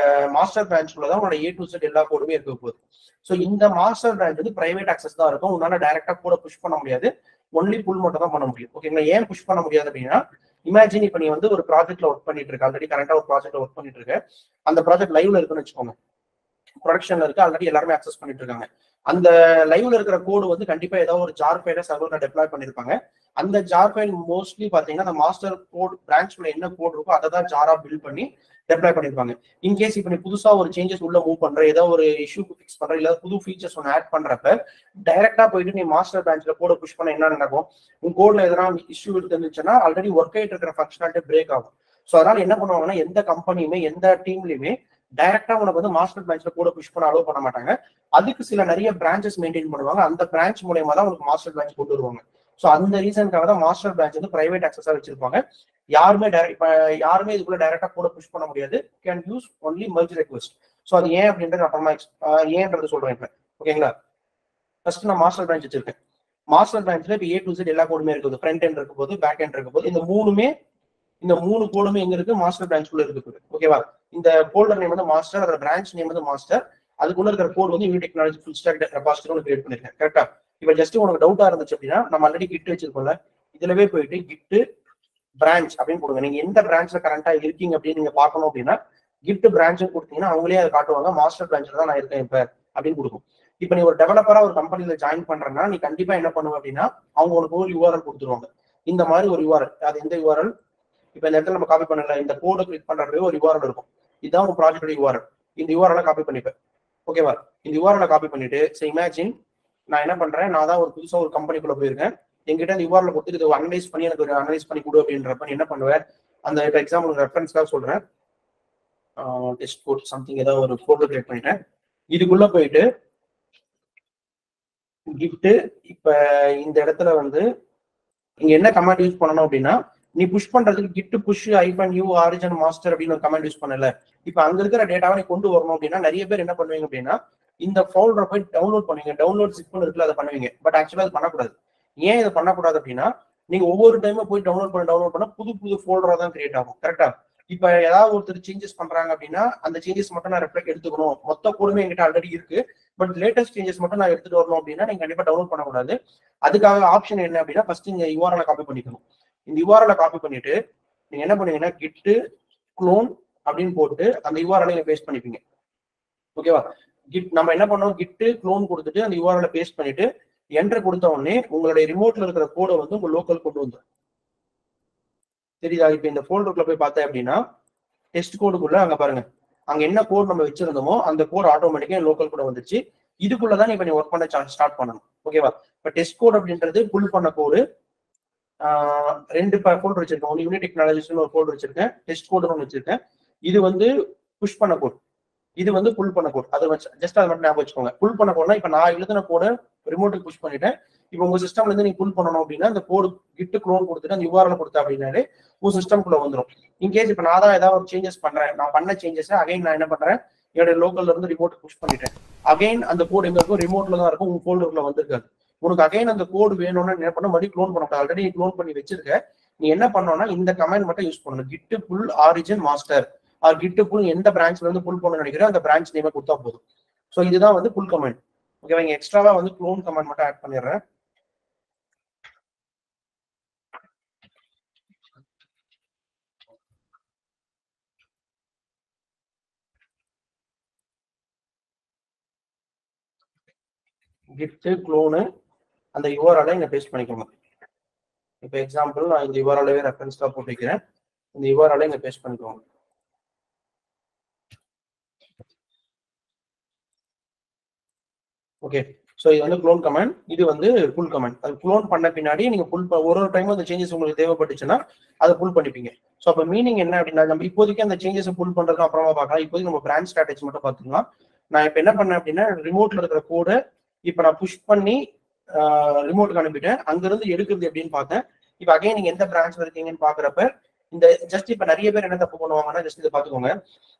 மாஸ்டர் பிரான்ச்குள்ள தான் உன்னோட A to Z எல்லா கோடுமே இருக்க போகுது. ஸோ இந்த மாஸ்டர் பிரான்ச் வந்து பிரைவேட் அக்சஸ் தான் இருக்கும், உன்னால டைரக்டா கூட புஷ் பண்ண முடியாது, ஒன்லி புல் மட்டும் தான் பண்ண முடியும். ஓகேங்களா? ஏன் புஷ் பண்ண முடியாது அப்படின்னா, இமேஜின் இப்ப நீ வந்து ஒரு ப்ராஜெக்ட்ல ஒர்க் பண்ணிட்டு இருக்க, ஆல்ரெடி கரண்டா ஒரு ப்ராஜெக்ட்ல ஒர்க் பண்ணிட்டு இருக்க, அந்த ப்ராஜெக்ட் லைவ்ல இருக்குன்னு வச்சுக்கோங்க, ப்ரொடக்ஷன்ல இருக்கு, ஆல்ரெடி எல்லாருமே அக்சஸ் பண்ணிட்டு இருக்காங்க. அந்த லைவ்ல இருக்கிற கோடு வந்து கண்டிப்பா ஏதாவது ஒரு ஜார் ஃபைல சர்வர்ல டெப்ளாய் பண்ணிருப்பாங்க. அந்த ஜார் ஃபைல் மோஸ்ட்லி பாத்தீங்கன்னா அந்த மாஸ்டர் கோட் பிரான்ச்ல என்ன கோட் இருக்கோ அதை தான் ஜாரா பில்ட் பண்ணி டெப்ளாய் பண்ணிருப்பாங்க. இன்கேஸ் இப்ப நீ புதுசா ஒரு சேஞ்சஸ் உள்ள மூவ் பண்ற, ஏதோ ஒரு இஷ்யூக்கு ஃபிக்ஸ் பண்ற, இல்ல புது ஃபீச்சர்ஸ் ஒன்று ஆட் பண்றப்ப டைரக்டா போயிட்டு நீ மாஸ்டர் பிரான்ச்ல கோட புஷ் பண்ண என்ன நடக்கும், உங்க கோட்ல எதனா இஷ்யூ இருந்துச்சுன்னா ஆல்ரெடி ஒர்க் ஆயிட்டு இருக்கிற ஃபங்க்ஷனாலிட்டி பிரேக் ஆகும். ஸோ அதனால என்ன பண்ணுவாங்கன்னா, எந்த கம்பெனியுமே எந்த டீம்லயுமே டைரக்டா உனக்கு வந்து மாஸ்டர் பிரான்ச்ல கூட புஷ் பண்ண அலோவ் பண்ண மாட்டாங்க. அதுக்கு சில நிறைய பிரான்ச்சஸ் மெயின்டைன் பண்ணுவாங்க, அந்த பிரான்ச் மூலமா தான் உங்களுக்கு மாஸ்டர் பிரான்ச் கொண்டு வருவாங்க. ஸோ அந்த ரீசனுக்காக தான் மாஸ்டர் பிரான்ச் வந்து பிரைவேட் அக்சஸா வச்சிருப்பாங்க. யாருமே இதுக்குள்ள டைரக்டா கூட புஷ் பண்ண முடியாது, can use only merge request. So அது ஏன் அப்படின்றது அப்புறமா ஏன்றது சொல்றேன் இப்ப. ஓகேங்களா? ஃபர்ஸ்ட் நான் மாஸ்டர் பிரான்ச் வச்சிருக்கேன். மாஸ்டர் பிரான்ச்ல இப்போ A to Z எல்லா கோடுமே இருக்குது, ஃப்ரண்ட் எண்ட் இருக்க போது, பேக் எண்ட் இருக்க போது. இந்த மூணு கோடுமே எங்க இருக்கு, மாஸ்டர் பிரான்ச்குள்ள இருக்கு. ஓகேவா? இந்த ஃபோல்டர் நேம் வந்து மாஸ்டர், அதோட பிரான்ச் நேம் வந்து மாஸ்டர், அதுக்குள்ள இருக்கிற கோட் வந்து unit technology full stack repository create பண்ணிருக்கேன். கரெக்டா? இப்போ ஜஸ்ட் உனக்கு டவுட்டா இருந்துச்சு அப்படின்னா, நம்ம ஆல்ரெடி கிட் வச்சிருக்கோம்ல, இதுலவே போயிட்டு கிட் பிரான்ச் அப்படின்னு கொடுங்க. நீங்க எந்த பிரான்ச்ல கரண்டா இருக்கீங்க அப்படின்னு நீங்க பார்க்கணும் அப்படின்னா, கிட் பிரான்ச் கொடுத்தீங்கன்னா அவங்களே அதை காட்டுவாங்க, மாஸ்டர் பிரான்ச்ல தான் நான் இருக்கேன் இப்ப அப்படின்னு கொடுக்கும். இப்போ நீ ஒரு டெவலப்பரா ஒரு கம்பெனில ஜாயின் பண்றேன்னா, நீ கண்டிப்பா என்ன பண்ணுவ அப்படின்னா, அவங்க உனக்கு ஒரு URL கொடுத்துருவாங்க. இந்த மாதிரி ஒரு URL, அது எந்த URL, இப்போ இந்த இடத்துல நம்ம காப்பி பண்ணல, இந்த கோடை கிளிக் பண்றப்பவே ஒரு URL இருக்கும், இதுதான் உங்க ப்ராஜெக்டோட URL. இந்த URL காப்பி பண்ணிப்பேன். ஓகேவா? இந்த URL காப்பி பண்ணிட்டு, இமேஜின் நான் என்ன பண்றேன், நான் தான் ஒரு புதுசா ஒரு கம்பெனிக்குள்ள போயிருக்கேன், என்கிட்ட இந்த URL கொடுத்து இதை அனலைஸ் பண்ணி எனக்கு ஒரு அனலைஸ் பண்ணி கொடு அப்படின்றப்ப நீ என்ன பண்ணுவேன், அந்த எக்ஸாம்பிள் ரெஃபரன்ஸ்க்காக சொல்றேன், டெஸ்ட் கோட் சம்திங் ஏதாவது ஒரு ஃபோல்டர் கிரியேட் பண்ணிட்டேன். இதுக்குள்ள போயிட்டு கிஃப்ட், இப்ப இந்த இடத்துல வந்து இங்க என்ன கமாண்ட் யூஸ் பண்ணணும் அப்படின்னா, நீ புஷ் பண்றதுக்கு Git push -u origin master அப்படின்னு ஒரு கமாண்ட் யூஸ் பண்ணல. இப்ப அங்க இருக்கிற டேட்டாவை நீ கொண்டு வரணும் அப்படின்னா, நிறைய பேர் என்ன பண்ணுவீங்க அப்படின்னா, இந்த ஃபோல்டரை போய் டவுன்லோட் பண்ணுவீங்க, டவுன்லோட் ஜிப்னு இருக்குல்ல, அதை பண்ணுவீங்க. பட் ஆக்சுவலா அது பண்ணக்கூடாது. ஏன் இதை பண்ணக்கூடாது அப்படின்னா, நீங்க ஒவ்வொரு டைமும் போய் டவுன்லோட் பண்ண புது ஃபோல்டரா தான் கிரியேட் ஆகும். கரெக்டா? இப்ப ஏதாவது ஒருத்தர் சேஞ்சஸ் பண்றாங்க அப்படின்னா அந்த சேஞ்சஸ் மட்டும் நான் ரெஃப்ளெக்ட் எடுத்துக்கணும். மொத்த கோடுமே என்கிட்ட ஆல்ரெடி இருக்கு, பட் லேட்டஸ்ட் சேஞ்சஸ் மட்டும் நான் எடுத்துட்டு வரணும் அப்படின்னா நீங்க கண்டிப்பா டவுன்லோட் பண்ணக்கூடாது. அதுக்காக ஆப்ஷன் என்ன அப்படின்னா ஃபர்ஸ்ட் இங்க யூஆர்எல் காப்பி பண்ணிக்கணும். இந்த யூஆர்எல் காப்பி பண்ணிட்டு நீங்க என்ன பண்ணுவீங்கன்னா கிட் க்ளோன் அப்படின்னு போட்டு அந்த யூஆர்எல் நீங்க பேஸ்ட் பண்ணிப்பீங்க. ஓகேவா? கிட் நம்ம என்ன பண்ணோம், கிட் க்ளோன் கொடுத்துட்டு அந்த யூஆர்எல் பேஸ்ட் பண்ணிட்டு என்டர் கொடுத்த உடனே உங்களுடைய ரிமோட்ல இருக்கிற கோடை வந்து உங்க லோக்கல் கொண்டு வந்துடும். தெரியுதா? இப்ப இந்த ஃபோல்டருக்குள்ள போய் பார்த்தேன் அப்படின்னா டெஸ்ட் கோடுக்குள்ள அங்க பாருங்க, அங்க என்ன கோட் நம்ம வச்சிருந்தோமோ அந்த கோட் ஆட்டோமேட்டிக்கா லோக்கல் கூட வந்துச்சு. இதுக்குள்ளதான் இப்ப நீ ஒர்க் பண்ண ஸ்டார்ட் பண்ணணும். ஓகேவா? இப்ப டெஸ்ட் கோட் அப்படின்றது புல் பண்ண கோடு. ரெண்டு ஃபோல்டர் வச்சிருக்கேன். ஒன்று யூனிட் டெக்னாலஜிஸ்னு ஒரு ஃபோல்டர் வச்சிருக்கேன், டெஸ்ட் கோடுன்னு ஒன்று வச்சிருக்கேன். இது வந்து புஷ் பண்ண கோட், இது வந்து புல் பண்ண கோட். அதை வச்சு ஜஸ்ட் அதை மட்டும் ஞாபகம் வச்சுக்கோங்க. புல் பண்ண கோட்னா இப்ப நான் எழுதின கோடை ரிமோட்டுக்கு புஷ் பண்ணிட்டேன். இப்போ உங்க சிஸ்டம்ல இருந்து நீங்க புல் பண்ணணும் அப்படின்னா அந்த கோடு கிட் க்ளோன் கொடுத்துட்டு அந்த யூஆர்எல் கொடுத்தா அப்படின்னாலே உங்க சிஸ்டம்குள்ள வந்துடும். இன்கேஸ் இப்ப நான் தான் ஏதாவது ஒரு சேஞ்சஸ் பண்றேன், நான் பண்ண சேஞ்சஸ் அகைன் நான் என்ன பண்றேன், என்னோட லோக்கல்ல இருந்து ரிமோட் புஷ் பண்ணிட்டேன். அகைன் அந்த கோடு எங்க இருக்கும், ரிமோட்ல தான் இருக்கும், உங்க ஃபோல்டருக்குள்ள வந்திருக்காது. உனக்கு அகைன் அந்த கோடு வேணும்னு என்ன பண்ண மறுபடியும் க்ளோன் பண்ண, ஆல்ரெடி க்ளோன் பண்ணி வச்சிருக்க. நீ என்ன பண்ணணும்னா இந்த கமெண்ட் மட்டும் யூஸ் பண்ணணும், Git pull origin master or Git pull எந்த பிரான்ச்ல இருந்து புல் பண்ணணும்னு நினைக்கிறேன் அந்த பிரான்ச் நேமை கொடுத்தா போதும். ஸோ இதுதான் வந்து புல் கமெண்ட். ஓகேவா? இங்க எக்ஸ்ட்ராவா வந்து க்ளோன் கமெண்ட் மட்டும் ஆட் பண்ணிடுறேன். கிட் க்ளோனு அந்த யூஆர்எல் இங்க பேஸ்ட் பண்ணிக்கோங்க. இப்போ எக்ஸாம்பிள் நான் இந்த யூஆர்எல்வே ரெஃபரன்ஸ்ல போட்டு வைக்கிறேன். இந்த யூஆர்எல் இங்க பேஸ்ட் பண்ணிக்கோங்க. ஓகே, ஸோ இது வந்து க்ளோன் கமெண்ட், இது வந்து புல் கமெண்ட். அது க்ளோன் பண்ண பின்னாடி நீங்க புல் ஒரு டைம் அந்த சேஞ்சஸ் உங்களுக்கு தேவைப்பட்டுச்சுன்னா அதை புல் பண்ணிப்பீங்க. ஸோ அப்போ மீனிங் என்ன அப்படின்னா நம்ம இப்போதைக்கு அந்த சேஞ்சஸ் புல் பண்றதுக்கு அப்புறமா பார்க்கலாம். இப்போதைக்கு நம்ம பிரான்ச் ஸ்ட்ராட்டஜி மட்டும் பார்த்துக்கலாம். நான் இப்போ என்ன பண்ணேன் அப்படின்னா ரிமோட்ல இருக்கிற கோடை இப்போ நான் புஷ் பண்ணி ரிமோட்டுக்கு அனுப்பிட்டேன். அங்கிருந்து எடுக்கிறது எப்படின்னு பார்த்தேன். இப்போ அகைன் நீங்க எந்த பிரான்ச்ல இருக்கீங்கன்னு பாக்குறப்ப இந்த ஜஸ்ட் இப்ப நிறைய பேர் என்ன தப்பு பண்ணுவாங்கன்னா ஜஸ்ட் இதை பாத்துக்கோங்க.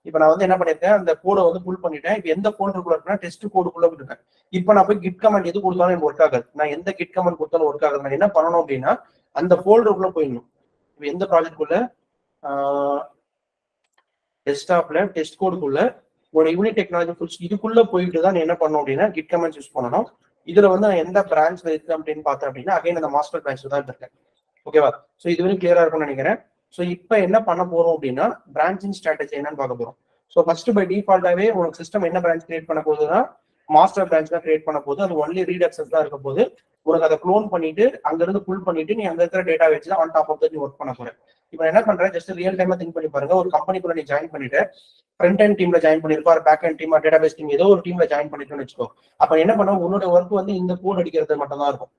இப்ப நான் வந்து என்ன பண்ணிருக்கேன், அந்த கோடை வந்து புல் பண்ணிட்டேன். இப்ப எந்த ஃபோல்டருக்குள்ள இருக்குன்னா டெஸ்ட் கோடுக்குள்ள விட்டுருக்கேன். இப்ப நான் போய் கிட் கமெண்ட் எது கொடுத்தாலும் எனக்கு ஒர்க் ஆகாது. நான் எந்த கிட் கமெண்ட் கொடுத்தாலும் ஒர்க் ஆகுது. நான் என்ன பண்ணணும் அப்படின்னா அந்த ஃபோல்டருக்குள்ள போயிடணும். இப்ப எந்த ப்ராஜெக்ட்குள்ள டெஸ்க்டாப்ல டெஸ்ட் கோடுக்குள்ள ஒரு யூனிட் டெக்னாலஜி ஃபுல்ஸ் இதுக்குள்ள போயிட்டு தான் என்ன பண்ணணும் அப்படின்னா கிட் கமெண்ட்ஸ் யூஸ் பண்ணணும். இதுல வந்து நான் எந்த பிரான்ச்ல இருக்கு அப்படின்னு பார்த்தேன் அப்படின்னா அகைன் அந்த மாஸ்டர் பிரான்ச்ல தான் இருக்கேன். ஓகேவா? ஸோ இது வரைக்கும் கிளியரா இருக்கும்னு நினைக்கிறேன். ஸோ இப்போ என்ன பண்ண போறோம் அப்படின்னா பிரான்ச்சிங் ஸ்ட்ராட்டஜி என்னன்னு பார்க்க போறோம். ஸோ ஃபர்ஸ்ட் பை டிஃபால்ட்டாவே உங்களுக்கு சிஸ்டம் என்ன பிரான்ச் கிரியேட் பண்ண போகுதுன்னா மாஸ்டர் பிரான்ச் தான் கிரியேட் பண்ண போகுது. அது ஒன்லி ரீட் அக்சஸ் தான் இருக்க போது. உனக்கு அதை க்ளோன் பண்ணிட்டு அங்கிருந்து புல் பண்ணிட்டு நீ அங்க இருக்கிற டேட்டா வச்சு தான் ஆன் டாப் ஆஃப் நீ ஒர்க் பண்ண போறேன். இப்போ என்ன பண்றேன், ஜஸ்ட் ரியல் டைமா திங்க் பண்ணி பாருங்க. ஒரு கம்பெனிக்குள்ள நீ ஜாயின் பண்ணிட்டு ஃப்ரண்ட் அண்ட் டீம்ல ஜாயின் பண்ணிருப்பா, back end team, database team ஏதோ ஒரு டீம்ல ஜாயின் பண்ணிட்டோம்னு வச்சுக்கோ. அப்ப என்ன பண்ணுவோம், உன்னோட ஒர்க் வந்து இந்த கோட் அடிக்கிறது மட்டும் தான் இருக்கும்.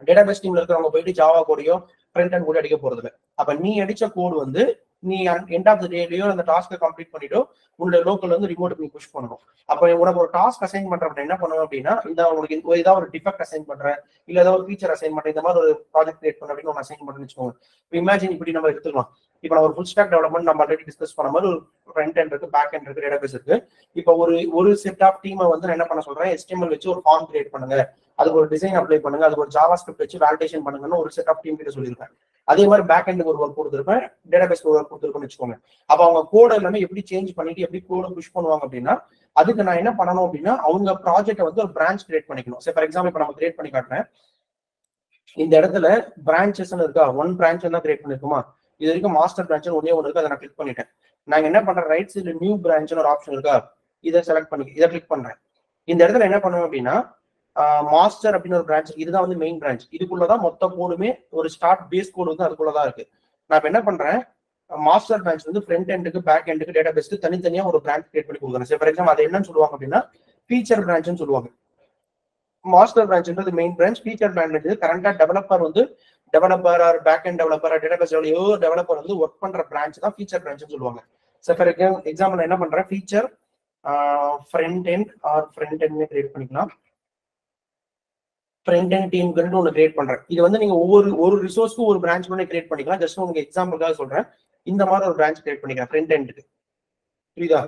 டேட்டாபேஸ் டீம்ல இருக்கிறவங்க போயிட்டு ஜாவா கோடையோ ஃப்ரண்ட் அண்ட் கூட அடிக்க போறது இல்லை. அப்ப நீ அடிச்ச கோடு வந்து நீ எண்ட் ஆஃப் த டேலயோ அந்த டாஸ்க்கை கம்ப்ளீட் பண்ணிட்டோ உன்னோட லோக்கல் வந்து ரிமோட்டுக்கு நீ புஷ் பண்ணணும். அப்ப உனக்கு ஒரு டாஸ்க் அசைன் பண்ற அப்படின்னா என்ன பண்ணுவோம் அப்படின்னா இந்த உங்களுக்கு ஏதாவது ஒரு டிஃபெக்ட் அசைன் பண்றேன் இல்ல ஏதாவது ஒரு ஃபீச்சர் அசைன் பண்றேன், இந்த மாதிரி ஒரு ப்ராஜெக்ட் கிரியேட் பண்ண அப்படின்னு அசைன் பண்ணி வச்சுக்கோங்க. இப்போ இமேஜின் இப்படி நம்ம எடுத்துக்கலாம். இப்போ நான் ஒரு ஃபுல் ஸ்டாக் டெவலப்மெண்ட் நம்ம ஆல்ரெடி டிஸ்கஸ் பண்ண மாதிரி ஒரு ஃப்ரண்ட் எண்ட் இருக்கு, பேக் எண்ட் இருக்கு, டேட்டாபேஸ் இருக்கு. இப்போ ஒரு செட் ஆஃப் டீமை வந்து நான் என்ன பண்ண சொல்றேன், HTML வச்சு ஒரு ஃபார்ம் கிரியேட் பண்ணுங்க, அதுக்கு ஒரு டிசைன் அப்ளை பண்ணுங்க, அதுக்கு ஒரு ஜாவா ஸ்கிரிப்ட் வச்சு வேலிடேஷன் பண்ணுங்கன்னு ஒரு செட் ஆஃப் டீம் கிட்ட சொல்லியிருக்கேன். அதே மாதிரி பேக் எண்டுக்கு ஒரு ஒர்க் கொடுத்துருப்பேன், டேட்டாபேஸ் ஒரு ஒர்க் கொடுத்துருக்கேன்னு வச்சுக்கோங்க. அப்ப அவங்க கோட் எல்லாமே எப்படி சேஞ்ச் பண்ணிட்டு எப்படி கோட புஷ் பண்ணுவாங்க அப்படின்னா அதுக்கு நான் என்ன பண்ணணும் அப்படின்னா அவங்க ப்ராஜெக்ட் வந்து ஒரு பிரான்ச் கிரியேட் பண்ணிக்கணும். ஃபார் எக்ஸாம்பிள் இப்போ நம்ம கிரியேட் பண்ணி காட்டுறேன். இந்த இடத்துல பிரான்ச்சஸ் இருக்கா, ஒன் பிரான்ச் தான் கிரியேட் பண்ணிருக்குமா, இது வரைக்கும் மாஸ்டர் பிரான்ச் ஒன்னே ஒன்று இருக்கு, அதை நான் கிளிக் பண்ணிட்டேன். நாங்க என்ன பண்றேன், ரைட் சைடுல நியூ பிரான்ச்னு ஒரு ஆப்ஷன் இருக்கா, இதை செலக்ட் பண்ணி இதை கிளிக் பண்றேன். இந்த இடத்துல என்ன பண்ணுவேன் அப்படின்னா மாஸ்டர் அப்படின்னு ஒரு பிரான்ச், இதுதான் வந்து மெயின் பிரான்ச். இதுக்குள்ளதான் மொத்த கோடுமே ஒரு ஸ்டார்ட் பேஸ் கோடு வந்து அதுக்குள்ளதான் இருக்கு. நான் இப்ப என்ன பண்றேன், மாஸ்டர் பிரான்ச் வந்து ஃப்ரண்ட் எண்டுக்கு பேக் எண்டுக்கு டேட்டாபேஸ்க்கு தனித்தனியா ஒரு பிரான்ச் கிரியேட் பண்ணி கொடுக்குறேன். ஃபார் எக்ஸாம்பிள் அது என்னன்னு சொல்லுவாங்க அப்படின்னா ஃபீச்சர் பிரான்ச்னு சொல்லுவாங்க. மாஸ்டர் பிரான்ச்ன்றது மெயின் பிரான்ச், ஃபீச்சர் பிரான்ச் கரண்டா டெவலப்பர் வந்து developer or back end developer database developer வந்து ஒர்க் பண்ற பிரான்ச் தான் ஃபீச்சர் பிரான்ச்னு சொல்லுவாங்க. ஃபார் எக்ஸாம்பிள் என்ன பண்றேன், feature front end or front end create பண்ணிக்கலாம். ஃப்ரண்ட் எண்ட் டீம்க்கு ஒன்று கிரியேட் பண்றேன். இது வந்து நீங்க ஒரு ரிசோர்ஸ்க்கு ஒரு பிரான்ச் பண்ணி கிரியேட் பண்ணிக்கலாம். ஜஸ்ட் உங்களுக்கு எக்ஸாம்பிளுக்காக சொல்றேன். இந்த மாதிரி ஒரு பிரான்ச் கிரியேட் பண்ணிக்கிறேன் ஃப்ரண்ட் எண்டுக்கு. புரியுதா?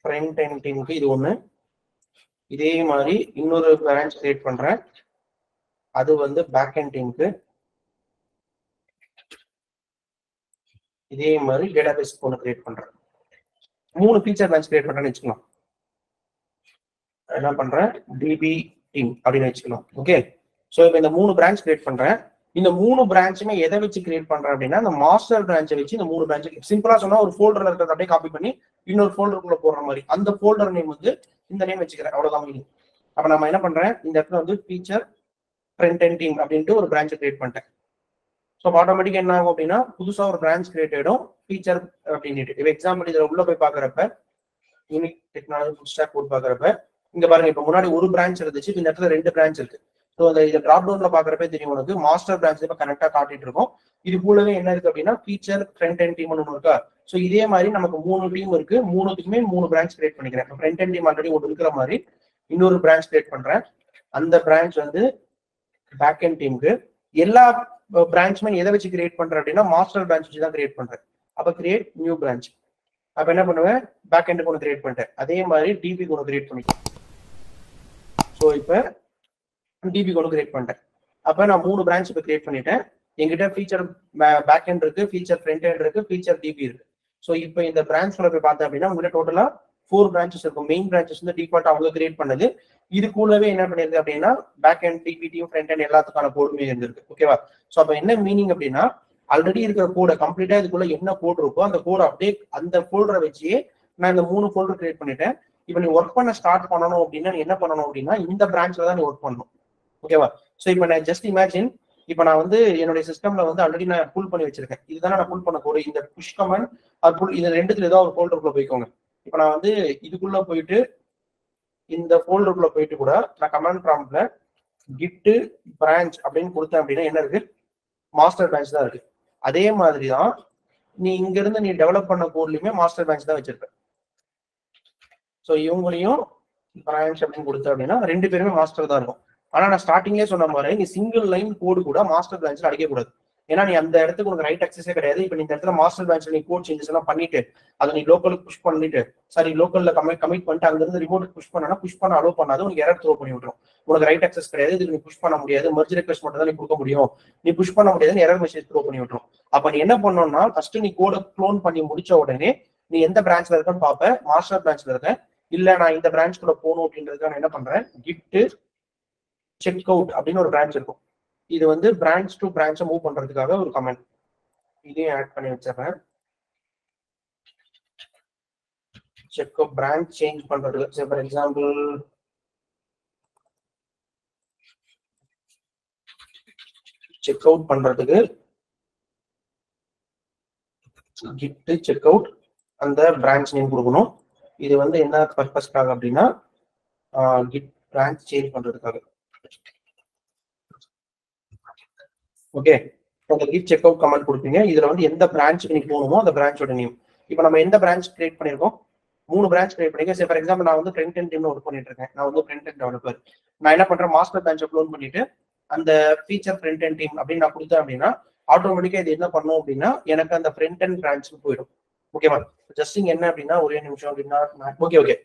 ஃப்ரண்ட் எண்ட் டீமுக்கு இது ஒண்ணு. இதே மாதிரி இன்னொரு பிரான்ச் கிரியேட் பண்றேன், அது வந்து பேக் எண்ட் டீமுக்கு. இதே மாதிரி டேட்டாபேஸ் ஒன்று கிரியேட் பண்றேன். 3 ஃபீச்சர் பிரான்ச் கிரியேட் பண்றேன்னு வச்சுக்கலாம். என்ன பண்றேன், டிபி டீம் அப்படின்னு வச்சுக்கலாம். ஓகே, ஸோ இப்போ இந்த 3 பிரான்ச் கிரியேட் பண்றேன். இந்த 3 பிரான்ச்சுமே எதை வச்சு கிரியேட் பண்றேன் அப்படின்னா, இந்த மாஸ்டர் பிரான்ச்சை வச்சு இந்த 3 பிரான்ச் சிம்பிளா சொன்னா ஒரு ஃபோல்டர்ல இருக்கிறத அப்படியே காப்பி பண்ணி இன்னொரு ஃபோல்டருக்குள்ள போடுற மாதிரி அந்த ஃபோல்டர் நேம் வந்து இந்த நேம் வச்சுக்கிறேன். அவ்வளவுதான் மீனிங். அப்ப நம்ம என்ன பண்றேன், இந்த இடத்துல வந்து ஃபீச்சர் ஃப்ரண்ட் எண்ட் டீம் அப்படின்ட்டு ஒரு பிரான்ச் கிரியேட் பண்ணிட்டேன். ஸோ ஆட்டோமேட்டிக்கா என்ன ஆகும் அப்படின்னா, புதுசா ஒரு பிரான்ச் கிரியேட் ஆயிடும் ஃபீச்சர் அப்படின்ட்டு. இப்போ எக்ஸாம்பிள் இதுல உள்ள போய் பாக்குறப்ப யூனிக் டெக்னாலஜி ஃபுல் ஸ்டாக் போட்டு பாக்குறப்ப இங்க பாருங்க, இப்ப முன்னாடி ஒரு பிரான்ச் இருந்துச்சு, இந்த இடத்துல 2 பிரான்ச் இருக்கு. ஸோ அந்த இதை டிராப் டவுன்ல பாக்குறப்ப தெரியும் உனக்கு மாஸ்டர் பிரான்ச் இப்ப கனெக்டா காட்டிட்டு இருக்கும். இது கூடவே என்ன இருக்கு அப்படின்னா ஃபீச்சர் ஃப்ரண்ட் எண்ட் டீம் ஒன்று இருக்கா. ஸோ இதே மாதிரி நமக்கு 3 டீம் இருக்கு, 3த்துக்குமே 3 பிரான்ச் கிரியேட் பண்ணிக்கிறேன். ஃப்ரண்ட் எண்ட் டீம் ஆல்ரெடி ஒன்று இருக்கிற மாதிரி இன்னொரு பிரான்ச் கிரியேட் பண்றேன். அந்த பிரான்ச் வந்து பேக் எண்ட் டீமுக்கு. எல்லா பிரான்ச்மே எதை வச்சு கிரியேட் பண்றேன் அப்படின்னா மாஸ்டர் பிரான்ச் வச்சு தான் கிரியேட் பண்றேன். அப்ப கிரியேட் நியூ பிரான்ச். அப்ப என்ன பண்ணுவேன், பேக் எண்ட் ஒன்று கிரியேட் பண்ணிட்டேன். அதே மாதிரி டிபி ஒன்று கிரியேட் பண்ணிட்டேன். ஸோ இப்ப டிபி ஒன்று கிரியேட் பண்ணிட்டேன். அப்ப நான் 3 பிரான்ச் இப்போ கிரியேட் பண்ணிட்டேன். எங்கிட்ட ஃபீச்சர் பேக் எண்ட் இருக்கு, ஃபீச்சர் ஃப்ரண்ட் எண்ட் இருக்கு, ஃபீச்சர் டிபி இருக்கு. ஸோ இப்போ இந்த பிரான்ச்ல போய் பார்த்தேன் அப்படின்னா உங்ககிட்ட டோட்டலா 4 பிரான்ச்சஸ் இருக்கும். மெயின் பிரான்ச்சஸ் வந்து டிஃபால்ட் அவங்க கிரியேட் பண்ணது. இது கூடவே என்ன பண்ணிருக்கு அப்படின்னா பேக் எண்ட் டிபிடியும் ஃப்ரண்ட் எண்ட் எல்லாத்துக்கான கோடுமே இருந்திருக்கு. ஓகேவா? ஸோ அப்போ என்ன மீனிங் அப்படின்னா ஆல்ரெடி இருக்கிற கோடை கம்ப்ளீட்டா இதுக்குள்ள என்ன கோட் இருக்கோ அந்த கோட் அப்படியே அந்த ஃபோல்டரை வச்சு நான் இந்த 3 ஃபோல்டர் கிரியேட் பண்ணிட்டேன். இப்போ நீ ஒர்க் பண்ண ஸ்டார்ட் பண்ணணும் அப்படின்னா நீ என்ன பண்ணணும் அப்படின்னா இந்த பிரான்ச்ல தான் நீ ஒர்க் பண்ணணும். ஓகேவா? ஸோ இப்போ நான் ஜஸ்ட் இமேஜின், இப்போ நான் வந்து என்னுடைய சிஸ்டம்ல வந்து ஆல்ரெடி நான் புல் பண்ணி வச்சிருக்கேன். இதுதானே நான் புல் பண்ண கோடு. இந்த புஷ் கமெண்ட் அது புல் இது ரெண்டுத்துல ஏதாவது ஒரு ஃபோல்டருக்குள்ள போய்க்கோங்க. இப்போ நான் வந்து இதுக்குள்ள போயிட்டு இந்த ஃபோல்டருக்குள்ள போயிட்டு கூட நான் கமாண்ட் ப்ராம்ப்ட்ல git branch அப்படின்னு கொடுத்தேன் அப்படின்னா என்ன இருக்கு, மாஸ்டர் பிரான்ச் தான் இருக்கு. அதே மாதிரி தான் நீ இங்க இருந்து நீ டெவலப் பண்ண கோட்லயுமே மாஸ்டர் பிரான்ச் தான் வச்சிருப்ப. ஸோ இவங்களையும் பிரான்ச் அப்படின்னு கொடுத்த அப்படின்னா 2 பேருமே மாஸ்டர் தான் இருக்கும். ஆனா நான் ஸ்டார்டிங்லேயே சொன்ன மாதிரி நீ சிங்கிள் லைன் கோடு கூட மாஸ்டர் பிரான்ச்ல அடிக்கக்கூடாது. ஏன்னா நீ அந்த இடத்துக்கு உனக்கு ரைட் அக்சஸே கிடையாது. இப்போ இந்த இடத்துல மாஸ்டர் பிரான்ச்ல நீ கோட் சேஞ்சஸ் எல்லாம் பண்ணிட்டு அதை நீ லோக்கலுக்கு புஷ் பண்ணிட்டு லோக்கல்ல கமிட் பண்ணிட்டு அங்க இருந்து ரிமோட்டுக்கு புஷ் பண்ணா புஷ் பண்ண அலோவ் பண்ணாது, உனக்கு எரர் த்ரோ பண்ணி விட்டுரும். உனக்கு ரைட் அக்சஸ் கிடையாது, இதுக்கு நீ புஷ் பண்ண முடியாது, மர்ஜ் ரெக்வெஸ்ட் மட்டும் தான் நீ கொடுக்க முடியும், நீ புஷ் பண்ண முடியாதுன்னு எரர் மெசேஜ் த்ரோ பண்ணி விட்டுரும். அப்ப நீ என்ன பண்ணணும்னா ஃபர்ஸ்ட் நீ கோடை க்ளோன் பண்ணி முடிச்ச உடனே நீ எந்த பிரான்ச்ல இருக்கன்னு பார்ப்ப. மாஸ்டர் பிரான்ச்ல இருக்க இல்ல நான் இந்த பிரான்ச் கூட போகணும் அப்படின்றதுக்கு நான் என்ன பண்றேன், git செக் அவுட் அப்படின்னு ஒரு பிரான்ச் இருக்கும். இது வந்து பிரான்ச் டு பிரான்ச்சை மூவ் பண்றதுக்காக ஒரு கமெண்ட், இதையும் ஆட் பண்ணி வச்சிடறேன். செக் அவுட் பிரான்ச் சேஞ்ச் பண்றதுக்கு ஃபார் எக்ஸாம்பிள் செக் அவுட் பண்றதுக்கு git செக் அவுட் அந்த பிரான்ச் நேம் கொடுக்கணும். இது வந்து என்ன பர்பஸ்க்காக அப்படின்னா git பிரான்ச் சேஞ்ச் பண்றதுக்காக. ஓகே, உங்க git செக் அவுட் கமெண்ட் கொடுப்பீங்க. இதுல வந்து எந்த பிரான்ச்சுக்கு நீ போகணுமோ அந்த பிரான்ச்சோட நேம். இப்போ நம்ம எந்த பிரான்ச் கிரியேட் பண்ணிருக்கோம், 3 பிரான்ச் கிரியேட் பண்ணிருக்கேன். ஃபார் எக்ஸாம்பிள் நான் வந்து ஃப்ரண்ட் எண்ட் டீம்ல ஒர்க் பண்ணிட்டு இருக்கேன். நான் வந்து ஃப்ரண்ட் எண்ட் டெவலப்பர். நான் என்ன பண்றேன், மாஸ்டர் பிரான்ச்சை க்ளோன் பண்ணிட்டு அந்த ஃபீச்சர் ஃப்ரண்ட் எண்ட் டீம் அப்படின்னு நான் கொடுத்தேன் அப்படின்னா ஆட்டோமேட்டிக்கா இது என்ன பண்ணும் அப்படின்னா எனக்கு அந்த ஃப்ரண்ட் எண்ட் பிரான்ச்சுக்கு போயிடும். ஓகேவா? ஜஸ்ட் இங்க என்ன அப்படின்னா ஒரே நிமிஷம் அப்படின்னா ஓகே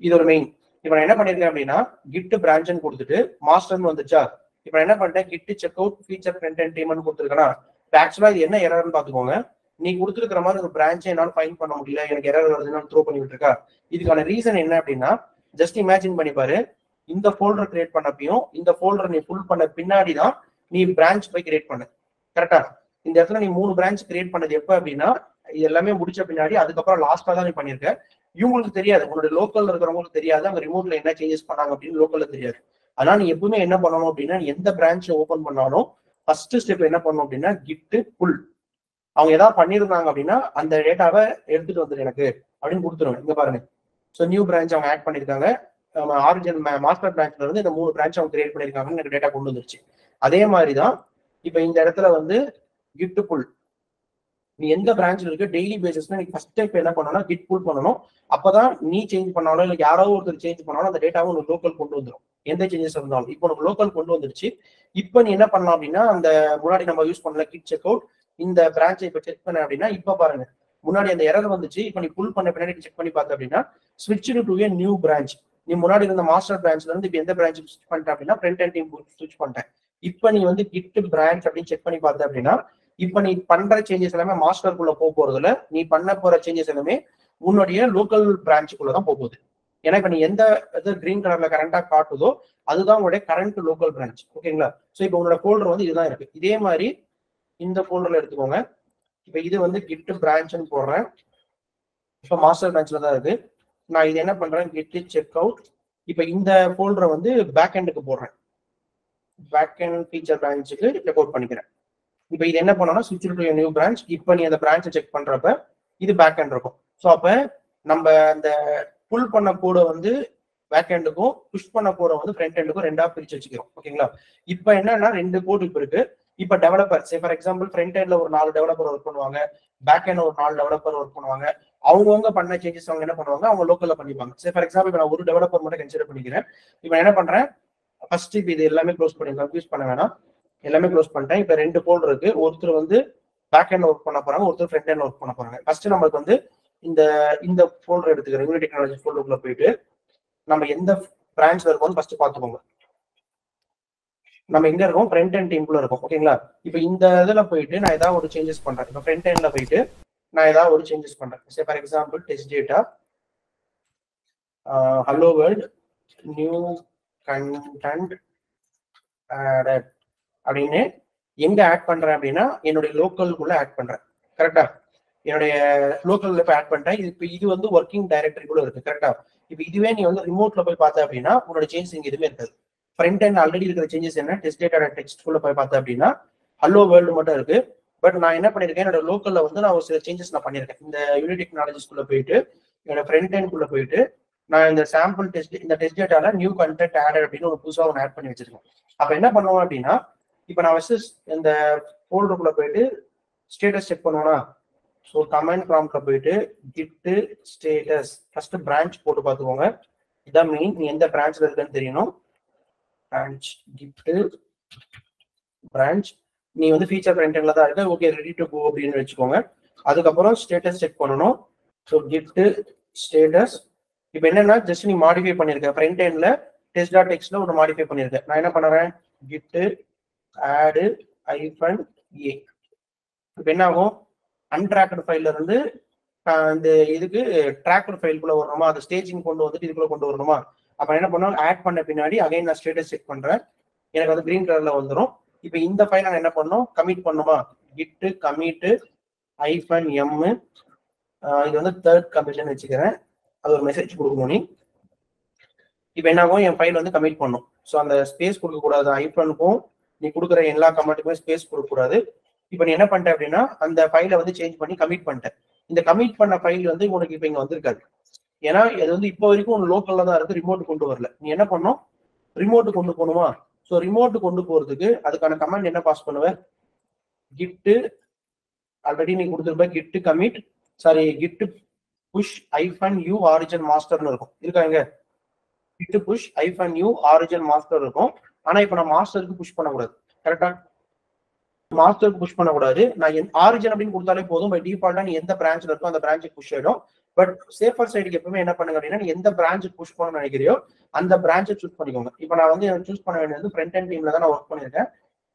இது ஒரு மெயின். இப்போ நான் என்ன பண்ணிருக்கேன் அப்படின்னா git பிரான்ச்னு கொடுத்துட்டு மாஸ்டர்னு வந்துச்சா. இப்போ என்ன பண்ணிட்டேன், git check out feature front end டீம்னு கொடுத்துருக்கேன்னா ஆக்சுவலா இது என்ன எரர்னு பாத்துக்கோங்க. நீ கொடுத்துருக்கிற மாதிரி ஒரு பிரான்ச்சை என்னால் ஃபைண்ட் பண்ண முடியல, எனக்கு எரர் வருதுன்னு த்ரோ பண்ணி விட்டுருக்கா. இதுக்கான ரீசன் என்ன அப்படின்னா ஜஸ்ட் இமேஜின் பண்ணி பாரு, இந்த ஃபோல்டர் கிரியேட் பண்ணப்பையும் இந்த ஃபோல்டர் நீ ஃபுல் பண்ண பின்னாடி தான் நீ பிரான்ச் போய் கிரியேட் பண்ண. கரெக்டா? இந்த இடத்துல நீ 3 பிரான்ச் கிரியேட் பண்ணது எப்ப அப்படின்னா இது எல்லாமே முடிச்ச பின்னாடி, அதுக்கப்புறம் லாஸ்டா தான் நீ பண்ணிருக்க. இவங்களுக்கு தெரியாது, உங்களோட லோக்கல்ல இருக்கிறவங்களுக்கு தெரியாது அவங்க ரிமோட்ல என்ன சேஞ்சஸ் பண்ணாங்க அப்படின்னு லோக்கல்ல தெரியாது. அதனால நீ எப்பவுமே என்ன பண்ணணும் அப்படின்னா எந்த பிரான்ச் ஓபன் பண்ணாலும் ஃபர்ஸ்ட் ஸ்டெப் என்ன பண்ணணும் அப்படின்னா git புல். அவங்க ஏதாவது பண்ணிருந்தாங்க அப்படின்னா அந்த டேட்டாவை எடுத்துட்டு வந்துரு எனக்கு அப்படின்னு கொடுத்துருவேன். இங்க பாருங்க, ஸோ நியூ பிரான்ச் அவங்க ஆட் பண்ணிருக்காங்க. ஆரிஜினல் மாஸ்டர் பிரான்ச்ல இருந்து இந்த 3 பிரான்ச் அவங்க கிரியேட் பண்ணிருக்காங்கன்னு எனக்கு டேட்டா கொண்டு வந்துருச்சு. அதே மாதிரிதான் இப்ப இந்த இடத்துல வந்து git புல் நீ எந்த பிரான்ச்ல இருக்கு டெய்லி பேசிஸ்ல நீ ஃபர்ஸ்ட் டைப் என்ன பண்ணணும்னா git புல் பண்ணணும். அப்பதான் நீ சேஞ்ச் பண்ணாலும் இல்லை யாரோ ஒருத்தர் சேஞ்ச் பண்ணாலும் அந்த டேட்டாவை உனக்கு லோக்கல் கொண்டு வந்துடும். எந்த சேஞ்சஸ் இருந்தாலும் இப்போ உனக்கு லோக்கல் கொண்டு வந்துருச்சு. இப்போ நீ என்ன பண்ணலாம் அப்படின்னா அந்த முன்னாடி நம்ம யூஸ் பண்ணல git செக் அவுட் இந்த பிரான்ச்சை இப்போ செக் பண்ண அப்படின்னா இப்ப பாருங்க முன்னாடி அந்த எரர் வந்துச்சு. இப்போ நீ புல் பண்ண பின்னாடி செக் பண்ணி பார்த்த அப்படின்னா ஸ்விட்ச் டு a நியூ பிரான்ச். நீ முன்னாடி இருந்த மாஸ்டர் பிரான்ச்ல இருந்து இப்போ எந்த பிரான்ச் ஸ்விட்ச் பண்ணிட்ட அப்படின்னா ஃப்ரண்ட் எண்ட் டீம் ஸ்விட்ச் பண்ணிட்டேன். இப்போ நீ வந்து git பிரான்ச் அப்படின்னு செக் பண்ணி பார்த்த அப்படின்னா இப்ப நீ பண்ற சேஞ்சஸ் எல்லாமே மாஸ்டருக்குள்ள போறதுல நீ பண்ண போற சேஞ்சஸ் எல்லாமே உன்னுடைய லோக்கல் பிரான்ச்சுக்குள்ள தான் போகுது. ஏன்னா இப்ப நீ எந்த இது கிரீன் கலர்ல கரண்டா காட்டுதோ அதுதான் உங்களுடைய கரண்ட் லோக்கல் பிரான்ச். ஓகேங்களா? ஸோ இப்போ உங்களோட ஃபோல்டர் வந்து இதுதான் இருக்கு. இதே மாதிரி இந்த ஃபோல்டர்ல எடுத்துக்கோங்க. இப்ப இது வந்து கிட் பிரான்ச்னு போடுறேன். இப்போ மாஸ்டர் பிரான்ச்ல தான் இருக்கு. நான் இது என்ன பண்றேன், கிட் செக் அவுட். இப்ப இந்த ஃபோல்டரை வந்து பேக் எண்டுக்கு போடுறேன். பேக் எண்ட் ஃபீச்சர் பிரான்ச்சுக்கு செக் அவுட் பண்ணிக்கிறேன். இப்ப இது என்ன பண்ணோம்னா ஸ்விட்ச் டு நியூ பிரான்ச். இப்ப நீ அந்த பிரான்ச்சை செக் பண்றப்ப இது பேக் எண்ட் இருக்கும். ஸோ அப்ப நம்ம அந்த புல் பண்ண கோடை வந்து பேக் எண்டுக்கும் புஷ் பண்ண கோடை வந்து ஃப்ரண்ட் எண்டுக்கும் ரெண்டா பிரிச்சு வச்சுக்கிறோம். ஓகேங்களா? இப்ப என்னன்னா 2 கோடு இப்ப இருக்கு. இப்ப டெவலப்பர் ஃபார் எக்ஸாம்பிள் ஃப்ரண்ட் எண்ட்ல ஒரு 4 டெவலப்பர் ஒர்க் பண்ணுவாங்க, பேக் எண்ட்ல ஒரு 4 டெவலப்பர் ஒர்க் பண்ணுவாங்க. அவங்கவுங்க பண்ண சேஞ்சஸ் அவங்க என்ன பண்ணுவாங்க, அவங்க லோக்கல்ல பண்ணிப்பாங்க. ஃபார் எக்ஸாம்பிள் நான் ஒரு டெவலப்பர் மட்டும் கன்சிடர் பண்ணிக்கிறேன். இப்ப என்ன பண்றேன், ஃபர்ஸ்ட் இப்ப இது எல்லாமே க்ளோஸ் பண்ணி கன்ஃபியூஸ் பண்ண வேணாம், எல்லாமே க்ளோஸ் பண்ணிட்டேன். இப்ப 2 ஃபோல்டர் இருக்கு. ஒருத்தர் வந்து பேக் எண்ட்ல ஒர்க் பண்ண போறாங்க, ஒருத்தர் ஃப்ரண்ட் எண்ட்ல ஒர்க் பண்ண போறாங்க. ஃபர்ஸ்ட் நமக்கு வந்து இந்த ஃபோல்டர் எடுத்துக்கிறேன். யூனிட் டெக்னாலஜி ஃபோல்டருக்குள்ள போயிட்டு நம்ம எந்த பிரான்ச்ல இருக்கோம்னு ஃபர்ஸ்ட் பாத்துக்கோங்க. நம்ம எங்க இருக்கோம், ஃப்ரண்ட் எண்ட் டீம்குள்ள இருக்கோம். ஓகேங்களா? இப்போ இந்த இதுல போயிட்டு நான் ஏதாவது ஒரு சேஞ்சஸ் பண்றேன். இப்போ ஃப்ரண்ட் எண்ட்ல போயிட்டு நான் ஏதாவது ஒரு சேஞ்சஸ் பண்றேன். For example test data hello world new content added அப்படின்னு எங்க ஆட் பண்றேன் அப்படின்னா என்னுடைய லோக்கலுக்குள்ள ஆட் பண்றேன். கரெக்டா? என்னுடைய லோக்கல்ல போய் ஆட் பண்றேன். இது வந்து ஒர்க்கிங் டைரக்டரிக்குள்ள இருக்கு. கரெக்டா? இப்போ இதுவே நீ வந்து ரிமோட்ல போய் பார்த்த அப்படின்னா உன்னோட சேஞ்ச் இங்க எதுவுமே இருக்காது. ஃப்ரண்ட் எண்ட் ஆல்ரெடி இருக்கிற சேஞ்சஸ் என்ன, டெஸ்ட் டேட்டா டெக்ஸ்ட்குள்ள போய் பார்த்தேன் அப்படின்னா ஹலோ வேர்ல்டு மட்டும் இருக்கு. பட் நான் என்ன பண்ணிருக்கேன், என்னோட லோக்கல்ல வந்து நான் ஒரு சில சேஞ்சஸ் நான் பண்ணிருக்கேன். இந்த யூனிட் டெக்னாலஜிஸ்குள்ள போயிட்டு என்னோட ஃப்ரண்ட் எண்ட்குள்ள போயிட்டு நான் இந்த சாம்பிள் இந்த டெஸ்ட் டேட்டால நியூ கண்டென்ட் ஆடட் அப்படின்னு ஒரு புதுசாக ஒன்று ஆட் பண்ணி வச்சிருக்கேன். அப்ப என்ன பண்ணுவோம் அப்படின்னா இப்போ நான் ஃபர்ஸ்ட் இந்த ஃபோல்டருக்குள்ள போயிட்டு ஸ்டேட்டஸ் செக் பண்ணுவோம்னா, ஸோ கமெண்ட் ப்ராம்ப்ட்ல போயிட்டு கிட் ஸ்டேட்டஸ் ஃபர்ஸ்ட் பிரான்ச் போட்டு பார்த்துக்கோங்க. இதான் மெயின், நீ எந்த பிரான்ச்ல இருக்குன்னு தெரியணும். பிரான்ச் கிட் பிரான்ச் நீ வந்து ஃபீச்சர் ஃப்ரண்ட் எண்ட்ல தான் இருக்கு. ஓகே ரெடி டு கோ அப்படின்னு வச்சுக்கோங்க. அதுக்கப்புறம் ஸ்டேட்டஸ் செக் பண்ணணும். ஸோ கிட் ஸ்டேட்டஸ் இப்போ என்னன்னா ஜஸ்ட் நீ மாடிஃபை பண்ணிருக்க ஃப்ரண்ட் எண்ட்ல டெஸ்ட் டாட் டெக்ஸ்ட்ல ஒரு மாடிஃபை பண்ணிருக்கேன். நான் என்ன பண்ணுறேன், கிட் ஆடு ஐஃபன் ஏ. இப்போ என்ன ஆகும், அன்ட்ராக்டு ஃபைல்ல இருந்து இந்த இதுக்கு ட்ராக்கர் ஃபைலுக்குள்ள வரணுமா, அது ஸ்டேஜிங் கொண்டு வந்துட்டு இதுக்குள்ள கொண்டு வரணுமா. அப்ப என்ன பண்ணோம், ஆட் பண்ண பின்னாடி அகைன் நான் ஸ்டேட்டஸ் செக் பண்றேன், எனக்கு வந்து கிரீன் கலர்ல வந்துடும். இப்போ இந்த ஃபைல் நான் என்ன பண்ணணும், கமிட் பண்ணுமா, கிட் கமிட் ஐஃபன் எம். இது வந்து தேர்ட் கமிட்னு வச்சுக்கிறேன். அது ஒரு மெசேஜ் கொடுக்கணும் நீ. இப்போ என்ன ஆகும், என் ஃபைல் வந்து கமிட் பண்ணும். ஸோ அந்த ஸ்பேஸ் கொடுக்க கூடாது, ஐஃபனுக்கும் நீ கொடுக்குற எல்லா கமெண்ட்டுக்குமே ஸ்பேஸ் கொடுக்க கூடாது. இப்போ நீ என்ன பண்ணிட்ட அப்படின்னா அந்த ஃபைலை வந்து சேஞ்ச் பண்ணி கமிட் பண்ணிட்டேன். இந்த கமிட் பண்ண ஃபைல் வந்து உனக்கு இப்போ இங்க வந்திருக்காது. ஏன்னா இது வந்து இப்போ வரைக்கும் உன் லோக்கல்ல தான் இருக்கு, ரிமோட் கொண்டு வரல. நீ என்ன பண்ணும், ரிமோட்டு கொண்டு போகணுமா. ஸோ ரிமோட்டு கொண்டு போறதுக்கு அதுக்கான கமெண்ட் என்ன பாஸ் பண்ணுவேன், கிட் ஆல்ரெடி நீ கொடுத்துருப்ப git commit kit push hyphen u origin மாஸ்டர்னு இருக்கும். இருக்காங்க git push hyphen u origin master இருக்கும். ஆனா இப்போ நான் மாஸ்டருக்கு புஷ் பண்ணக்கூடாது. கரெக்டா? மாஸ்டருக்கு புஷ் பண்ணக்கூடாது. நான் ஆரிஜின் அப்படின்னு கொடுத்தாலே போதும். பை டிஃபால்ட்டா நீ எந்த பிரான்ச்ல இருக்கோ அந்த பிரான்ச்சுக்கு புஷ் ஆயிடும். பட் சேஃபர் சைடுக்கு எப்பவுமே என்ன பண்ணுங்க அப்படின்னா நீ எந்த பிரான்ச்சுக்கு புஷ் பண்ணணும்னு நினைக்கிறியோ அந்த பிரான்ச்சை சூஸ் பண்ணிக்கோங்க. இப்போ நான் வந்து சூஸ் பண்ண வேண்டியது ஃப்ரண்ட் எண்ட் டீம்ல தான் நான் ஒர்க் பண்ணிருக்கேன்.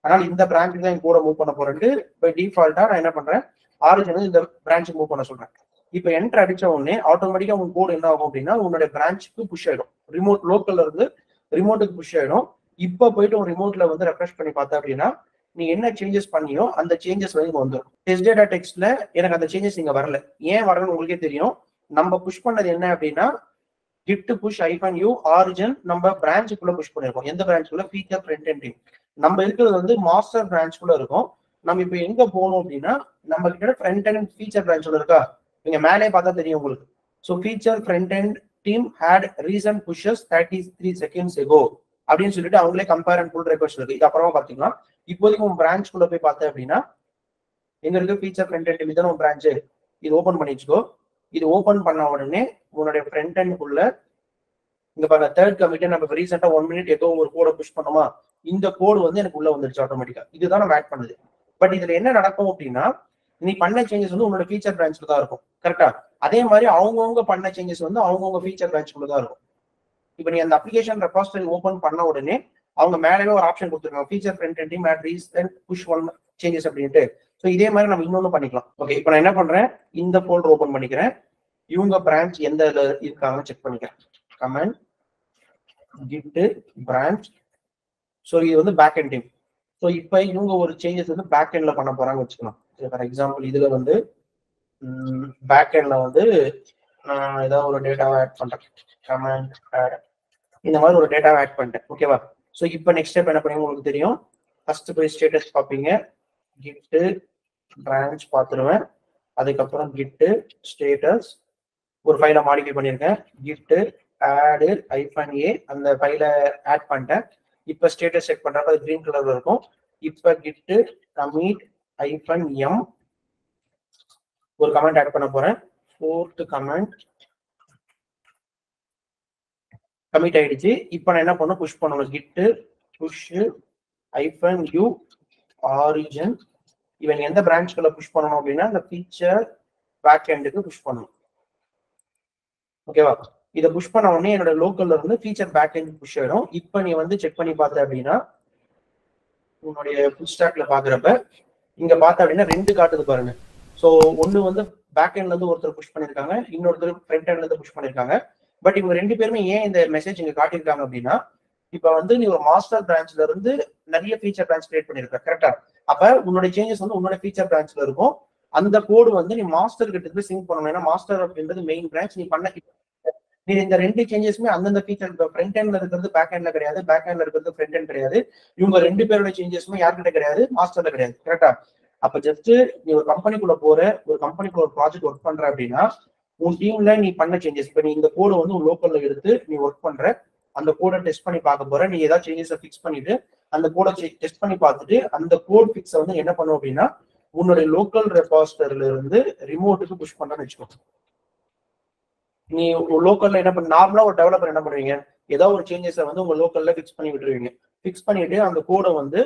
அதனால இந்த பிரான்ச்சுக்கு தான் என் கூட மூவ் பண்ண போறேன். பை டிஃபால்ட்டா நான் என்ன பண்றேன், ஆரிஜின் வந்து இந்த பிரான்ச்சுக்கு மூவ் பண்ண சொல்றேன். இப்போ என்டர் அடிச்ச உடனே ஆட்டோமேட்டிக்கா உங்க கோட் என்ன ஆகும் அப்படின்னா உன்னோட பிரான்ச்சுக்கு புஷ் ஆயிடும். ரிமோட் லோக்கல்ல இருந்து ரிமோட்டுக்கு புஷ் ஆயிடும். இப்போ போயிட்டு உங்க ரிமோட்ல வந்து ரெஃப்ரெஷ் பண்ணி பார்த்தா அப்படின்னா நீ என்ன சேஞ்சஸ் பண்ணியோ அந்த சேஞ்சஸ் வந்து இங்க வந்துடும். டெஸ்ட் டேட்டா டெக்ஸ்ட்ல எனக்கு அந்த சேஞ்சஸ் இங்க வரல. ஏன் வரலன்னு உங்களுக்கே தெரியும். நம்ம புஷ் பண்ணது என்ன அப்படின்னா kit push hyphen u origin நம்ம பிரான்ச்சுக்குள்ள புஷ் பண்ணிருக்கோம். எந்த பிரான்ச்சுக்குள்ள, ஃபீச்சர் ஃப்ரண்ட் எண்ட் டீம். நம்ம இருக்கிறது வந்து மாஸ்டர் பிரான்ச்சுக்குள்ள இருக்கும். நம்ம இப்போ எங்க போகணும் அப்படின்னா நம்ம கிட்ட ஃப்ரண்ட் எண்ட் ஃபீச்சர் பிரான்ச்ல இருக்கா, நீங்க மேலே பார்த்தா தெரியும் உங்களுக்கு. So feature front end team had recent pushes 33 seconds ago அப்படின்னு சொல்லிட்டு அவங்களே கம்பேர் அண்ட் புல் ரெக்வஸ்ட் இருக்கு. இது அப்புறமா பாத்தீங்கன்னா இப்போதைக்கு உங்க பிரான்ச்குள்ள போய் பார்த்தேன் அப்படின்னா எங்க இருக்கு, ஃபீச்சர் ஃப்ரண்ட் எண்ட் டீம் தான் உங்க பிரான்ச்சு. இது ஓப்பன் பண்ணி வச்சுக்கோ. இது ஓப்பன் பண்ண உடனே உன்னுடைய ஃப்ரண்ட் எண்ட்குள்ள இங்க பாருங்க தேர்ட் கமிட் நம்ம ரீசெண்டா 1 minute ஏதோ ஒரு கோடை புஷ் பண்ணோமா, இந்த கோடு வந்து எனக்கு உள்ள வந்துருச்சு ஆட்டோமேட்டிக்கா. இதுதான் நம்ம ஆட் பண்ணுது. பட் இதுல என்ன நடக்கும் அப்படின்னா நீ பண்ண சேஞ்சஸ் வந்து உங்களோட ஃபீச்சர் பிரான்ச்ல தான் இருக்கும். கரெக்டா? அதே மாதிரி அவங்கவுங்க பண்ண சேஞ்சஸ் வந்து அவங்கவுங்க ஃபீச்சர் பிரான்ச்குள்ள தான் இருக்கும். இப்போ நீ அந்த அப்ளிகேஷன் ரெபாசிட்டரி ஓபன் பண்ண உடனே அவங்க மேலவே ஒரு ஆப்ஷன் கொடுத்துருக்காங்க, feature front end team at recent push 1 changes அப்படின்ட்டு. ஸோ இதே மாதிரி நம்ம இன்னொன்னு பண்ணிக்கலாம். ஓகே, இப்போ நான் என்ன பண்றேன், இந்த ஃபோல்டர் ஓபன் பண்ணிக்கிறேன். இவங்க பிரான்ச் எந்த இருக்காங்கன்னு செக் பண்ணிக்கிறேன். Comment kit branch. ஸோ இது வந்து பேக் எண்ட் டீம். ஸோ இப்போ இவங்க ஒரு சேஞ்சஸ் வந்து பேக் எண்ட்ல பண்ண போறாங்க வச்சுக்கலாம். ஃபார் எக்ஸாம்பிள் இதுல வந்து பேக் எண்ட்ல வந்து நான் ஏதாவது ஒரு டேட்டாவை ஆட் பண்றேன். கமெண்ட் ஆட் இந்த மாதிரி ஒரு டேட்டாவை ஆட் பண்ணிட்டேன். ஓகேவா? ஸோ இப்போ நெக்ஸ்ட் ஸ்டெப் என்ன பண்ணுங்க உங்களுக்கு தெரியும். ஃபர்ஸ்ட் போய் ஸ்டேட்டஸ் பார்ப்பீங்க. கிட் பிரான்ச் பார்த்துருவேன். அதுக்கப்புறம் கிட் ஸ்டேட்டஸ் ஒரு ஃபைலை மாடிஃபை பண்ணியிருக்கேன். கிட் ஆடு -a அந்த ஃபைலை ஆட் பண்ணிட்டேன். இப்போ ஸ்டேட்டஸ் செக் பண்றப்ப அது கிரீன் கலர்ல இருக்கும். இப்போ கிட் கமிட் -m ஒரு கமெண்ட் ஆட் பண்ண போறேன். 4th கமெண்ட் கமிட் ஆயிடுச்சு. இப்போ நான் என்ன பண்ணணும், புஷ் பண்ணணும். Git push -u origin. இவன் எந்த பிரான்ச்குள்ள புஷ் பண்ணணும் அப்படின்னா இந்த ஃபீச்சர் பேக் எண்டுக்கு புஷ் பண்ணணும். ஓகேவா? இதை புஷ் பண்ண உடனே என்னோட லோக்கல்ல இருந்து ஃபீச்சர் பேக் எண்ட் புஷ் ஆயிடும். இப்போ நீ வந்து செக் பண்ணி பார்த்த அப்படின்னா உன்னுடைய ஃபுல் ஸ்டாக்ல பாக்குறப்ப இங்க பார்த்த அப்படின்னா 2 காட்டுது பாருங்க. ஸோ ஒன்னு வந்து பேக் எண்ட்ல இருந்து ஒருத்தர் புஷ் பண்ணிருக்காங்க, இன்னொருத்தர் ஃப்ரண்ட் எண்ட்ல இருந்து புஷ் பண்ணிருக்காங்க. பட் இவங்க 2 பேருமே ஏன் இந்த மெசேஜ் இங்க காட்டியிருக்காங்க அப்படின்னா, இப்ப வந்து நீ ஒரு மாஸ்டர் பிரான்ச்ல இருந்து நிறைய ஃபீச்சர் பிரான்ச் கிரியேட் பண்ணிருக்க. கரெக்டா? அப்ப உன்னோட சேஞ்சஸ் வந்து உன்னோட ஃபீச்சர் பிரான்ச்ல இருக்கும். அந்த கோடு வந்து நீ மாஸ்டர் கிட்ட போய் சிங்க் பண்ணணும். ஏன்னா மாஸ்டர் அப்படின்றது மெயின் பிரான்ச். நீ இந்த 2 சேஞ்சஸுமே அந்தந்த ஃபீச்சர் ஃப்ரண்ட் எண்ட்ல இருக்கிறது பேக் எண்ட்ல கிடையாது, பேக் எண்ட்ல இருக்கிறது ஃப்ரண்ட் எண்ட் கிடையாது. இவங்க 2 பேரோட சேஞ்சஸுமே யார்கிட்ட கிடையாது, மாஸ்டர்ல கிடையாது. கரெக்டா? அப்ப ஜஸ்ட் நீ ஒரு கம்பெனிக்குள்ள போற, ஒரு கம்பெனிக்குள்ள ஒரு ப்ராஜெக்ட் ஒர்க் பண்ற அப்படின்னா உன் டீம்ல நீ பண்ண சேஞ்சஸ், இப்ப நீ இந்த கோடை வந்து உன் லோக்கல்ல எடுத்து நீ ஒர்க் பண்ற, அந்த கோடை டெஸ்ட் பண்ணி பார்க்க போற. நீ ஏதாவது சேஞ்சஸை ஃபிக்ஸ் பண்ணிட்டு அந்த கோடை டெஸ்ட் பண்ணி பார்த்துட்டு அந்த கோட் ஃபிக்ஸை வந்து என்ன பண்ணும் அப்படின்னா உன்னுடைய லோக்கல் ரெபாசிட்டரியில இருந்து ரிமோட்டுக்கு புஷ் பண்ணணும்னு வச்சுக்கோ. நீ லோக்கல்ல என்ன பண்ண, நார்மலா ஒரு டெவலப்பர் என்ன பண்ணுவீங்க, ஏதாவது ஒரு சேஞ்சஸை வந்து உங்க லோக்கல்ல ஃபிக்ஸ் பண்ணி விட்டுருவீங்க. ஃபிக்ஸ் பண்ணிட்டு அந்த கோடை வந்து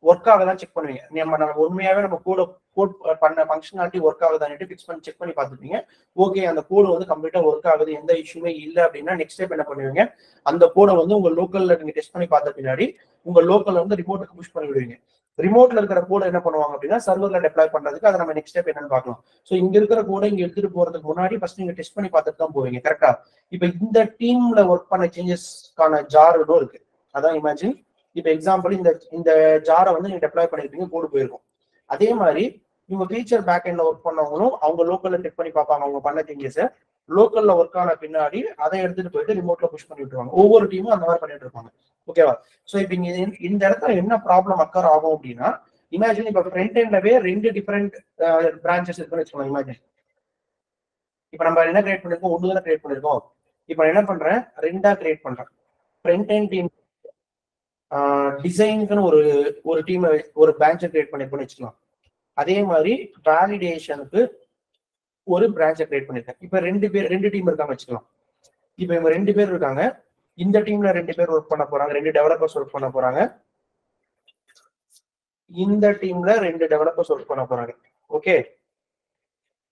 ஒர்க் ஆகதான் செக் பண்ணுவீங்க. நம்ம உண்மையாவே நம்ம கோட் பண்ண ஃபங்க்ஷனாலிட்டி ஒர்க் ஆகுதான்னு ஃபிக்ஸ் பண்ணி செக் பண்ணி பார்த்துப்பீங்க. ஓகே, அந்த கோடு வந்து கம்ப்ளீட்டா ஒர்க் ஆகுது, எந்த இஷ்யூமே இல்லை அப்படின்னா நெக்ஸ்ட் ஸ்டெப் என்ன பண்ணுவீங்க, அந்த கோடை வந்து உங்க லோக்கல்ல நீங்க டெஸ்ட் பண்ணி பார்த்த பின்னாடி உங்க லோக்கல்ல வந்து ரிமோட்டுக்கு புஷ் பண்ணி விடுவீங்க. ரிமோட்ல இருக்கிற கோடை என்ன பண்ணுவாங்க அப்படின்னா சர்வர்ல டெப்ளாய் பண்றதுக்கு அதை நம்ம நெக்ஸ்ட் ஸ்டெப் என்னன்னு பார்க்கலாம். ஸோ இங்க இருக்கிற கோடை இங்க எடுத்துட்டு போறதுக்கு முன்னாடி ஃபர்ஸ்ட் நீங்க டெஸ்ட் பண்ணி பார்த்துட்டு தான் போவீங்க. கரெக்டா? இப்ப இந்த டீம்ல ஒர்க் பண்ண சேஞ்சஸ்க்கான ஜார் இருக்கு. அதான் இமேஜின். இப்ப எக்ஸாம்பிள் இந்த ஜாரை வந்து நீங்க டெப்ளாய் பண்ணிருப்பீங்க, கோடு போயிருக்கும். அதே மாதிரி இவங்க ஃபீச்சர் பேக் எண்ட்ல ஒர்க் பண்ணவங்களும் அவங்க லோக்கல்ல செக் பண்ணி பார்ப்பாங்க அவங்க பண்ண சேஞ்சஸ். லோக்கல்ல ஒர்க் ஆன பின்னாடி அதை எடுத்துட்டு போயிட்டு ரிமோட்ல புஷ் பண்ணி விட்டுருவாங்க. ஒவ்வொரு டீமும் அந்த மாதிரி பண்ணிட்டு இருப்பாங்க. ஓகேவா? ஸோ இப்போ இந்த இடத்துல என்ன ப்ராப்ளம் அக்கர் ஆகும் அப்படின்னா, இமேஜின் இப்போ ஃப்ரண்ட் எண்ட்லவே 2 டிஃபரெண்ட் பிரான்ச்சஸ் இருக்குன்னு வச்சுக்கோங்க. இமேஜின் இப்போ நம்ம என்ன கிரியேட் பண்ணிருக்கோம், 1 தான் கிரியேட் பண்ணிருக்கோம். இப்போ என்ன பண்றேன், 2ஆ கிரியேட் பண்றேன். ஃப்ரண்ட் எண்ட் டீம் டிசைனுக்குன்னு ஒரு டீம் ஒரு பிரான்ச்சை கிரியேட் பண்ணிருக்கோம்னு வச்சுக்கலாம். அதே மாதிரி வேலிடேஷனுக்கு ஒரு பிரான்ச்சை கிரியேட் பண்ணிருக்கேன். இப்போ 2 டீம் இருக்காங்க வச்சுக்கலாம். இப்போ இவங்க 2 பேர் இருக்காங்க. இந்த டீம்ல 2 பேர் ஒர்க் பண்ண போறாங்க, 2 டெவலப்பர்ஸ் ஒர்க் பண்ண போறாங்க. இந்த டீம்ல 2 டெவலப்பர்ஸ் ஒர்க் பண்ண போறாங்க. ஓகே,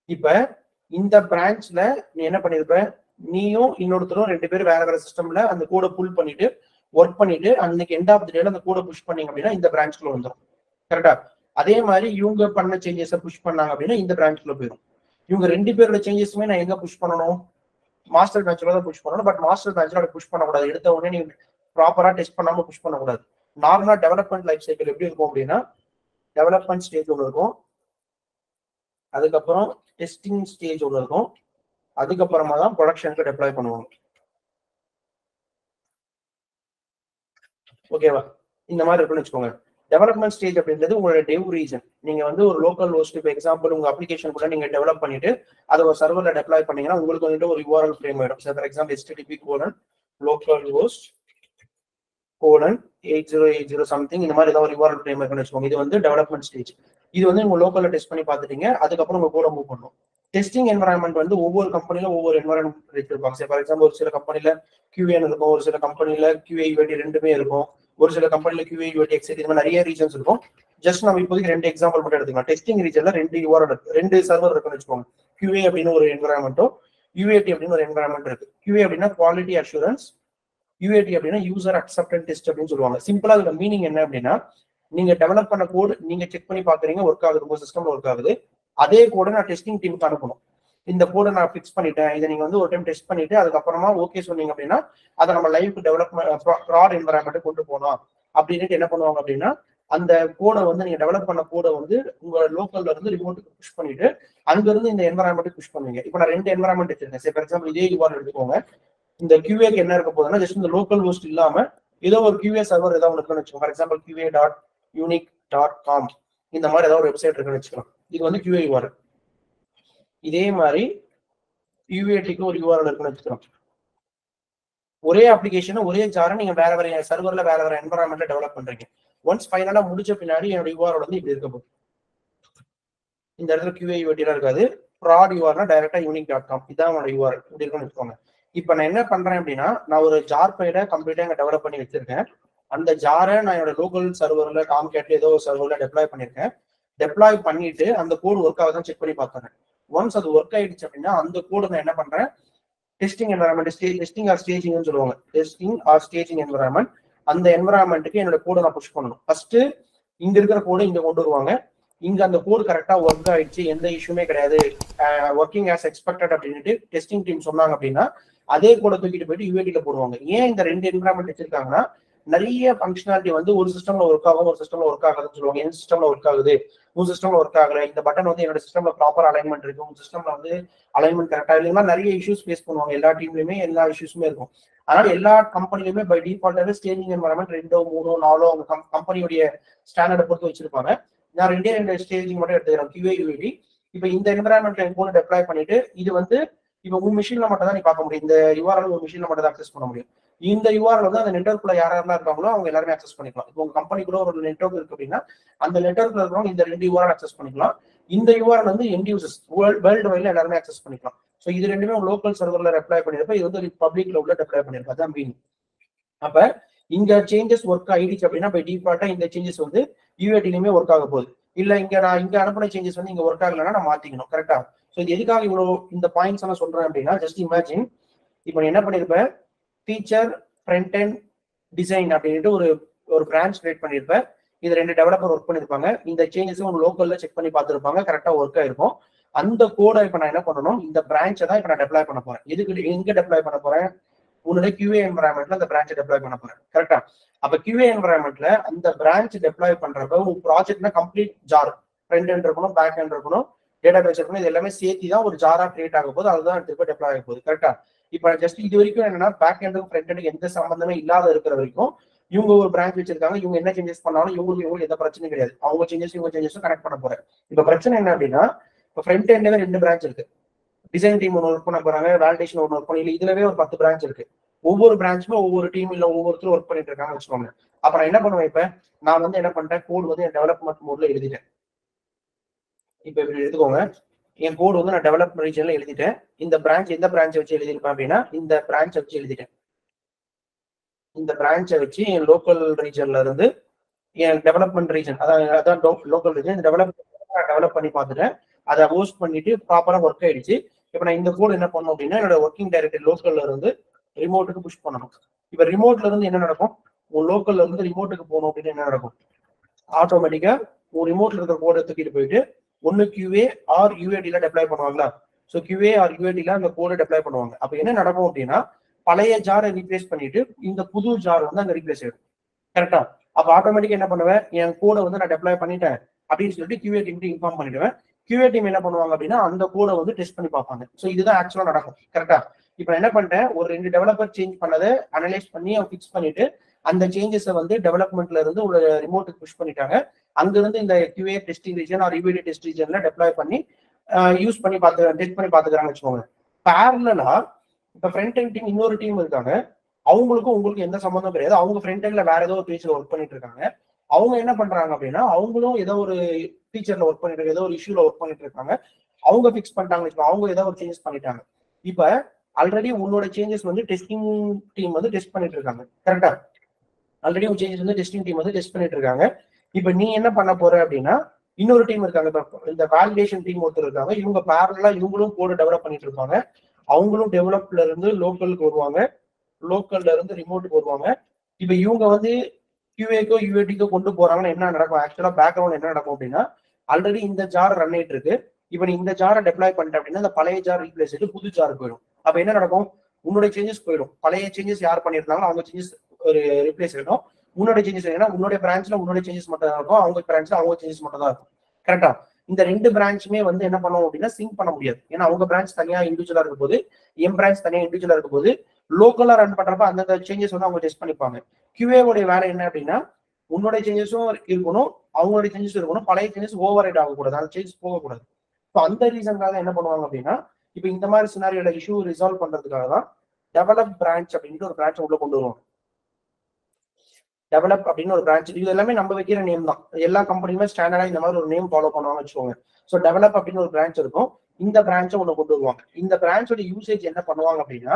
இப்ப இந்த பிரான்ச்ல நீ என்ன பண்ணிருப்ப, நீயும் இன்னொருத்தரும் 2 பேரும் வேற வேற சிஸ்டம்ல அந்த கோடை புல் பண்ணிட்டு ஒர்க் பண்ணிட்டு அன்னைக்கு எண்ட் ஆஃப் தி டேல அந்த கோடை புஷ் பண்ணீங்க அப்படின்னா இந்த பிரான்ச்குள்ள வந்துடும். கரெக்டா? அதே மாதிரி இவங்க பண்ண சேஞ்சஸை புஷ் பண்ணாங்க அப்படின்னா இந்த பிரான்ச்குள்ள போயிடும். இவங்க 2 பேரோட சேஞ்சஸுமே நான் எங்க புஷ் பண்ணணும், மாஸ்டர் பிரான்ச்ல தான் புஷ் பண்ணணும். பட் மாஸ்டர் பிரான்ச்ல புஷ் பண்ணக்கூடாது. எடுத்த உடனே நீங்க ப்ராப்பரா டெஸ்ட் பண்ணாம புஷ் பண்ணக்கூடாது. நார்மலா டெவலப்மெண்ட் லைஃப் சைக்கிள் எப்படி இருக்கும் அப்படின்னா, டெவலப்மெண்ட் ஸ்டேஜ் ஒன்று இருக்கும், அதுக்கப்புறம் டெஸ்டிங் ஸ்டேஜ் ஒன்று இருக்கும், அதுக்கப்புறமா தான் ப்ரொடக்ஷனுக்கு டெப்ளாய் பண்ணுவாங்க. ஓகேவா? இந்த மாதிரி இருக்குன்னு வச்சுக்கோங்க. டெவலப்மெண்ட் ஸ்டேஜ் அப்படின்றது உங்களோட டெவ் ரீஜன். நீங்க வந்து ஒரு லோக்கல் ஹோஸ்ட், இப்போ எக்ஸாம்பிள் உங்க அப்ளிகேஷன் கூட நீங்க டெவலப் பண்ணிட்டு அதை ஒரு சர்வர்ல டெப்ளாய் பண்ணீங்கன்னா உங்களுக்கு வந்துட்டு ஒரு URL ஃப்ரேம் ஆயிடும். ஃபார் எக்ஸாம்பிள் http://localhost:8080 சம்திங் இந்த மாதிரி ஏதாவது ஒரு URL ஃப்ரேம் இருக்குன்னு வச்சுக்கோங்க. இது வந்து டெவலப்மெண்ட் ஸ்டேஜ். இது வந்து உங்க லோக்கல்ல டெஸ்ட் பண்ணி பார்த்துட்டீங்க, அதுக்கப்புறம் உங்க கோட மூவ் பண்ணும். டெஸ்டிங் என்வரான்மெண்ட் வந்து ஒவ்வொரு கம்பெனில ஒவ்வொரு என்வரான்மெண்ட் வச்சிருப்பாங்க. ஃபார் எக்ஸாம்பிள் ஒரு சில கம்பெனில QA இருக்கும், ஒரு சில கம்பெனில QA UAT ரெண்டுமே இருக்கும், ஒரு சில கம்பெனில QA UAT XAT இந்த மாதிரி நிறைய ரீஜன்ஸ் இருக்கும். ஜஸ்ட் நம்ம இப்போதைக்கு 2 எக்ஸாம்பிள் மட்டும் எடுத்துக்கலாம். டெஸ்டிங் ரீஜன்ல 2 URL இருக்கு, 2 சர்வர் இருக்குன்னு வச்சுக்கோங்க. QA அப்படின்னு ஒரு என்வரான்மெண்ட்டும் UAT அப்படின்னு ஒரு என்வரான்மெண்ட் இருக்கு. QA அப்படின்னா குவாலிட்டி அஷூரன்ஸ், UAT அப்படின்னா யூசர் அக்செப்டன்ஸ் டெஸ்ட் அப்படின்னு சொல்லுவாங்க. சிம்பிளா இதோட மீனிங் என்ன அப்படின்னா, நீங்க டெவலப் பண்ண கோடு நீங்க செக் பண்ணி பாக்குறீங்க, ஒர்க் ஆகுது, உங்க சிஸ்டம்ல ஒர்க் ஆகுது. அதே கோடை நான் டெஸ்டிங் டீமுக்கு அனுப்பணும். இந்த கோடை நான் ஃபிக்ஸ் பண்ணிட்டேன், இதை நீங்க வந்து ஒரு டைம் டெஸ்ட் பண்ணிட்டு அதுக்கப்புறமா ஓகே சொன்னீங்க அப்படின்னா அதை நம்ம லைவ் டெவலப்மெண்ட் ப்ராட் என்வரான்மெண்ட் கொண்டு போனோம் அப்படின்ட்டு என்ன பண்ணுவாங்க அப்படின்னா, அந்த கோடை வந்து நீங்க டெவலப் பண்ண கோடை வந்து உங்க லோக்கல்ல இருந்து ரிமோட்டுக்கு புஷ் பண்ணிட்டு அங்க இருந்து இந்த என்வரான்மெண்ட் புஷ் பண்ணுவீங்க. இப்போ நான் 2 என்வரான்மெண்ட் வச்சிருக்கேன். ஃபார் எக்ஸாம்பிள் இதே யூஆர் எடுத்துக்கோங்க. இந்த QAக்கு என்ன இருக்க போகுதுன்னா, ஜஸ்ட் இந்த லோக்கல் ஹோஸ்ட் இல்லாம ஏதோ ஒரு QA சர்வர் ஏதாவது ஒன்று இருக்குன்னு வச்சுக்கோங்க. ஃபார் எக்ஸாம்பிள் QA.unique.com இந்த மாதிரி ஏதாவது ஒரு வெப்சைட் இருக்குன்னு வச்சுக்கலாம். இது வந்து QA URL. இதே மாதிரி UATக்கு ஒரு URL இருக்குன்னு வச்சுக்கலாம். ஒரே அப்ளிகேஷன் ஒரே ஜாரை நீங்க வேற வேற சர்வர்ல வேற வேற என்வரான்மெண்ட்ல டெவலப் பண்றீங்க. ஒன்ஸ் ஃபைனலா முடிச்ச பின்னாடி என்னோட URL வந்து இப்படி இருக்க போகுது. இந்த இடத்துல QA UAT எல்லாம் இருக்காது. ப்ராட் URLனா டைரக்டா unique.com இதான் உங்களோட URL இப்படி இருக்குன்னு வச்சுக்கோங்க. இப்ப நான் என்ன பண்றேன் அப்படின்னா, நான் ஒரு ஜார் ஃபைலை கம்ப்ளீட்டா இங்க டெவலப் பண்ணி வச்சிருக்கேன். அந்த ஜாரை நான் என்னோட லோக்கல் சர்வர்ல டாம்கேட்ல ஏதோ ஒரு சர்வர்ல டெப்ளாய் பண்ணிருக்கேன். டெப்ளாய் பண்ணிட்டு அந்த கோடு ஒர்க் ஆகுதான் செக் பண்ணி பார்த்துறேன். ஒன்ஸ் அது ஒர்க் ஆயிடுச்சு அப்படின்னா அந்த கோடு நான் என்ன பண்றேன், டெஸ்டிங் என்வரான்மெண்ட், டெஸ்டிங் ஆர் ஸ்டேஜிங்னு சொல்லுவாங்க. டெஸ்டிங் ஆர் ஸ்டேஜிங் என்வரான்மெண்ட், அந்த என்வரான்மெண்ட்டுக்கு என்னோட கோடை நான் புஷ் பண்ணணும். ஃபர்ஸ்ட் இங்க இருக்கிற கோடை இங்க கொண்டு வருவாங்க. இங்க அந்த கோடு கரெக்டா ஒர்க் ஆயிடுச்சு, எந்த இஷ்யூமே கிடையாது, ஒர்க்கிங் ஆஸ் எக்ஸ்பெக்டட் அப்படின்ட்டு டெஸ்டிங் டீம் சொன்னாங்க அப்படின்னா அதே கோடை தூக்கிட்டு போயிட்டு UATல போடுவாங்க. ஏன் இந்த 2 என்வரான்மெண்ட் வச்சிருக்காங்கன்னா, நிறைய ஃபங்க்ஷனாலிட்டி வந்து ஒரு சிஸ்டம்ல ஒர்க் ஆகும், ஒரு சிஸ்டம்ல ஒர்க் ஆகாதுன்னு சொல்லுவாங்க. என் சிஸ்டம்ல ஒர்க் ஆகுது, உன் சிஸ்டம்ல ஒர்க் ஆகல, இந்த பட்டன் வந்து என்னோட சிஸ்டம்ல ப்ராப்பர் அலைன்மெண்ட் இருக்கு, உங்க சிஸ்டம்ல வந்து அலைன்மெண்ட் கரெக்டா இல்லைன்னா நிறைய இஷ்யூஸ் ஃபேஸ் பண்ணுவாங்க. எல்லா டீம்லயுமே எல்லா இஷ்யூஸுமே இருக்கும். அதனால எல்லா கம்பெனிலுமே பை டிஃபால்ட்டாவே ஸ்டேஜிங் என்வரான்மெண்ட் 2, 3, 4 அவங்க கம்பெனியுடைய ஸ்டாண்டர்டை பொறுத்து வச்சிருப்பாங்க. நான் 2 ஸ்டேஜிங் மட்டும் எடுத்துக்கிறேன், QA UAT. இப்போ இந்த என்வரான்மெண்ட்ல கூட டெப்ளாய் பண்ணிட்டு இது வந்து இப்போ உங்க மிஷின்ல மட்டும் தான் நீ பார்க்க முடியும். இந்த URL ஒரு மிஷின்ல மட்டும் தான் அக்சஸ் பண்ண முடியும். இந்த URL வந்து அந்த நெட்வொர்க்ல யாரெல்லாம் இருக்காங்களோ அவங்க எல்லாருமே அக்சஸ் பண்ணிக்கலாம். இப்போ உங்க கம்பெனிக்குள்ள ஒரு நெட்வொர்க் இருக்கு அப்படின்னா அந்த நெட்வொர்க்ல இருக்கிறவங்க இந்த 2 URL அக்சஸ் பண்ணிக்கலாம். இந்த URL வந்து எண்ட் யூசர்ஸ் வேர்ல்டு வைட்ல எல்லாருமே அக்சஸ் பண்ணிக்கலாம். ஸோ இது ரெண்டுமே லோக்கல் சர்வர்ல அப்ளை பண்ணிருப்ப, இது வந்து பப்ளிக்ல உள்ள அப்ளை பண்ணிருப்பா. அதான் மீனிங். அப்ப இங்க சேஞ்சஸ் ஒர்க் ஆயிடுச்சு அப்படின்னா பை டிஃபால்ட்டா இந்த சேஞ்சஸ் வந்து UATலயுமே ஒர்க் ஆக போகுது. இல்ல நான் இங்க அனுப்பின சேஞ்சஸ் வந்து இங்க ஒர்க் ஆகலைன்னா நான் மாத்திக்கணும். கரெக்டா? ஸோ இது எதுக்காக இவ்வளவு இந்த பாயிண்ட்ஸ் எல்லாம் சொல்றேன் அப்படின்னா, ஜஸ்ட் இமேஜின் இப்போ என்ன பண்ணிருப்பேன், ஃபீச்சர் ஃப்ரண்ட் அண்ட் டிசைன் அப்படின்ட்டு ஒரு பிரான்ச் கிரியேட் பண்ணிருப்பேன். இது 2 டெவலப்பர் ஒர்க் பண்ணிருப்பாங்க. இந்த சேஞ்சஸ் உங்க லோக்கல்ல செக் பண்ணி பார்த்துருப்பாங்க, கரெக்டா ஒர்க் ஆயிருக்கும். அந்த கோடை இப்ப நான் என்ன பண்ணணும், இந்த பிரான்ச்சை தான் இப்ப நான் டெப்ளாய் பண்ண போறேன். எங்க டெப்ளாய் பண்ண போறேன், உன்னுடைய QA என்வரான்மெண்ட்ல அந்த பிரான்ச்சை டெப்ளாய் பண்ண போறேன். கரெக்டா? அப்ப QA என்வரான்மெண்ட்ல அந்த பிரான்ச் டெப்ளாய் பண்றப்ப உங்க ப்ராஜெக்ட்னா கம்ப்ளீட் ஜார், ஃப்ரண்ட் எண்ட் இருக்கணும், பேக் எண்ட் இருக்கணும், டேட்டா பேஸ் இருக்கணும், இது எல்லாமே சேர்த்து தான் ஒரு ஜாரா கிரியேட் ஆக போகுது. அதுதான் திருப்பி டெப்ளாய் ஆக போகுது. கரெக்டா? இப்ப ஜஸ்ட் இது வரைக்கும் என்னன்னா பேக் எண்டுக்கும் ஃப்ரண்ட் எண்டுக்கு எந்த சம்பந்தமே இல்லாத இருக்கிற வரைக்கும் இவங்க ஒரு பிரான்ச் வச்சிருக்காங்க. இவங்க என்ன சேஞ்சஸ் பண்ணாலும் இவங்களுக்கு எந்த பிரச்சனையும் கிடையாது. அவங்க சேஞ்சஸ் இவங்க சேஞ்சஸும் கனெக்ட் பண்ண போறேன். இப்ப பிரச்சனை என்ன அப்படின்னா, இப்போ ஃப்ரண்ட் எண்ட்ல 2 பிரான்ச் இருக்கு. டிசைன் டீம் ஒன்று ஒர்க் பண்ண போறாங்க, வேலிடேஷன் ஒன்று ஒர்க் பண்ணி, இல்ல இதுலவே ஒரு 10 பிரான்ச் இருக்கு. ஒவ்வொரு பிரான்ச்சுமே ஒவ்வொரு டீம் இல்ல ஒவ்வொருத்தரும் ஒர்க் பண்ணிட்டு இருக்காங்க வச்சுக்கோங்க. அப்ப நான் என்ன பண்ணுவேன், இப்ப நான் வந்து என்ன பண்றேன், கோட் வந்து என் டெவலப்மெண்ட் மோட்ல எழுதிட்டேன். இப்ப இப்படி எடுத்துக்கோங்க, என் கோட் வந்து நான் டெவலப்மெண்ட் ரீஜன்ல எழுதிட்டேன். இந்த பிரான்ச் எந்த பிரான்ச்சை வச்சு எழுதிருப்பேன் அப்படின்னா இந்த பிரான்ச்சை வச்சு எழுதிட்டேன். இந்த பிரான்ச்சை வச்சு என் லோக்கல் ரீஜன்ல இருந்து என் டெவலப்மெண்ட் ரீஜன், அதான் லோக்கல் ரீஜன், டெவலப் பண்ணி பார்த்துட்டேன். அதை ஹோஸ்ட் பண்ணிட்டு ப்ராப்பரா ஒர்க் ஆயிடுச்சு. இப்ப நான் இந்த கோட் என்ன பண்ணணும் அப்படின்னா என்னோட ஒர்க்கிங் டைரக்டரி லோக்கல்ல இருந்து ரிமோட்டுக்கு புஷ் பண்ணணும். இப்ப ரிமோட்ல இருந்து என்ன நடக்கும், உன் லோக்கல்ல இருந்து ரிமோட்டுக்கு போகணும் அப்படின்னு என்ன நடக்கும், ஆட்டோமேட்டிக்கா உன் ரிமோட்ல இருக்கிற கோடை தூக்கிட்டு போயிட்டு ஒன்னு QA ஆர் UATல டெப்ளாய் பண்ணுவாங்களா. ஸோ QA ஆர் UATல அந்த கோடை டெப்ளாய் பண்ணுவாங்க. அப்ப என்ன நடக்கும் அப்படின்னா பழைய ஜாரை ரீப்ளேஸ் பண்ணிட்டு இந்த புது ஜார் வந்து அங்க ரீப்ளேஸ் ஆயிடும். கரெக்டா? அப்ப ஆட்டோமேட்டிக்கா என்ன பண்ணுவேன், என் கோடை வந்து நான் டெப்ளாய் பண்ணிட்டேன் அப்படின்னு சொல்லிட்டு QA டீம் இன்ஃபார்ம் பண்ணிடுவேன். QA டீம் என்ன பண்ணுவாங்க அப்படின்னா அந்த கோடை வந்து டெஸ்ட் பண்ணி பார்ப்பாங்க. ஸோ இதுதான் ஆக்சுவலா நடக்கும். கரெக்டா? இப்ப என்ன பண்ணிட்டேன், ஒரு 2 டெவலப்பர் சேஞ்ச் பண்ணதை அனலைஸ் பண்ணி அவங்க ஃபிக்ஸ் பண்ணிட்டு அந்த சேஞ்சஸை வந்து டெவலப்மெண்ட்ல இருந்து ஒரு ரிமோட்டுக்கு புஷ் பண்ணிட்டாங்க. அங்க இருந்து இந்த QA testing region or UAT test ரீஜன்ல டெப்ளாய் பண்ணி யூஸ் பண்ணி டெஸ்ட் பண்ணி பாத்துக்கிறாங்க வச்சுக்கோங்க. பேரலா இப்ப ஃப்ரண்ட் எண்ட் டீம் இன்னொரு டீம் இருக்காங்க, அவங்களுக்கும் உங்களுக்கு எந்த சம்பந்தம் கிடையாது. அவங்க ஃப்ரண்ட் எண்ட்ல வேற ஏதோ ஒரு பேஜ்ல ஒர்க் பண்ணிட்டு இருக்காங்க. அவங்க என்ன பண்றாங்க அப்படின்னா அவங்களும் ஏதோ ஒரு ஃபீச்சர்ல ஒர்க் பண்ணிட்டு இருக்காங்க, ஏதோ ஒரு இஷ்யூல ஒர்க் பண்ணிட்டு இருக்காங்க. அவங்க ஃபிக்ஸ் பண்ணிட்டாங்க, அவங்க ஏதோ ஒரு சேஞ்சஸ் பண்ணிட்டாங்க. இப்ப ஆல்ரெடி உன்னோட சேஞ்சஸ் வந்து டெஸ்டிங் டீம் வந்து டெஸ்ட் பண்ணிட்டு இருக்காங்க. கரெக்டா? ஆல்ரெடி உங்க சேஞ்சஸ் வந்து டெஸ்டிங் டீம் வந்து டெஸ்ட் பண்ணிட்டு இருக்காங்க. இப்ப நீ என்ன பண்ண போற அப்படின்னா இன்னொரு டீம் இருக்காங்க, இந்த வேலிடேஷன் டீம் ஒருத்தர் இருக்காங்க. இவங்க பேரலா இவங்களும் கோட் டெவலப் பண்ணிட்டு இருப்பாங்க. அவங்களும் டெவலப்ல இருந்து லோக்கலுக்கு வருவாங்க, லோக்கல்ல இருந்து ரிமோட்டுக்கு வருவாங்க. இப்ப இவங்க வந்து QAக்கோ UATக்கோ கொண்டு போறாங்கன்னா என்ன நடக்கும்? ஆக்சுவலா பேக்ரவுண்ட் என்ன நடக்கும் அப்படின்னா, ஆல்ரெடி இந்த ஜார் ரன் ஆயிட்டு இருக்கு. இப்ப நீ இந்த ஜாரை டெப்ளாய் பண்ணிட்ட அப்படின்னா அந்த பழைய ஜார் ரீப்ளேஸ் ஆயிட்டு புது ஜார் போயிடும். அப்ப என்ன நடக்கும்? உன்னுடைய சேஞ்சஸ் போயிடும். பழைய சேஞ்சஸ் யார் பண்ணியிருந்தாங்களோ அவங்க சேஞ்சஸ் ஒரு ரீப்ளேஸ் ஆயிடும். உன்னோட சேஞ்சஸ் ஏன்னா உன்னுடைய பிரான்ச்ல உன்னுடைய சேஞ்சஸ் மட்டும் தான் இருக்கும், அவங்க பிரான்ச்ல அவங்க சேஞ்சஸ் மட்டும் தான் இருக்கும். கரெக்டா? இந்த ரெண்டு பிரான்ச்சுமே வந்து என்ன பண்ணுவோம் அப்படின்னா சிங்க் பண்ண முடியாது. ஏன்னா அவங்க பிரான்ச் தனியா இண்டிவிஜுவலா இருக்கும் போது, எம் பிரான்ச் தனியா இண்டிவிஜுவலா இருக்கும் போது, லோக்கலா ரன் பண்றப்ப அந்த சேஞ்சஸ் வந்து அவங்க டெஸ்ட் பண்ணிப்பாங்க. QA உடைய வேலை என்ன அப்படின்னா, உன்னோட சேஞ்சஸும் இருக்கணும், அவங்களுடைய சேஞ்சஸ் இருக்கணும், பழைய சேஞ்சஸ் ஓவர் ரைட் ஆகக்கூடாது, அந்த சேஞ்சஸ் போகக்கூடாது. இப்போ அந்த ரீசனுக்காக என்ன பண்ணுவாங்க அப்படின்னா, இப்போ இந்த மாதிரி சினாரியோட இஷ்யூ ரிசால்வ் பண்றதுக்காக தான் டெவலப் பிரான்ச் அப்படின்ட்டு ஒரு பிரான்ச் உள்ள கொண்டு வருவாங்க. டெவலப் அப்படின்னு ஒரு பிரான்ச், இது எல்லாமே நம்ம வைக்கிற நேம் தான். எல்லா கம்பெனியுமே ஸ்டாண்டர்டா இந்த மாதிரி ஒரு நேம் ஃபாலோ பண்ணுவாங்க வச்சுக்கோங்க. ஸோ டெவலப் அப்படின்னு ஒரு பிரான்ச் இருக்கும். இந்த பிரான்ச்சை ஒன்று கொண்டு வருவாங்க. இந்த பிரான்ச்சோட யூசேஜ் என்ன பண்ணுவாங்க அப்படின்னா,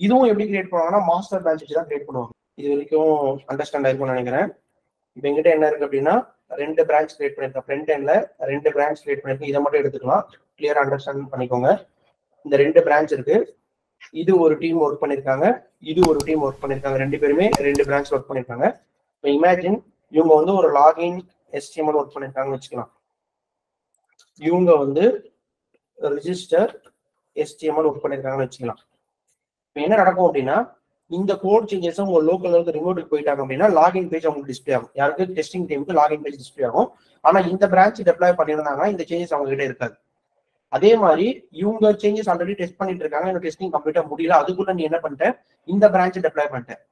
இதுவும் எப்படி கிரியேட் பண்ணுவாங்கன்னா மாஸ்டர் பிரான்ச் வச்சு தான் கிரியேட் பண்ணுவாங்க. இது வரைக்கும் அண்டர்ஸ்டாண்ட் ஆயிருக்கும்னு நினைக்கிறேன். இப்போ எங்கிட்ட என்ன இருக்கு அப்படின்னா, 2 பிரான்ச் கிரியேட் பண்ணிருக்கேன். ஃப்ரண்ட் எண்ட்ல 2 பிரான்ச் கிரியேட் பண்ணிருக்கேன். இதை மட்டும் எடுத்துக்கலாம், கிளியரா அண்டர்ஸ்டாண்ட் பண்ணிக்கோங்க. இந்த 2 பிரான்ச் இருக்கு. இது ஒரு டீம் ஒர்க் பண்ணிருக்காங்க, இது ஒரு டீம் ஒர்க் பண்ணிருக்காங்க. 2 பேருமே 2 பிரான்ச் ஒர்க் பண்ணிருக்காங்க. இப்போ இமேஜின் இவங்க வந்து ஒரு லாகின் HTML ஒர்க் பண்ணிருக்காங்கன்னு வச்சுக்கலாம். இவங்க வந்து ரிஜிஸ்டர் HTML ஒர்க் பண்ணிருக்காங்கன்னு வச்சுக்கலாம். இப்போ என்ன நடக்கும் அப்படின்னா, இந்த கோட் சேஞ்சஸ் உங்க லோக்கல் இருந்து ரிமோட்டுக்கு போயிட்டாங்க அப்படின்னா லாகின் பேஜ் அவங்களுக்கு டிஸ்பிளே ஆகும். யாருக்கு? டெஸ்டிங் டீமுக்கு லாகின் பேஜ் டிஸ்பிளே ஆகும். ஆனா இந்த பிரான்ச் டெப்ளாய் பண்ணியிருந்தாங்கன்னா இந்த சேஞ்சஸ் அவங்க கிட்ட இருக்காது. அதே மாதிரி இவங்க சேஞ்சஸ் ஆல்ரெடி டெஸ்ட் பண்ணிட்டு இருக்காங்க, இந்த டெஸ்டிங் கம்ப்ளீட்டா முடியல, அதுக்குள்ள நீ என்ன பண்ணிட்ட, இந்த பிரான்ச் டெப்ளாய் பண்ணிட்டேன்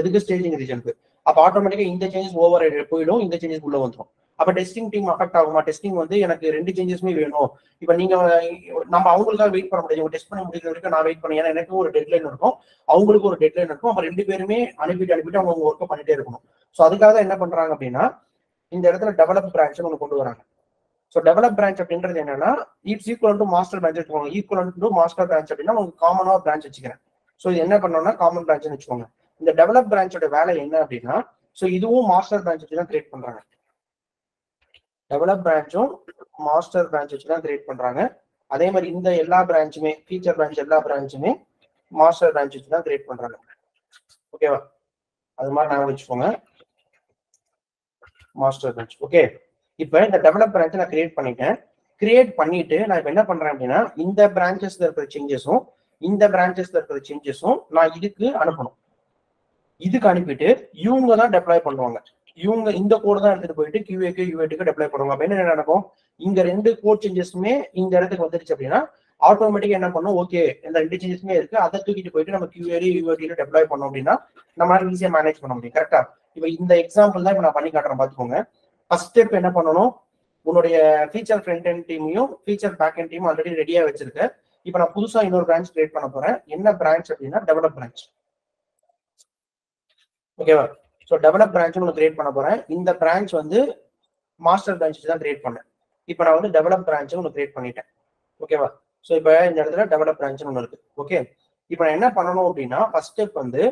எதுக்கு? ஸ்டேஜிங் ரீஜனுக்கு. அப்ப ஆட்டோமேட்டிக்கா இந்த சேஞ்சஸ் ஓவர் போயிடும், இந்த சேஞ்சஸ் உள்ள வந்துடும். அப்ப டெஸ்டிங் டீம் அஃபெக்ட் ஆகுமா? டெஸ்டிங் வந்து எனக்கு 2 சேஞ்சஸுமே வேணும். இப்ப நீங்க நம்ம அவங்களுக்காக வெயிட் பண்ண முடியாது. டெஸ்ட் பண்ணி முடிக்கிற வரைக்கும் நான் வெயிட் பண்ணேன். ஏன்னா எனக்கு ஒரு டெட்லைன் இருக்கும், அவங்களுக்கு ஒரு டெட்லைன் இருக்கும். அப்ப 2 பேருமே அனுப்பிட்டு அவங்க ஒர்க் பண்ணிட்டே இருக்கணும். ஸோ அதுக்காக என்ன பண்றாங்க அப்படின்னா, இந்த இடத்துல டெவலப் பிரான்ச் ஒன்று கொண்டு வராங்க. ஸோ டெவலப் பிரான்ச் அப்படின்றது என்னன்னா, it's equal to master branch வச்சுக்கோங்க. ஈக்குவல் டு மாஸ்டர் பிரான்ச் அப்படின்னா உங்களுக்கு காமனா பிரான்ச் வச்சுக்கிறேன். ஸோ இது என்ன பண்ணோம்னா காமன் பிரான்ச் வச்சுக்கோங்க. இந்த டெவலப் பிரான்ச்சோட வேலை என்ன அப்படின்னா, ஸோ இதுவும் மாஸ்டர் பிரான்ச் வச்சு தான் கிரியேட் பண்றாங்க. டெவலப் பிரான்ச்சும் மாஸ்டர் பிரான்ச் வச்சு தான் கிரியேட் பண்றாங்க. அதே மாதிரி இந்த எல்லா பிரான்ச்சுமே, ஃபீச்சர் பிரான்ச் எல்லா பிரான்ச்சுமே மாஸ்டர் பிரான்ச் வச்சு தான் கிரியேட் பண்றாங்க. ஓகேவா? அது மாதிரி நான் வச்சுக்கோங்க, மாஸ்டர் பிரான்ச். ஓகே, இப்போ இந்த டெவலப் பிரான்ச் நான் கிரியேட் பண்ணிட்டேன். கிரியேட் பண்ணிட்டு நான் இப்போ என்ன பண்றேன் அப்படின்னா, இந்த பிரான்ச்சஸ்ல இருக்கிற சேஞ்சஸும் இந்த பிரான்ச்சஸ்ல இருக்கிற சேஞ்சஸும் நான் இதுக்கு அனுப்பணும். இதுக்கு அனுப்பிட்டு இவங்க தான் டெப்ளாய் பண்ணுவாங்க. இவங்க இந்த கோடு தான் எடுத்துட்டு போயிட்டு QAக்கு UATக்கு டெப்ளாய் பண்ணுவாங்க. அப்ப என்ன நடக்கும்? இங்க 2 கோட் சேஞ்சஸுமே இந்த இடத்துக்கு வந்துருச்சு அப்படின்னா ஆட்டோமேட்டிக்கா என்ன பண்ணும்? ஓகே, இந்த 2 சேஞ்சஸுமே இருக்கு, அதை தூக்கிட்டு போயிட்டு நம்ம QA UATல டெப்ளாய் பண்ணோம் அப்படின்னா நம்மளால ஈஸியா மேனேஜ் பண்ண முடியும். கரெக்டா? இப்போ இந்த எக்ஸாம்பிள் தான் இப்போ நான் பண்ணி காட்டுறேன், பாத்துக்கோங்க. ஃபர்ஸ்ட் ஸ்டெப் என்ன பண்ணணும்? உன்னுடைய ஃபீச்சர் ஃப்ரண்ட் எண்ட் டீமையும் ஃபீச்சர் பேக் எண்ட் டீமும் ஆல்ரெடி ரெடியா வச்சிருக்கேன். இப்போ நான் புதுசா இன்னொரு பிரான்ச் கிரியேட் பண்ண போறேன். என்ன பிரான்ச் அப்படின்னா டெவலப் பிரான்ச். ஓகேவா? ஸோ டெவலப் பிரான்ச் ஒன்று கிரியேட் பண்ண போறேன். இந்த பிரான்ச் வந்து மாஸ்டர் பிரான்ச் தான் கிரியேட் பண்ணேன். இப்போ நான் வந்து டெவலப் பிரான்ச் ஒன்று கிரியேட் பண்ணிட்டேன். ஓகேவா? ஸோ இப்போ இந்த இடத்துல டெவலப் பிரான்ச் ஒன்று இருக்கு. ஓகே, இப்போ நான் என்ன பண்ணணும் அப்படின்னா, ஃபர்ஸ்ட் ஸ்டெப் வந்து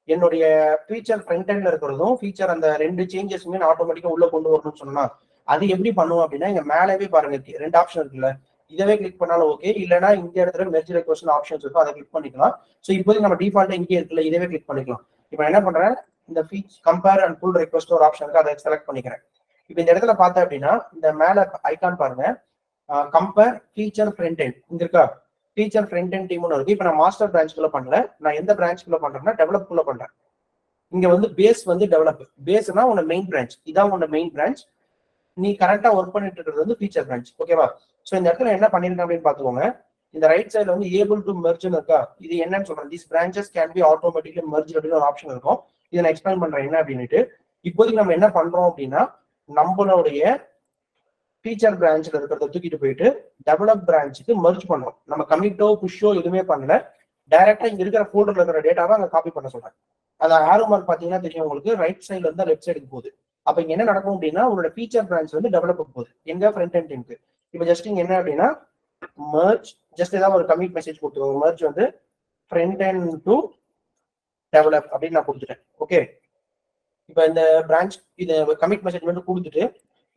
என்னுடைய ஃபீச்சர் ஃப்ரண்ட் எண்ட்ல இருக்கிறதும் ஃபீச்சர் அந்த 2 சேஞ்சஸுமே நான் ஆட்டோமேட்டிக்கா உள்ள கொண்டு வரணும்னு சொன்னா அது எப்படி பண்ணுவோம் அப்படின்னா, இங்க மேலேவே பாருங்க 2 ஆப்ஷன் இருக்குல்ல, இதவே கிளிக் பண்ணாலும் ஓகே, இல்லைன்னா இந்த இடத்துல மெர்ஜ் ரெக்வெஸ்ட் ஆப்ஷன்ஸ் இருக்கும், அதை கிளிக் பண்ணிக்கலாம். ஸோ இப்போதைக்கு நம்ம டிஃபால்ட்டா இங்கே இருக்குல்ல, இதவே கிளிக் பண்ணிக்கலாம். இப்போ என்ன பண்றேன், இந்த கம்பேர் அண்ட் புல் ரெக்வெஸ்ட் ஒரு ஆப்ஷன் இருக்கு, அதை செலக்ட் பண்ணிக்கிறேன். இப்போ இந்த இடத்துல பார்த்தேன் அப்படின்னா இந்த மேல ஐகான் பாருங்க, கம்பேர் ஃபீச்சர் ஃப்ரண்ட் எண்ட் இங்க இருக்கா, ஃபீச்சர் ஃப்ரண்ட் எண்ட் டீம்னு இருக்கு. இப்போ நான் மாஸ்டர் பிரான்ச்குள்ள பண்ணல, நான் எந்த பிரான்ச்குள்ள பண்றேன்னா டெவலப் குள்ள பண்றேன். இங்க வந்து பேஸ் வந்து டெவலப், பேஸ்னா உன்னோட மெயின் பிரான்ச், இதான் உன்னோட மெயின் பிரான்ச். நீ கரெக்டா ஒர்க் பண்ணிட்டு இருக்கிறது வந்து ஃபீச்சர் பிரான்ச். ஓகேவா? ஸோ இந்த இடத்துல என்ன பண்ணிருக்கேன் அப்படின்னு பாத்துக்கோங்க. இந்த ரைட் சைடுல வந்து ஏபிள் டு மெர்ஜ்னு இருக்கா, இது என்னன்னு சொல்றேன், these branches can be automatically merge அப்படின்னு ஒரு ஆப்ஷன் இருக்கும். இதை நான் எக்ஸ்பிளைன் பண்றேன் என்ன அப்படின்ட்டு. இப்போதைக்கு நம்ம என்ன பண்றோம் அப்படின்னா, நம்மளுடைய ஃபீச்சர் பிரான்ச்ல இருக்கிறத தூக்கிட்டு போயிட்டு டெவலப் பிரான்ச்சுக்கு மெர்ஜ் பண்றோம். நம்ம கமிட்டோ புஷோ எதுவுமே பண்ணல, டைரக்டா இங்க இருக்கிற ஃபோல்டர்ல இருக்கிற டேட்டாவை அங்க காப்பி பண்ண சொல்றேன். அந்த ஆரோ மார்க் பாத்தீங்கன்னா தெரியும் உங்களுக்கு, ரைட் சைட்ல இருந்து லெஃப்ட் சைடுக்கு போகுது. அப்ப இங்க என்ன நடக்கும் அப்படின்னா, உங்களோட ஃபீச்சர் பிரான்ச் வந்து டெவலப் போகுது எங்க ஃப்ரண்ட் எண்ட் டீமுக்கு. இப்போ ஜஸ்ட் இங்க என்ன அப்படின்னா மெர்ஜ், ஜஸ்ட் ஏதாவது ஒரு கமிட் மெசேஜ் கொடுத்துருவோம், மெர்ஜ் வந்து ஃப்ரண்ட் எண்ட் டு டெவலப் அப்படின்னு நான் கொடுத்துட்டேன். ஓகே, இப்போ இந்த பிரான்ச் இது கமிட் மெசேஜ் மட்டும் கொடுத்துட்டு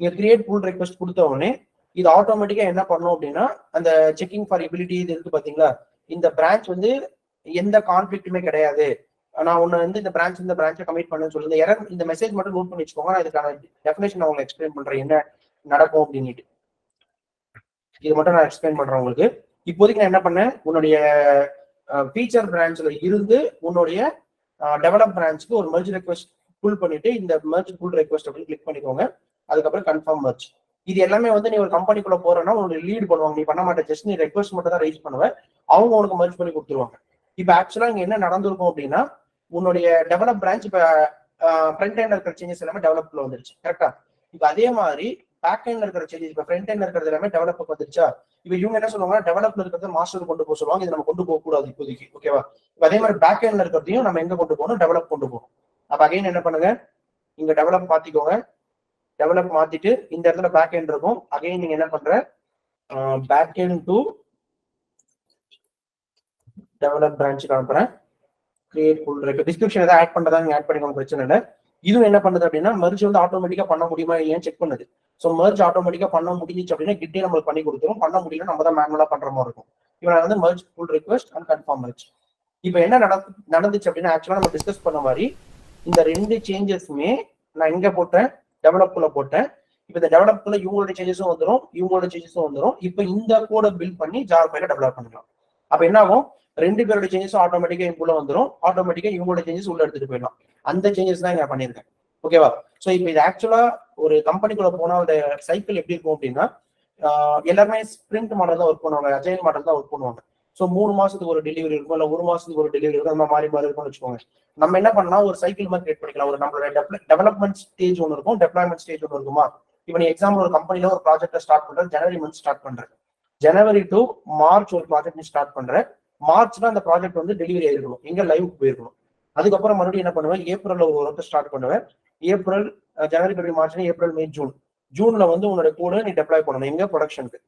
இங்க கிரியேட் புல் ரெக்வெஸ்ட் கொடுத்த உடனே இது ஆட்டோமேட்டிக்கா என்ன பண்ணும் அப்படின்னா, அந்த செக்கிங் ஃபார் எபிலிட்டி இது இருக்கு பாத்தீங்களா, இந்த பிரான்ச் வந்து எந்த கான்ஃபிளிக்ட்டுமே கிடையாது, நான் ஒன்னு வந்து இந்த பிரான்ச்சை கமிட் பண்ணு சொல்லி இந்த எரர் இந்த மெசேஜ் மட்டும் நோட் பண்ணி வச்சுக்கோங்க. நான் இதுக்கான டெஃபினேஷன் உங்களுக்கு எக்ஸ்பிளைன் பண்றேன் என்ன நடக்கும் அப்படின்ட்டு. இது மட்டும் நான் எக்ஸ்பிளைன் பண்றேன் உங்களுக்கு. இப்போதைக்கு நான் என்ன பண்ணேன், உன்னுடைய ஃபீச்சர் பிரான்ச்ல இருந்து உன்னுடைய டெவலப் பிரான்ச்சுக்கு ஒரு மெர்ஜ் ரெக்வெஸ்ட் புல் பண்ணிட்டு இந்த மெர்ஜ் புல் ரெக்வெஸ்ட் அப்படின்னு கிளிக் பண்ணிக்கோங்க. அதுக்கப்புறம் கன்ஃபார்ம் மெர்ஜ். இது எல்லாமே வந்து நீ ஒரு கம்பெனிக்குள்ள போறேன்னா உனக்கு லீட் பண்ணுவாங்க. நீ பண்ண மாட்டேன், ஜஸ்ட் நீ ரெக்வெஸ்ட் மட்டும் தான் ரைஸ் பண்ணுவேன், அவங்க உனக்கு மெர்ஜ் பண்ணி கொடுத்துருவாங்க. இப்போ ஆக்சுவலா இங்க என்ன நடந்திருக்கும் அப்படின்னா, உன்னுடைய டெவலப் பிரான்ச் இப்ப ஃப்ரண்ட் எண்ட்ல இருக்கிற சேஞ்சஸ் எல்லாமே டெவலப்ல வந்துருச்சு. கரெக்டா? இப்ப அதே மாதிரி பேக் எண்ட்ல இருக்கிற சேஞ்சஸ் இப்ப ஃப்ரண்ட் எண்ட்ல இருக்கிறது எல்லாமே டெவலப்க்கு வந்துருச்சா. இப்ப இவங்க என்ன சொல்லுவாங்க, டெவலப்ல இருக்கிறது மாஸ்டர் கொண்டு போக சொல்லுவாங்க. இது நம்ம கொண்டு போக கூடாது இப்போதைக்கு. ஓகேவா? இப்ப அதே மாதிரி பேக் எண்ட்ல இருக்கிறதையும் நம்ம எங்க கொண்டு போகணும், டெவலப் கொண்டு போகணும். அப்ப அகைன் என்ன பண்ணுங்க, இங்க டெவலப் மாத்திக்கோங்க. டெவலப் மாத்திட்டு இந்த இடத்துல பேக் எண்ட் இருக்கும். அகைன் நீங்க என்ன பண்ற, பேக் எண்ட் டு டெவலப் பிரான்ச்சுக்கு அனுப்புறேன். கிரியேட் ஃபுல் இருக்கு. டிஸ்கிரிப்ஷன் ஏதாவது ஆட் பண்றதா நீங்க ஆட் பண்ணிக்கோங்க, பிரச்சனை இல்லை. இதுவும் என்ன பண்ணுது அப்படின்னா, மெர்ஜ் வந்து ஆட்டோமேட்டிக்கா பண்ண முடியுமா இல்லையான்னு செக் பண்ணுது. ஸோ மெர்ஜ் ஆட்டோமேட்டிக்கா பண்ண முடிஞ்சிச்சு அப்படின்னா கிட்டே நம்மளுக்கு பண்ணி கொடுத்துரும். பண்ண முடியல நம்ம தான் மேனுவலா பண்ற மாதிரி இருக்கும். இப்போ நான் வந்து merge full request and confirm merge. இப்போ என்ன நடந்துச்சு அப்படின்னா, ஆக்சுவலா நம்ம டிஸ்கஸ் பண்ண மாதிரி இந்த ரெண்டு சேஞ்சஸுமே நான் எங்க போட்டேன், டெவலப்குள்ள போட்டேன். இப்போ இந்த டெவலப்குள்ள இவங்களோட சேஞ்சஸும் வந்துடும், இவங்களோட சேஞ்சஸும் வந்துடும். இப்போ இந்த கோடை பில்ட் பண்ணி ஜார் ஃபைல டெவலப் பண்ணிக்கலாம். அப்ப என்ன ஆகும், ரெண்டு பேரோட சேஞ்சஸும் ஆட்டோமேட்டிக்கா இங்குள்ள வந்துடும், ஆட்டோமேட்டிக்கா இவங்களோட சேஞ்சஸ் உள்ள எடுத்துட்டு போயிடலாம். அந்த சேஞ்சஸ் தான் நான் பண்ணியிருக்கேன். ஓகேவா? ஸோ இப்போ இது ஆக்சுவலா ஒரு கம்பெனிக்குள்ள போனா அந்த சைக்கிள் எப்படி இருக்கும் அப்படின்னா, எல்லாருமே ஸ்பிரிண்ட் மாடல் தான் ஒர்க் பண்ணுவாங்க, அஜைல் மாடல் தான் ஒர்க் பண்ணுவாங்க. ஸோ 3 மாசத்துக்கு ஒரு டெலிவரி இருக்கும், இல்லை 1 மாசத்துக்கு ஒரு டெலிவரி இருக்கும், அந்த மாறி இருக்கும்னு வச்சுக்கோங்க. நம்ம என்ன பண்ணலாம், ஒரு சைக்கிள் மாதிரி கிரியேட் பண்ணிக்கலாம். ஒரு நம்மளோட டெவலப்மெண்ட் ஸ்டேஜ் ஒன்று இருக்கும், டெப்ளாய்மெண்ட் ஸ்டேஜ் ஒன்று இருக்குமா. இப்போ நீ எக்ஸாம்பிள் ஒரு கம்பெனில ஒரு ப்ராஜெக்ட் ஸ்டார்ட் பண்றது ஜனவரி மந்த் ஸ்டார்ட் பண்றேன். ஜனவரி டு மார்ச் ஒரு ப்ராஜெக்ட் நீ ஸ்டார்ட் பண்ற. மார்ச்ல அந்த ப்ராஜெக்ட் வந்து டெலிவரி ஆயிருக்கணும், எங்க லைவுக்கு போயிருக்கணும். அதுக்கப்புறம் மறுபடியும் என்ன பண்ணுவேன், ஏப்ரல்ல ஒரு ஒர்க் ஸ்டார்ட் பண்ணுவேன். ஏப்ரல், ஜனவரி, பிப்ரவரி, மார்ச், ஏப்ரல், மே, ஜூன். ஜூன்ல வந்து உன்னோட கோடு நீ டெப்ளாய் பண்ணணும் எங்க, ப்ரொடக்ஷனுக்கு.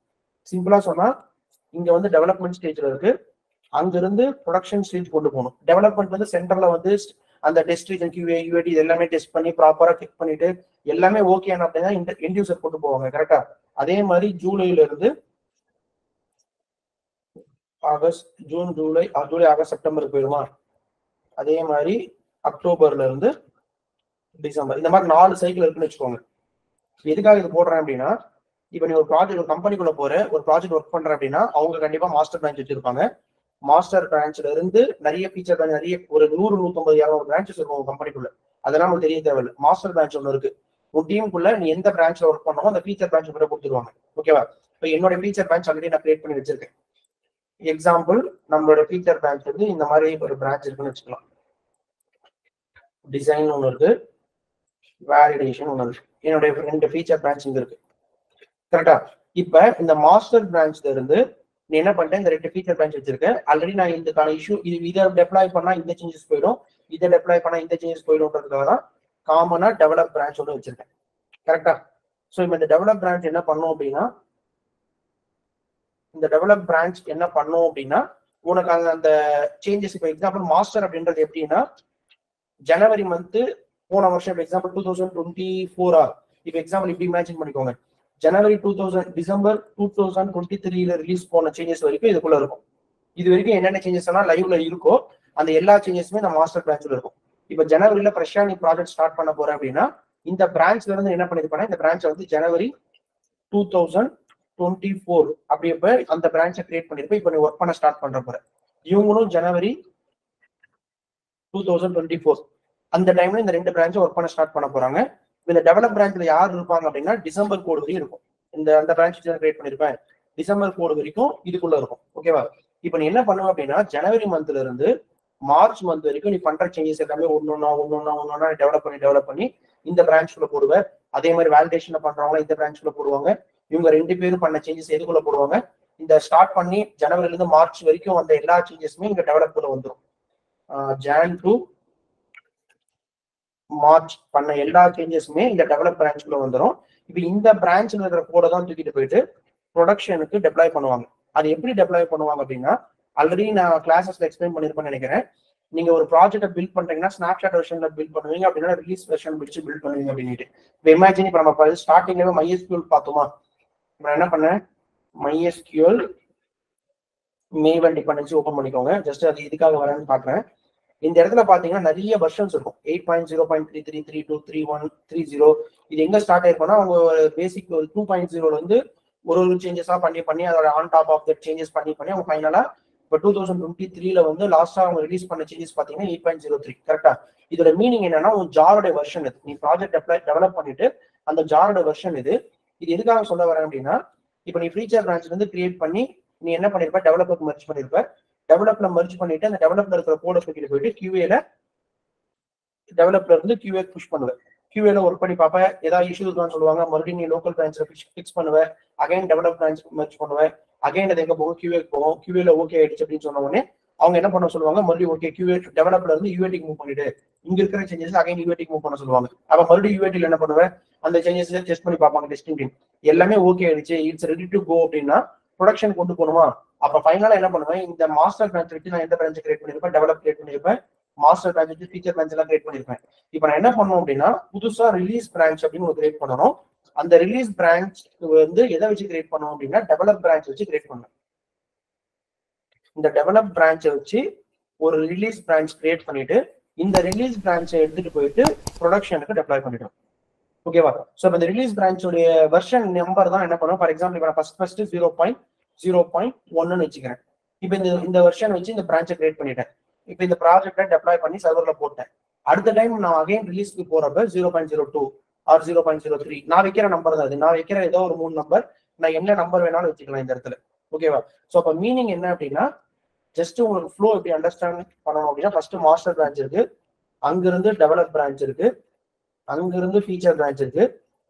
சிம்பிளா சொன்னா இங்க வந்து டெவலப்மெண்ட் ஸ்டேஜ்ல இருக்கு, அங்க இருந்து ப்ரொடக்ஷன் ஸ்டேஜ் கொண்டு போகணும். டெவலப்மெண்ட் வந்து சென்டர்ல வந்து அந்த டெஸ்ட் ரீஜன் QA UAT இது எல்லாமே டெஸ்ட் பண்ணி ப்ராப்பரா செக் பண்ணிட்டு எல்லாமே ஓகே அப்படின்னா எண்ட் யூசர் கொண்டு போவாங்க. கரெக்டா? அதே மாதிரி ஜூலைல இருந்து ஆகஸ்ட், ஜூன், ஜூலை, ஆகஸ்ட், செப்டம்பருக்கு போயிருமா. அதே மாதிரி அக்டோபர்ல இருந்து டிசம்பர், இந்த மாதிரி 4 சைக்கிள் இருக்குன்னு வச்சுக்கோங்க. எதுக்காக இது போடுறேன் அப்படின்னா, இப்ப நீ ஒரு ப்ராஜெக்ட், ஒரு கம்பெனிக்குள்ள போற, ஒரு ப்ராஜெக்ட் ஒர்க் பண்ற அப்படின்னா அவங்க கண்டிப்பா மாஸ்டர் பிரான்ச் வச்சிருப்பாங்க. மாஸ்டர் பிரான்ச்ல இருந்து நிறைய ஃபீச்சர் பிரான்ச், நிறைய ஒரு 100, 150, 200 பிரான்ச்சஸ் இருக்கும் உங்க கம்பெனிக்குள்ள. அதெல்லாம் உங்களுக்கு தெரிய தேவையில்லை. மாஸ்டர் பிரான்ச் ஒன்று இருக்கு. உன் டீமுக்குள்ள நீ எந்த பிரான்ச்ல ஒர்க் பண்ணமோ அந்த ஃபீச்சர் பிரான்ச் கூட கொடுத்துருவாங்க. ஓகேவா? இப்போ என்னோட ஃபீச்சர் பிரான்ச் ஆல்ரெடி நான் கிரியேட் பண்ணி வச்சிருக்கேன். எக்ஸாம்பிள், நம்மளோட ஃபீச்சர் பிரான்ச் வந்து இந்த மாதிரி ஒரு பிரான்ச் இருக்குன்னு வச்சுக்கலாம். டிசைன் ஒன்று இருக்கு, வேலிடேஷன் ஒன்று இருக்கு. என்னுடைய 2 ஃபீச்சர் பிரான்ச் இங்க இருக்கு. கரெக்டா? இப்ப இந்த மாஸ்டர் பிரான்ச்ல இருந்து நீ என்ன பண்ணிட்டேன், இந்த 2 ஃபீச்சர் பிரான்ச் வச்சிருக்கேன். ஆல்ரெடி நான் இதுக்கான இஷ்யூ இதை டெப்ளாய் பண்ணா இந்த சேஞ்சஸ் போயிடும், இதை டெப்ளாய் பண்ணா இந்த சேஞ்சஸ் போயிடும்ன்றதுக்காக தான் காமனா டெவலப் பிரான்ச் ஒன்று வச்சிருக்கேன். கரெக்டா? ஸோ இப்போ இந்த டெவலப் பிரான்ச் என்ன பண்ணும் அப்படின்னா, இந்த டெவலப் பிரான்ச் என்ன பண்ணும் அப்படின்னா உனக்கு அந்த சேஞ்சஸ், இப்போ எக்ஸாம்பிள் மாஸ்டர் அப்படின்றது எப்படின்னா, ஜனவரி மந்த் போன வருஷம் எக்ஸாம்பிள் 2024 இப்போ எக்ஸாம்பிள் இப்படி இமேஜின் பண்ணிக்கோங்க. ஜனவரி 2000, டிசம்பர் 2023ல ரிலீஸ் போன சேஞ்சஸ் வரைக்கும் இதுக்குள்ள இருக்கும். இது வரைக்கும் என்னென்ன சேஞ்சஸ் எல்லாம் லைவ்ல இருக்கோ அந்த எல்லா சேஞ்சஸுமே இந்த மாஸ்டர் பிரான்ச்ல இருக்கும். இப்போ ஜனவரியில ஃப்ரெஷ்ஷா நீ ப்ராஜெக்ட் ஸ்டார்ட் பண்ண போற அப்படின்னா இந்த பிரான்ச்ல இருந்து என்ன பண்ணிருப்பாங்க, இந்த பிரான்ச் வந்து ஜனவரி 2024 அப்படி இப்ப அந்த பிரான்ச்சை கிரியேட் பண்ணிருப்ப. இப்போ நீ ஒர்க் பண்ண ஸ்டார்ட் பண்ற போற, இவங்களும் ஜனவரி 2024 அந்த டைம்ல இந்த 2 பிரான்ச்சும் ஒர்க் பண்ண ஸ்டார்ட் பண்ண போறாங்க. இந்த டெவலப் பிரான்ச்ல யார் இருப்பாங்க அப்படின்னா டிசம்பர் கோடு வரைக்கும் இருக்கும். அந்த பிரான்ச் கிரியேட் பண்ணிருப்பேன், டிசம்பர் கோடு வரைக்கும் இதுக்குள்ள இருக்கும். ஓகேவா? இப்போ நீ என்ன பண்ணுவ அப்படின்னா, ஜனவரி மந்த்ல இருந்து மார்ச் மந்த் வரைக்கும் நீ பண்ற சேஞ்சஸ் எல்லாமே ஒன்னொன்னா டெவலப் பண்ணி இந்த பிரான்ச்குள்ள போடுவேன். அதே மாதிரி வேலிடேஷன்ல பண்றவங்க இந்த பிரான்ச்குள்ள போடுவாங்க. இவங்க 2 பேரும் பண்ண சேஞ்சஸ் எதுக்குள்ள போடுவாங்க, இந்த ஸ்டார்ட் பண்ணி ஜனவரில இருந்து மார்ச் வரைக்கும் வந்த எல்லா சேஞ்சஸுமே இங்க டெவலப்குள்ள வந்துடும். ஜான் டு மார்ச் பண்ண எல்லா சேஞ்சஸுமே இந்த டெவலப் பிரான்ச்குள்ள வந்துடும். இப்போ இந்த பிரான்ச்ல இருக்கிற கோடை தான் தூக்கிட்டு போயிட்டு ப்ரொடக்ஷனுக்கு டெப்ளாய் பண்ணுவாங்க. அது எப்படி டெப்ளாய் பண்ணுவாங்க அப்படின்னா, ஆல்ரெடி நான் கிளாஸஸ்ல எக்ஸ்பிளைன் பண்ணிருப்பேன்னு நினைக்கிறேன். நீங்க ஒரு ப்ராஜெக்ட் பில்ட் பண்றீங்கன்னா ஸ்னாப்ஷாட் வெர்ஷன்ல பில்ட் பண்ணுவீங்க, அப்படின்னா ரிலீஸ் வெர்ஷன் பிடிச்சு பில்ட் பண்ணுவீங்க அப்படின்ட்டு. இப்போ இமேஜின் இப்போ நம்ம ஸ்டார்டிங்ல MySQL பார்த்தோமா, நான் என்ன பண்ணேன், MySQL மேவல் டிபெண்டன்சி ஓப்பன் பண்ணிக்கோங்க. ஜஸ்ட் அது இதுக்காக வரேன்னு பாக்குறேன். இந்த இடத்துல பாத்தீங்கன்னா நிறைய வெர்ஷன்ஸ் இருக்கும். 8.0.33, 32, 31, 30. இது எங்க ஸ்டார்ட் ஆயிருக்கும்னா அவங்க பேசிக் 2.0 வந்து ஒரு சேஞ்சஸா பண்ணி அதோட on top of that changes பண்ணி அவங்க ஃபைனலா இப்போ 2023 வந்து லாஸ்டா அவங்க ரிலீஸ் பண்ண சேஞ்சஸ் பாத்தீங்கன்னா 8.03. கரெக்டா? இதோட மீனிங் என்னன்னா உன் ஜாரோட வெர்ஷன் இது. நீ ப்ராஜெக்ட் டெவலப் பண்ணிட்டு அந்த ஜாரோட வெர்ஷன் இது எதுக்காக சொல்ல வரேன் அப்படின்னா, இப்போ நீ ஃபீச்சர் பிரான்ச்ல இருந்து கிரியேட் பண்ணி நீ என்ன பண்ணிருப்ப, டெவலப்பருக்கு மர்ஜ் பண்ணிருப்ப. டெவலப்ல மர்ஜ் பண்ணிட்டு அந்த டெவலப்ல இருக்கிற கோட தூக்கிட்டு போயிட்டு கியூஏல டெவலப்ல இருந்து கியூஏ புஷ் பண்ணுவேன். கியூஏல ஒர்க் பண்ணி பார்ப்ப, ஏதாவது இஷ்யூ இருக்கான்னு சொல்லுவாங்க. மறுபடியும் நீ லோக்கல் பிரான்ச்ல ஃபிக்ஸ் பண்ணுவேன். அகைன் டெவலப் பிரான்ச் மர்ஜ் பண்ணுவேன். அகைன் அது எங்க போகும், கியூஏக்கு போகும். கியூஏல ஓகே ஆயிடுச்சு அப்படின்னு சொன்ன உடனே அவங்க என்ன பண்ண சொல்லுவாங்க, மறுபடியும் ஓகே கியூஏ டெவலப்ல இருந்து யூஏடிக்கு மூவ் பண்ணிட்டு இங்க இருக்கிற சேஞ்சஸ் அகைன் யூஏடிக்கு மூவ் பண்ண சொல்லுவாங்க. அப்ப மறுபடியும் யூஏடியில் என்ன பண்ணுவேன், அந்த சேஞ்சஸ் டெஸ்ட் பண்ணி பார்ப்பாங்க. டெஸ்டிங் டீம் எல்லாமே ஓகே ஆயிடுச்சு, இட்ஸ் ரெடி டு கோ அப்படின்னா ப்ரொடக்ஷன் கொண்டு போகணுமா. அப்ப ஃபைனலா என்ன பண்ணுவேன், இந்த மாஸ்டர் பிரான்ச் வச்சு நான் எந்த பிரான்ச் கிரியேட் பண்ணிருப்பேன், டெவலப் கிரியேட் பண்ணிருப்பேன், மாஸ்டர் பிரான்ச் வச்சு ஃபீச்சர் பிரான்ச் எல்லாம் கிரியேட் பண்ணிருப்பேன். இப்போ நான் என்ன பண்ணுவோம் அப்படின்னா புதுசா ரிலீஸ் பிரான்ச் அப்படின்னு ஒரு கிரியேட் பண்ணணும். அந்த ரிலீஸ் பிரான்ச் வந்து எதை வச்சு கிரியேட் பண்ணுவோம் அப்படின்னா டெவலப் பிரான்ச் வச்சு கிரியேட் பண்ணுவேன். இந்த டெவலப் பிரான்ச்சை வச்சு ஒரு ரிலீஸ் பிரான்ச் கிரியேட் பண்ணிட்டு இந்த ரிலீஸ் பிரான்ச்சை எடுத்துட்டு போயிட்டு ப்ரொடக்ஷனுக்கு டெப்ளாய் பண்ணிடுவோம். ஓகேவா? ஸோ இந்த ரிலீஸ் பிரான்ச்சோடைய வெர்ஷன் நம்பர் தான் என்ன பண்ணுவோம். ஃபார் எக்ஸாம்பிள் இப்போ ஃபர்ஸ்ட் 0.0.1 வச்சுக்கிறேன். இப்போ இந்த வெர்ஷன் வச்சு இந்த பிரான்ச்சை கிரியேட் பண்ணிட்டேன். இப்போ இந்த ப்ராஜெக்டை டெப்ளாய் பண்ணி சர்வர்ல போட்டேன். அடுத்த டைம் நான் அகைன் ரிலீஸ்க்கு போறப்ப 0.02 ஆர் 0.03 நான் வைக்கிற நம்பர் தான் அது. நான் வைக்கிற ஏதோ ஒரு 3 நம்பர், நான் என்ன நம்பர் வேணாலும் வச்சுக்கலாம் இந்த இடத்துல. ஓகேவா? ஸோ அப்போ மீனிங் என்ன அப்படின்னா ஜஸ்ட் உங்களுக்கு ஃப்ளோ எப்படி அண்டர்ஸ்டாண்ட் பண்ணணும் அப்படின்னா ஃபர்ஸ்ட் மாஸ்டர் பிரான்ச் இருக்கு, அங்கிருந்து டெவலப் பிரான்ச் இருக்கு, அங்கிருந்து ஃபீச்சர் பிரான்ச் இருக்கு.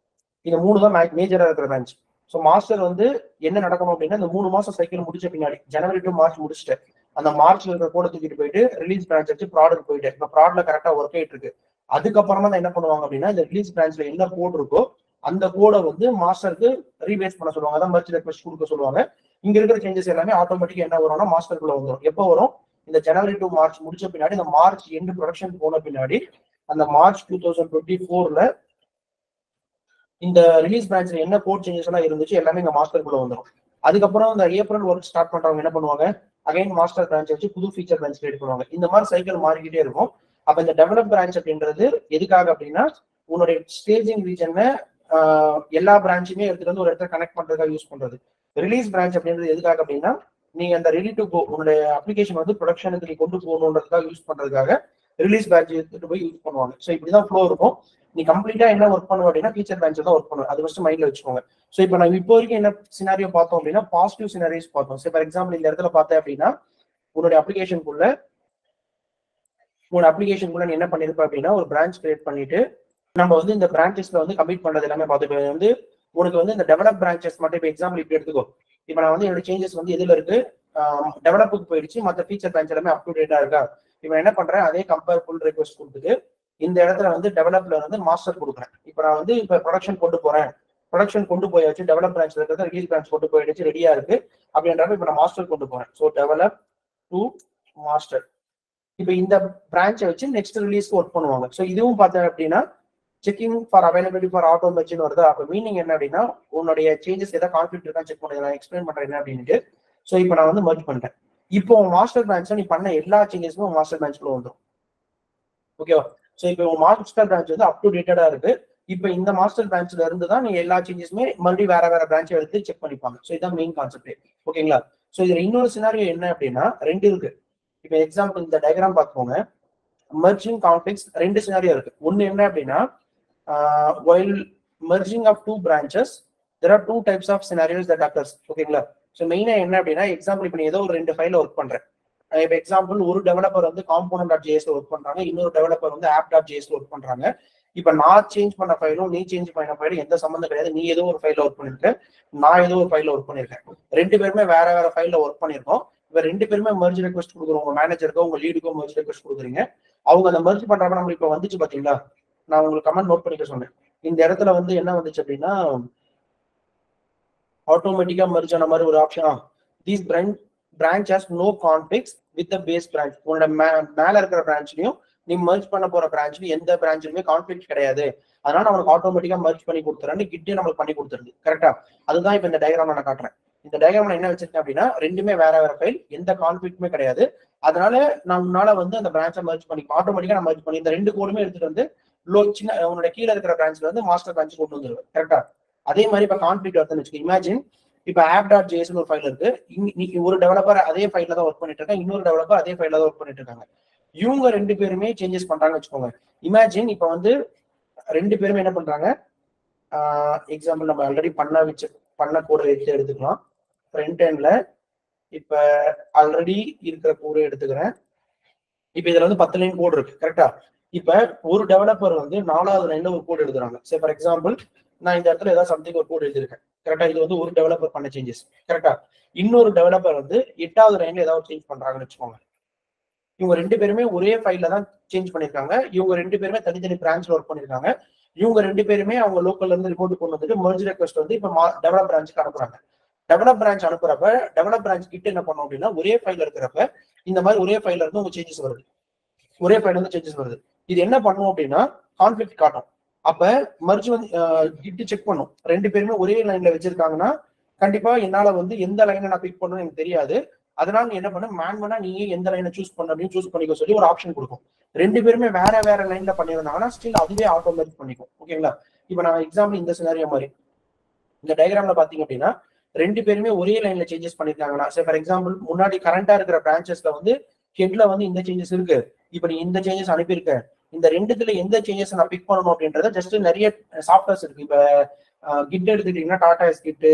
இந்த 3 தான் மேஜரா இருக்கிற பிரான்ச். ஸோ மாஸ்டர் வந்து என்ன நடக்கணும் அப்படின்னா இந்த 3 மாசம் சைக்கிள் முடிச்ச பின்னாடி ஜனவரி டு மார்ச் முடிச்சுட்டு அந்த மார்ச்ல இருக்கிற கோட தூக்கிட்டு போயிட்டு ரிலீஸ் பிரான்ச் வச்சு ப்ராடக்ட் போயிட்டு இப்போ ப்ராடக்ட்ல கரெக்டா ஒர்க் ஆயிட்டு இருக்கு. அதுக்கப்புறமா தான் என்ன பண்ணுவாங்க அப்படின்னா இந்த ரிலீஸ் பிரான்ச்ல என்ன கோட் இருக்கோ அந்த கோடை வந்து மாஸ்டருக்கு ரீபேஸ் பண்ண சொல்லுவாங்க. அதான் மர்ஜ் ரெக்வெஸ்ட் கொடுக்க சொல்லுவாங்க. இங்க இருக்கிற சேஞ்சஸ் எல்லாமே ஆட்டோமேட்டிக்கா என்ன வரும்னா மாஸ்டருக்குள்ள வந்துடும். எப்போ வரும், இந்த ஜனவரி டு மார்ச் முடிச்ச பின்னாடி இந்த மார்ச் எண்டு ப்ரொடக்ஷன் போன பின்னாடி அந்த மார்ச் 2024ல இந்த ரிலீஸ் பிரான்ச்ல என்ன கோட் சேஞ்சஸ் எல்லாம் இருந்துச்சு எல்லாமே இங்க மாஸ்டருக்குள்ள வந்துடும். அதுக்கப்புறம் இந்த ஏப்ரல் ஒர்க் ஸ்டார்ட் பண்றவங்க என்ன பண்ணுவாங்க, அகைன் மாஸ்டர் பிரான்ச் வச்சு புது ஃபீச்சர் பிரான்ச் கிரியேட் பண்ணுவாங்க. இந்த மாதிரி சைக்கிள் மாறிக்கிட்டே இருக்கும். அப்ப இந்த டெவலப் பிரான்ச் அப்படின்றது எதுக்காக அப்படின்னா உன்னுடைய ஸ்டேஜிங் ரீஜன்ல எல்லா பிரான்ச்சுமே எடுத்துட்டு வந்து ஒரு இடத்துல கனெக்ட் பண்றதுக்காக யூஸ் பண்றது. ரிலீஸ் பிரான்ச் அப்படின்றது எதுக்காக அப்படின்னா நீங்க அந்த ரெடி டு கோ உங்களுடைய அப்ளிகேஷன் வந்து ப்ரொடக்ஷனுக்கு நீ கொண்டு போகணுன்றதுக்காக யூஸ் பண்றதுக்காக ரிலீஸ் பிரான்ச் எடுத்துட்டு போய் யூஸ் பண்ணுவாங்க. ஸோ இப்படிதான் ஃப்ளோ இருக்கும். நீ கம்ப்ளீட்டா என்ன ஒர்க் பண்ணுவோம் அப்படின்னா ஃபீச்சர் பிரான்ச் தான் ஒர்க் பண்ணுவோம். அது ஃபர்ஸ்ட் மைண்ட்ல வச்சுக்கோங்க. ஸோ இப்போ நான் இப்போ வரைக்கும் என்ன சினாரியோ பார்த்தோம் அப்படின்னா பாசிட்டிவ் சினாரியோஸ் பார்த்தோம். ஸோ ஃபார் எக்ஸாம்பிள் இந்த இடத்துல பார்த்தேன் அப்படின்னா உங்களுடைய அப்ளிகேஷனுக்குள்ள நீ என்ன பண்ணிருப்ப அப்படின்னா ஒரு பிரான்ச் கிரியேட் பண்ணிட்டு நம்ம வந்து இந்த பிரான்ச்சஸ்ல வந்து கம்ப்ளீட் பண்றது எல்லாமே பார்த்துட்டு வந்து உனக்கு வந்து இந்த டெவலப் பிரான்ச்சஸ் மட்டும் இப்போ எக்ஸாம்பிள் இப்படி எடுத்துக்கோ. இப்போ நான் வந்து என்னோட சேஞ்சஸ் வந்து எதுல இருக்கு, டெவலப்புக்கு போயிடுச்சு, மற்ற ஃபீச்சர் பிரான்ச் எல்லாமே அப் டு டேட்டா இருக்கா. இப்போ என்ன பண்றேன், அதே கம்பேர் புல் ரெக்வெஸ்ட் கொடுத்துட்டு இந்த இடத்துல வந்து டெவலப்ல வந்து மாஸ்டர் கொடுக்குறேன். இப்போ நான் வந்து இப்போ ப்ரொடக்ஷன் கொண்டு போறேன், ப்ரொடக்ஷன் கொண்டு போயாச்சு, டெவலப் பிரான்ச்ல இருக்கிறது ரிலீஸ் பிரான்ச் கொண்டு போயிடுச்சு, ரெடியா இருக்கு அப்படின்றப்ப இப்போ நான் மாஸ்டர் கொண்டு போறேன். So develop to master. இப்போ இந்த பிரான்ச்சை வச்சு நெக்ஸ்ட் ரிலீஸ்க்கு ஒர்க் பண்ணுவாங்க. ஸோ இதுவும் பார்த்தேன் அப்படின்னா checking for availability for auto மெர்ஜ்னு வருது. அப்போ மீனிங் என்ன அப்படின்னா உன்னுடைய சேஞ்சஸ் ஏதாவது கான்ஃபிளிக்ட் இருக்கான்னு செக் பண்ணுறது. நான் எக்ஸ்பிளைன் பண்றேன் என்ன அப்படின்ட்டு. ஸோ இப்போ நான் வந்து மர்ஜ் பண்ணிட்டேன். இப்போ மாஸ்டர் பிரான்ச்ல நீ பண்ண எல்லா சேஞ்சஸுமே மாஸ்டர் பிரான்ச்ல வந்துடும். ஓகேவா? ஸோ இப்போ மாஸ்டர் பிரான்ச் வந்து அப் டு டேட்டடா இருக்கு. இப்போ இந்த மாஸ்டர் பிரான்ச்ல இருந்து தான் நீ எல்லா சேஞ்சஸுமே மறுபடியும் வேற பிரான்ச்சை எடுத்து செக் பண்ணிப்பாங்க. ஸோ இதான் மெயின் கான்செப்ட். ஓகேங்களா? ஸோ இதுல இன்னொரு சினாரியோ என்ன அப்படின்னா 2 இருக்கு. இப்போ எக்ஸாம்பிள் இந்த டயக்ராம் பார்த்துக்கோங்க. மர்ஜிங் கான்ஃபிளிக்ஸ் 2 சினாரியோ இருக்கு. ஒன்னு என்ன அப்படின்னா while merging of 2 branches there are 2 types of scenarios that occurs. ஓகேங்களா? ஸோ மெயினா என்ன அப்படின்னா எக்ஸாம்பிள் இப்போ நீ ஏதோ ஒரு 2 ஃபைல ஒர்க் பண்றேன். இப்போ எக்ஸாம்பிள் ஒரு டெவலப்பர் வந்து component.jsல ஒர்க் பண்றாங்க, இன்னொரு டெவலப்பர் வந்து app.jsல ஒர்க் பண்றாங்க. இப்போ நான் சேஞ்ச் பண்ண ஃபைலும் நீ சேஞ்ச் பண்ண ஃபைலும் எந்த சம்மந்தம் கிடையாது. நீ ஏதோ ஒரு ஃபைல ஒர்க் பண்ணிருக்க, நான் ஏதோ ஒரு ஃபைல ஒர்க் பண்ணிருக்கேன். 2 பேருமே வேற ஃபைல ஒர்க் பண்ணிருக்கோம். இப்போ 2 பேருமே மர்ஜ் ரெக்வெஸ்ட் கொடுக்குறோம். உங்க மேனேஜருக்கோ உங்க லீடுக்கோ மர்ஜ் ரெக்வெஸ்ட் கொடுக்குறீங்க. அவங்க அந்த மர்ஜ் பண்றப்ப நம்ம இப்போ வந்துச்சு பாத்தீங்களா, நான் உங்களுக்கு கமெண்ட் நோட் பண்ணிக்க சொன்னேன். இந்த இடத்துல வந்து என்ன வந்துச்சு அப்படின்னா ஆட்டோமேட்டிக்கா மர்ஜ் ஆன மாதிரி ஒரு option. These branch has no conflicts with the base branch. உன்னோட மேல இருக்கிற பிரான்ச்லயும் நீ மர்ஜ் பண்ண போற பிரான்ச்லயும் எந்த பிரான்ச்லயுமே கான்ஃபிளிக்ட் கிடையாது. அதனால நம்மளுக்கு ஆட்டோமேட்டிக்கா மர்ஜ் பண்ணி கொடுத்துறான்னு கிட்டே நம்மளுக்கு பண்ணி கொடுத்துருது. கரெக்டா? அதுதான் இப்ப இந்த டயக்ராம் நான் காட்டுறேன். இந்த டயக்ராம்ல என்ன வச்சிருக்கேன் அப்படின்னா ரெண்டுமே வேற வேற ஃபைல், எந்த கான்ஃபிளிக்ட்டுமே கிடையாது. அதனால நம்மளால வந்து அந்த பிரான்ச்சை மர்ஜ் பண்ணி ஆட்டோமேட்டிக்கா நான் மர்ஜ் பண்ணி இந்த ரெண்டு கோடுமே எடுத்துட்டு வந்து சின்ன உன்னோட கீழே இருக்கிற பிரான்ச்ல வந்து மாஸ்டர் பிரான்ச் கொண்டு வந்துருவேன். கரெக்டா? அதே மாதிரி இப்ப கான்ஃபிளிக்ட் வருதுன்னு வச்சுக்கோங்க. இமேஜின் இப்ப app.js ஒரு ஃபைல் இருக்கு. ஒரு டெவலப்பர் அதே ஃபைல்ல தான் ஒர்க் பண்ணிட்டு இருக்காங்க, இன்னொரு டெவலப்பர் அதே ஃபைல்ல தான் ஒர்க் பண்ணிட்டு இருக்காங்க. இவங்க ரெண்டு பேருமே சேஞ்சஸ் பண்றாங்கன்னு வச்சுக்கோங்க. இமேஜின் இப்ப வந்து ரெண்டு பேருமே என்ன பண்றாங்க, எக்ஸாம்பிள் நம்ம ஆல்ரெடி பண்ண கோடை எடுத்துக்கலாம். ஃப்ரண்ட் எண்ட்ல இப்ப ஆல்ரெடி இருக்கிற கோடை எடுத்துக்கிறேன். இப்ப இதுல வந்து 10 லைன் கோடு இருக்கு. கரெக்டா? இப்ப ஒரு டெவலப்பர் வந்து 4வது லைன்ல ஒரு கோடு எழுதுறாங்க. சரி, ஃபார் எக்ஸாம்பிள் நான் இந்த இடத்துல ஏதாவது சம்திங் ஒரு கோடு எழுதிருக்கேன். கரெக்டா? இது வந்து ஒரு டெவலப்பர் பண்ண சேஞ்சஸ். கரெக்டா? இன்னொரு டெவலப்பர் வந்து 8வது லைன்ல ஏதாவது சேஞ்ச் பண்றாங்கன்னு வச்சுக்கோங்க. இவங்க ரெண்டு பேருமே ஒரே ஃபைல்ல தான் சேஞ்ச் பண்ணிருக்காங்க. இவங்க ரெண்டு பேருமே தனித்தனி பிரான்ச்ல ஒர்க் பண்ணிருக்காங்க. இவங்க ரெண்டு பேருமே அவங்க லோக்கல்ல இருந்து ரிப்போர்ட் கொண்டு வந்துட்டு மெர்ஜ் ரெக்வெஸ்ட் வந்து இப்ப டெவலப் பிரான்ச்சுக்கு அனுப்புறாங்க. டெவலப் பிரான்ச் அனுப்புறப்ப டெவலப் பிரான்ச் கிட்ட என்ன பண்ணோம் அப்படின்னா ஒரே ஃபைல் இருக்கிறப்ப இந்த மாதிரி ஒரே ஃபைல்ல இருந்து உங்க சேஞ்சஸ் வருது. ஒரே ஃபைல்ல இருந்து சேஞ்சஸ் வருது. இது என்ன பண்ணும் அப்படின்னா கான்ஃபிளிக்ட் காட்டும். அப்ப மர்ஜ் வந்து கிட் செக் பண்ணும். ரெண்டு பேருமே ஒரே லைன்ல வச்சிருக்காங்கன்னா கண்டிப்பா என்னால வந்து எந்த லைனை நான் பிக் பண்ணணும் எனக்கு தெரியாது. அதனால நீ என்ன பண்ண, மேனுவலா நீயே எந்த லைனை சூஸ் பண்ண அப்படின்னு சூஸ் பண்ணிக்க சொல்லி ஒரு ஆப்ஷன் கொடுக்கும். ரெண்டு பேருமே வேற வேற லைன்ல பண்ணியிருந்தாங்கன்னா ஸ்டில் அதுவே ஆட்டோமேட்டிக் பண்ணிக்கும். ஓகேங்களா? இப்ப நான் எக்ஸாம்பிள் இந்த சினாரியோ மாதிரி இந்த டயக்ராம்ல பாத்தீங்க அப்படின்னா ரெண்டு பேருமே ஒரே லைன்ல சேஞ்சஸ் பண்ணிருக்காங்கன்னா, சரி ஃபார் எக்ஸாம்பிள் முன்னாடி கரண்டா இருக்கிற பிரான்ச்சஸ்ல வந்து ஹெட்ல வந்து இந்த சேஞ்சஸ் இருக்கு. இப்ப நீ இந்த சேஞ்சஸ் அனுப்பியிருக்க. இந்த ரெண்டுத்துல எந்த சேஞ்சஸ் நான் பிக் பண்ணணும் அப்படின்றத ஜஸ்ட் நிறைய சாஃப்ட்வேர்ஸ் இருக்கு. இப்ப கிட் எடுத்துக்கிட்டீங்கன்னா டாடா எஸ் கிட்,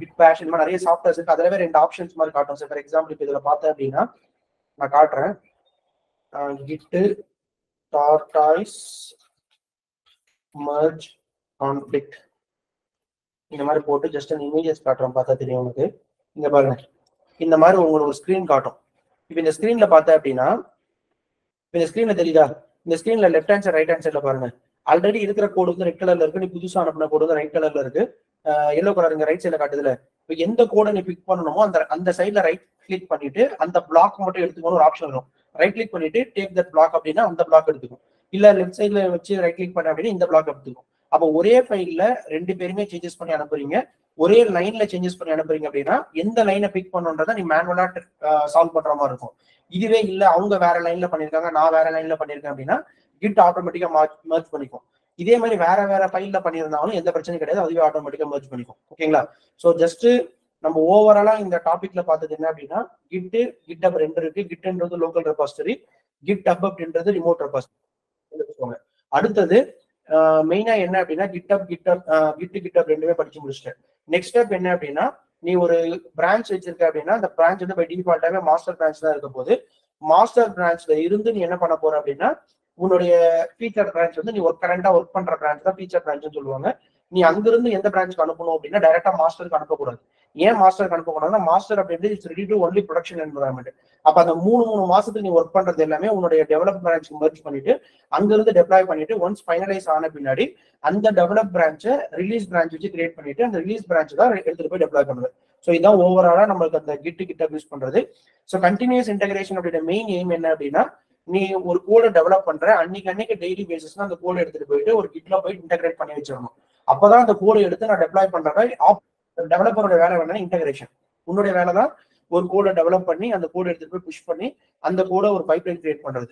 கிட் பேஷ், இந்த மாதிரி நிறைய சாஃப்ட்வேர்ஸ் இருக்கு. அதுலவே ரெண்டு ஆப்ஷன்ஸ் மாதிரி காட்டும். ஃபார் எக்ஸாம்பிள் இப்போ இதுல பார்த்தேன் அப்படின்னா நான் காட்டுறேன். கிட் டார்டாய்ஸ் மர்ஜ் கான்ஃபிளிக்ட் இந்த மாதிரி போட்டு ஜஸ்ட் அந்த இமேஜஸ் காட்டுறோம், பார்த்தா தெரியும் உங்களுக்கு. இங்க பாருங்க, இந்த மாதிரி உங்களுக்கு ஒரு ஸ்கிரீன் காட்டும். இப்போ இந்த ஸ்கிரீன்ல பார்த்தேன் அப்படின்னா இந்த ஸ்கிரீன்ல தெரியுதா? இந்த ஸ்கிரீன்ல left hand side right hand சைட்ல பாருங்க. ஆல்ரெடி இருக்கிற கோடு வந்து ரெட் கலர்ல இருக்கு, நீ புதுசா அனுப்பின கோடு வந்து ரைட் கலர்ல இருக்கு, எல்லோ கலர் இங்க ரைட் சைட்ல காட்டுதுல. இப்போ எந்த கோடை நீ பிக் பண்ணணுமோ அந்த சைட்ல ரைட் கிளிக் பண்ணிட்டு அந்த பிளாக் மட்டும் எடுத்துக்கணும் ஒரு ஆப்ஷன் வரும். ரைட் கிளிக் பண்ணிட்டு டேக் தட் பிளாக் அப்படின்னா அந்த பிளாக் எடுத்துக்கும். இல்ல லெஃப்ட் சைட்ல வச்சு ரைட் கிளிக் பண்ண அப்படின்னா இந்த பிளாக் எடுத்துக்கும். அப்போ ஒரே ஃபைல்ல ரெண்டு பேருமே சேஞ்சஸ் பண்ணி அனுப்புறீங்க, ஒரே லைன்ல சேஞ்சஸ் பண்ணி அனுப்புறீங்க அப்படின்னா எந்த லைனை பிக் பண்ணுன்றதை நீ மேனுவலா சால்வ் பண்ற மாதிரி இருக்கும். இதுவே இல்ல அவங்க வேற லைன்ல பண்ணிருக்காங்க, நான் வேற லைன்ல பண்ணிருக்கேன் அப்படின்னா கிட் ஆட்டோமேட்டிக்கா மர்ஜ் பண்ணிக்கும். இதே மாதிரி வேற வேற ஃபைல்ல பண்ணியிருந்தாலும் எந்த பிரச்சனையும் கிடையாது, அதுவே ஆட்டோமேட்டிக்கா மர்ஜ் பண்ணிக்கும். ஓகேங்களா? ஸோ ஜஸ்ட் நம்ம ஓவராலா இந்த டாபிக்ல பார்த்தது என்ன அப்படின்னா கிட் ஹப் ரெண்டு இருக்கு. கிட்ன்றது லோக்கல் ரெபாசிட்டரி, கிட் ஹப் அப்படின்றது ரிமோட் ரெபாசிட்டரி. அடுத்தது மெயினா என்ன அப்படின்னா கிட் ரெண்டுமே படிச்சு முடிச்சிட்டேன். நெக்ஸ்ட் ஸ்டெப் என்ன அப்படின்னா நீ ஒரு பிரான்ச் வச்சிருக்க அப்படின்னா அந்த பிரான்ச் வந்து பை டிஃபால்ட்டாவே மாஸ்டர் பிரான்ச் தான் இருக்க போது. மாஸ்டர் பிரான்ச்ல இருந்து நீ என்ன பண்ண போற அப்படின்னா உன்னுடைய ஃபீச்சர் பிரான்ச் வந்து நீ கரண்டா ஒர்க் பண்ற பிரான்ச் தான் ஃபீச்சர் பிரான்ச்னு சொல்லுவாங்க. நீ அங்கிருந்து எந்த பிரான்ச்சுக்கு அனுப்பணும் அப்படின்னா டைரக்டா மாஸ்டருக்கு அனுப்பக்கூடாது. ஏன் மாஸ்டருக்கு அனுப்பக்கூடாதுன்னா மாஸ்டர் அப்படின்றது it's ready to only production environment. அப்ப அந்த மூணு மாசத்துக்கு நீ ஒர்க் பண்றது எல்லாமே உன்னுடைய டெவலப் பிரான்ச்சுக்கு மர்ஜ் பண்ணிட்டு அங்கிருந்து டெப்ளாய் பண்ணிட்டு ஒன்ஸ் ஃபைனலைஸ் ஆன பின்னாடி அந்த டெவலப் பிரான்ச்சை ரிலீஸ் பிரான்ச் வச்சு கிரியேட் பண்ணிட்டு அந்த ரிலீஸ் பிரான்ச் தான் எடுத்துட்டு போய் டெப்ளாய் பண்ணுறது. ஸோ இதான் ஓவராலா நம்மளுக்கு அந்த கிட்ட யூஸ் பண்றது. ஸோ கண்டினியூஸ் இன்டகிரேஷன் அப்படின்ற மெயின் எய்ம் என்ன அப்படின்னா நீ ஒரு கோடை டெவலப் பண்ற அன்னைக்கு டெய்லி பேசிஸ்ல அந்த கோடை எடுத்துட்டு போயிட்டு ஒரு கிட்ல போய் இன்டகிரேட் பண்ணி வச்சிடணும். அப்பதான் அந்த கோடை எடுத்து நான் டெப்ளாய் பண்றேன். டெவலப்பரோட வேலை வேணா இன்டகிரேஷன், உன்னுடைய வேலை தான் ஒரு கோடை டெவலப் பண்ணி அந்த கோடை எடுத்துட்டு போய் புஷ் பண்ணி அந்த கோடை ஒரு பைப்லைன் கிரியேட் பண்றது.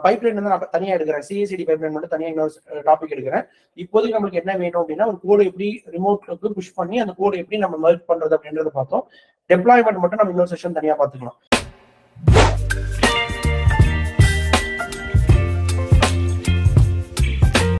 பைப்லைன் வந்து நான் தனியா எடுக்கிறேன், சிஎஸ்சிடி பைப்லைன் மட்டும் தனியா இன்னொரு டாபிக் எடுக்கிறேன். இப்போதைக்கு நம்மளுக்கு என்ன வேணும் அப்படின்னா ஒரு கோடை எப்படி ரிமோட்க்கு புஷ் பண்ணி அந்த கோடை எப்படி நம்ம மெர்ஜ் பண்றது அப்படின்றத பார்த்தோம். டெப்ளாய்மெண்ட் மட்டும் நம்ம இன்னொரு செஷன் தனியா பார்த்துக்கலாம்.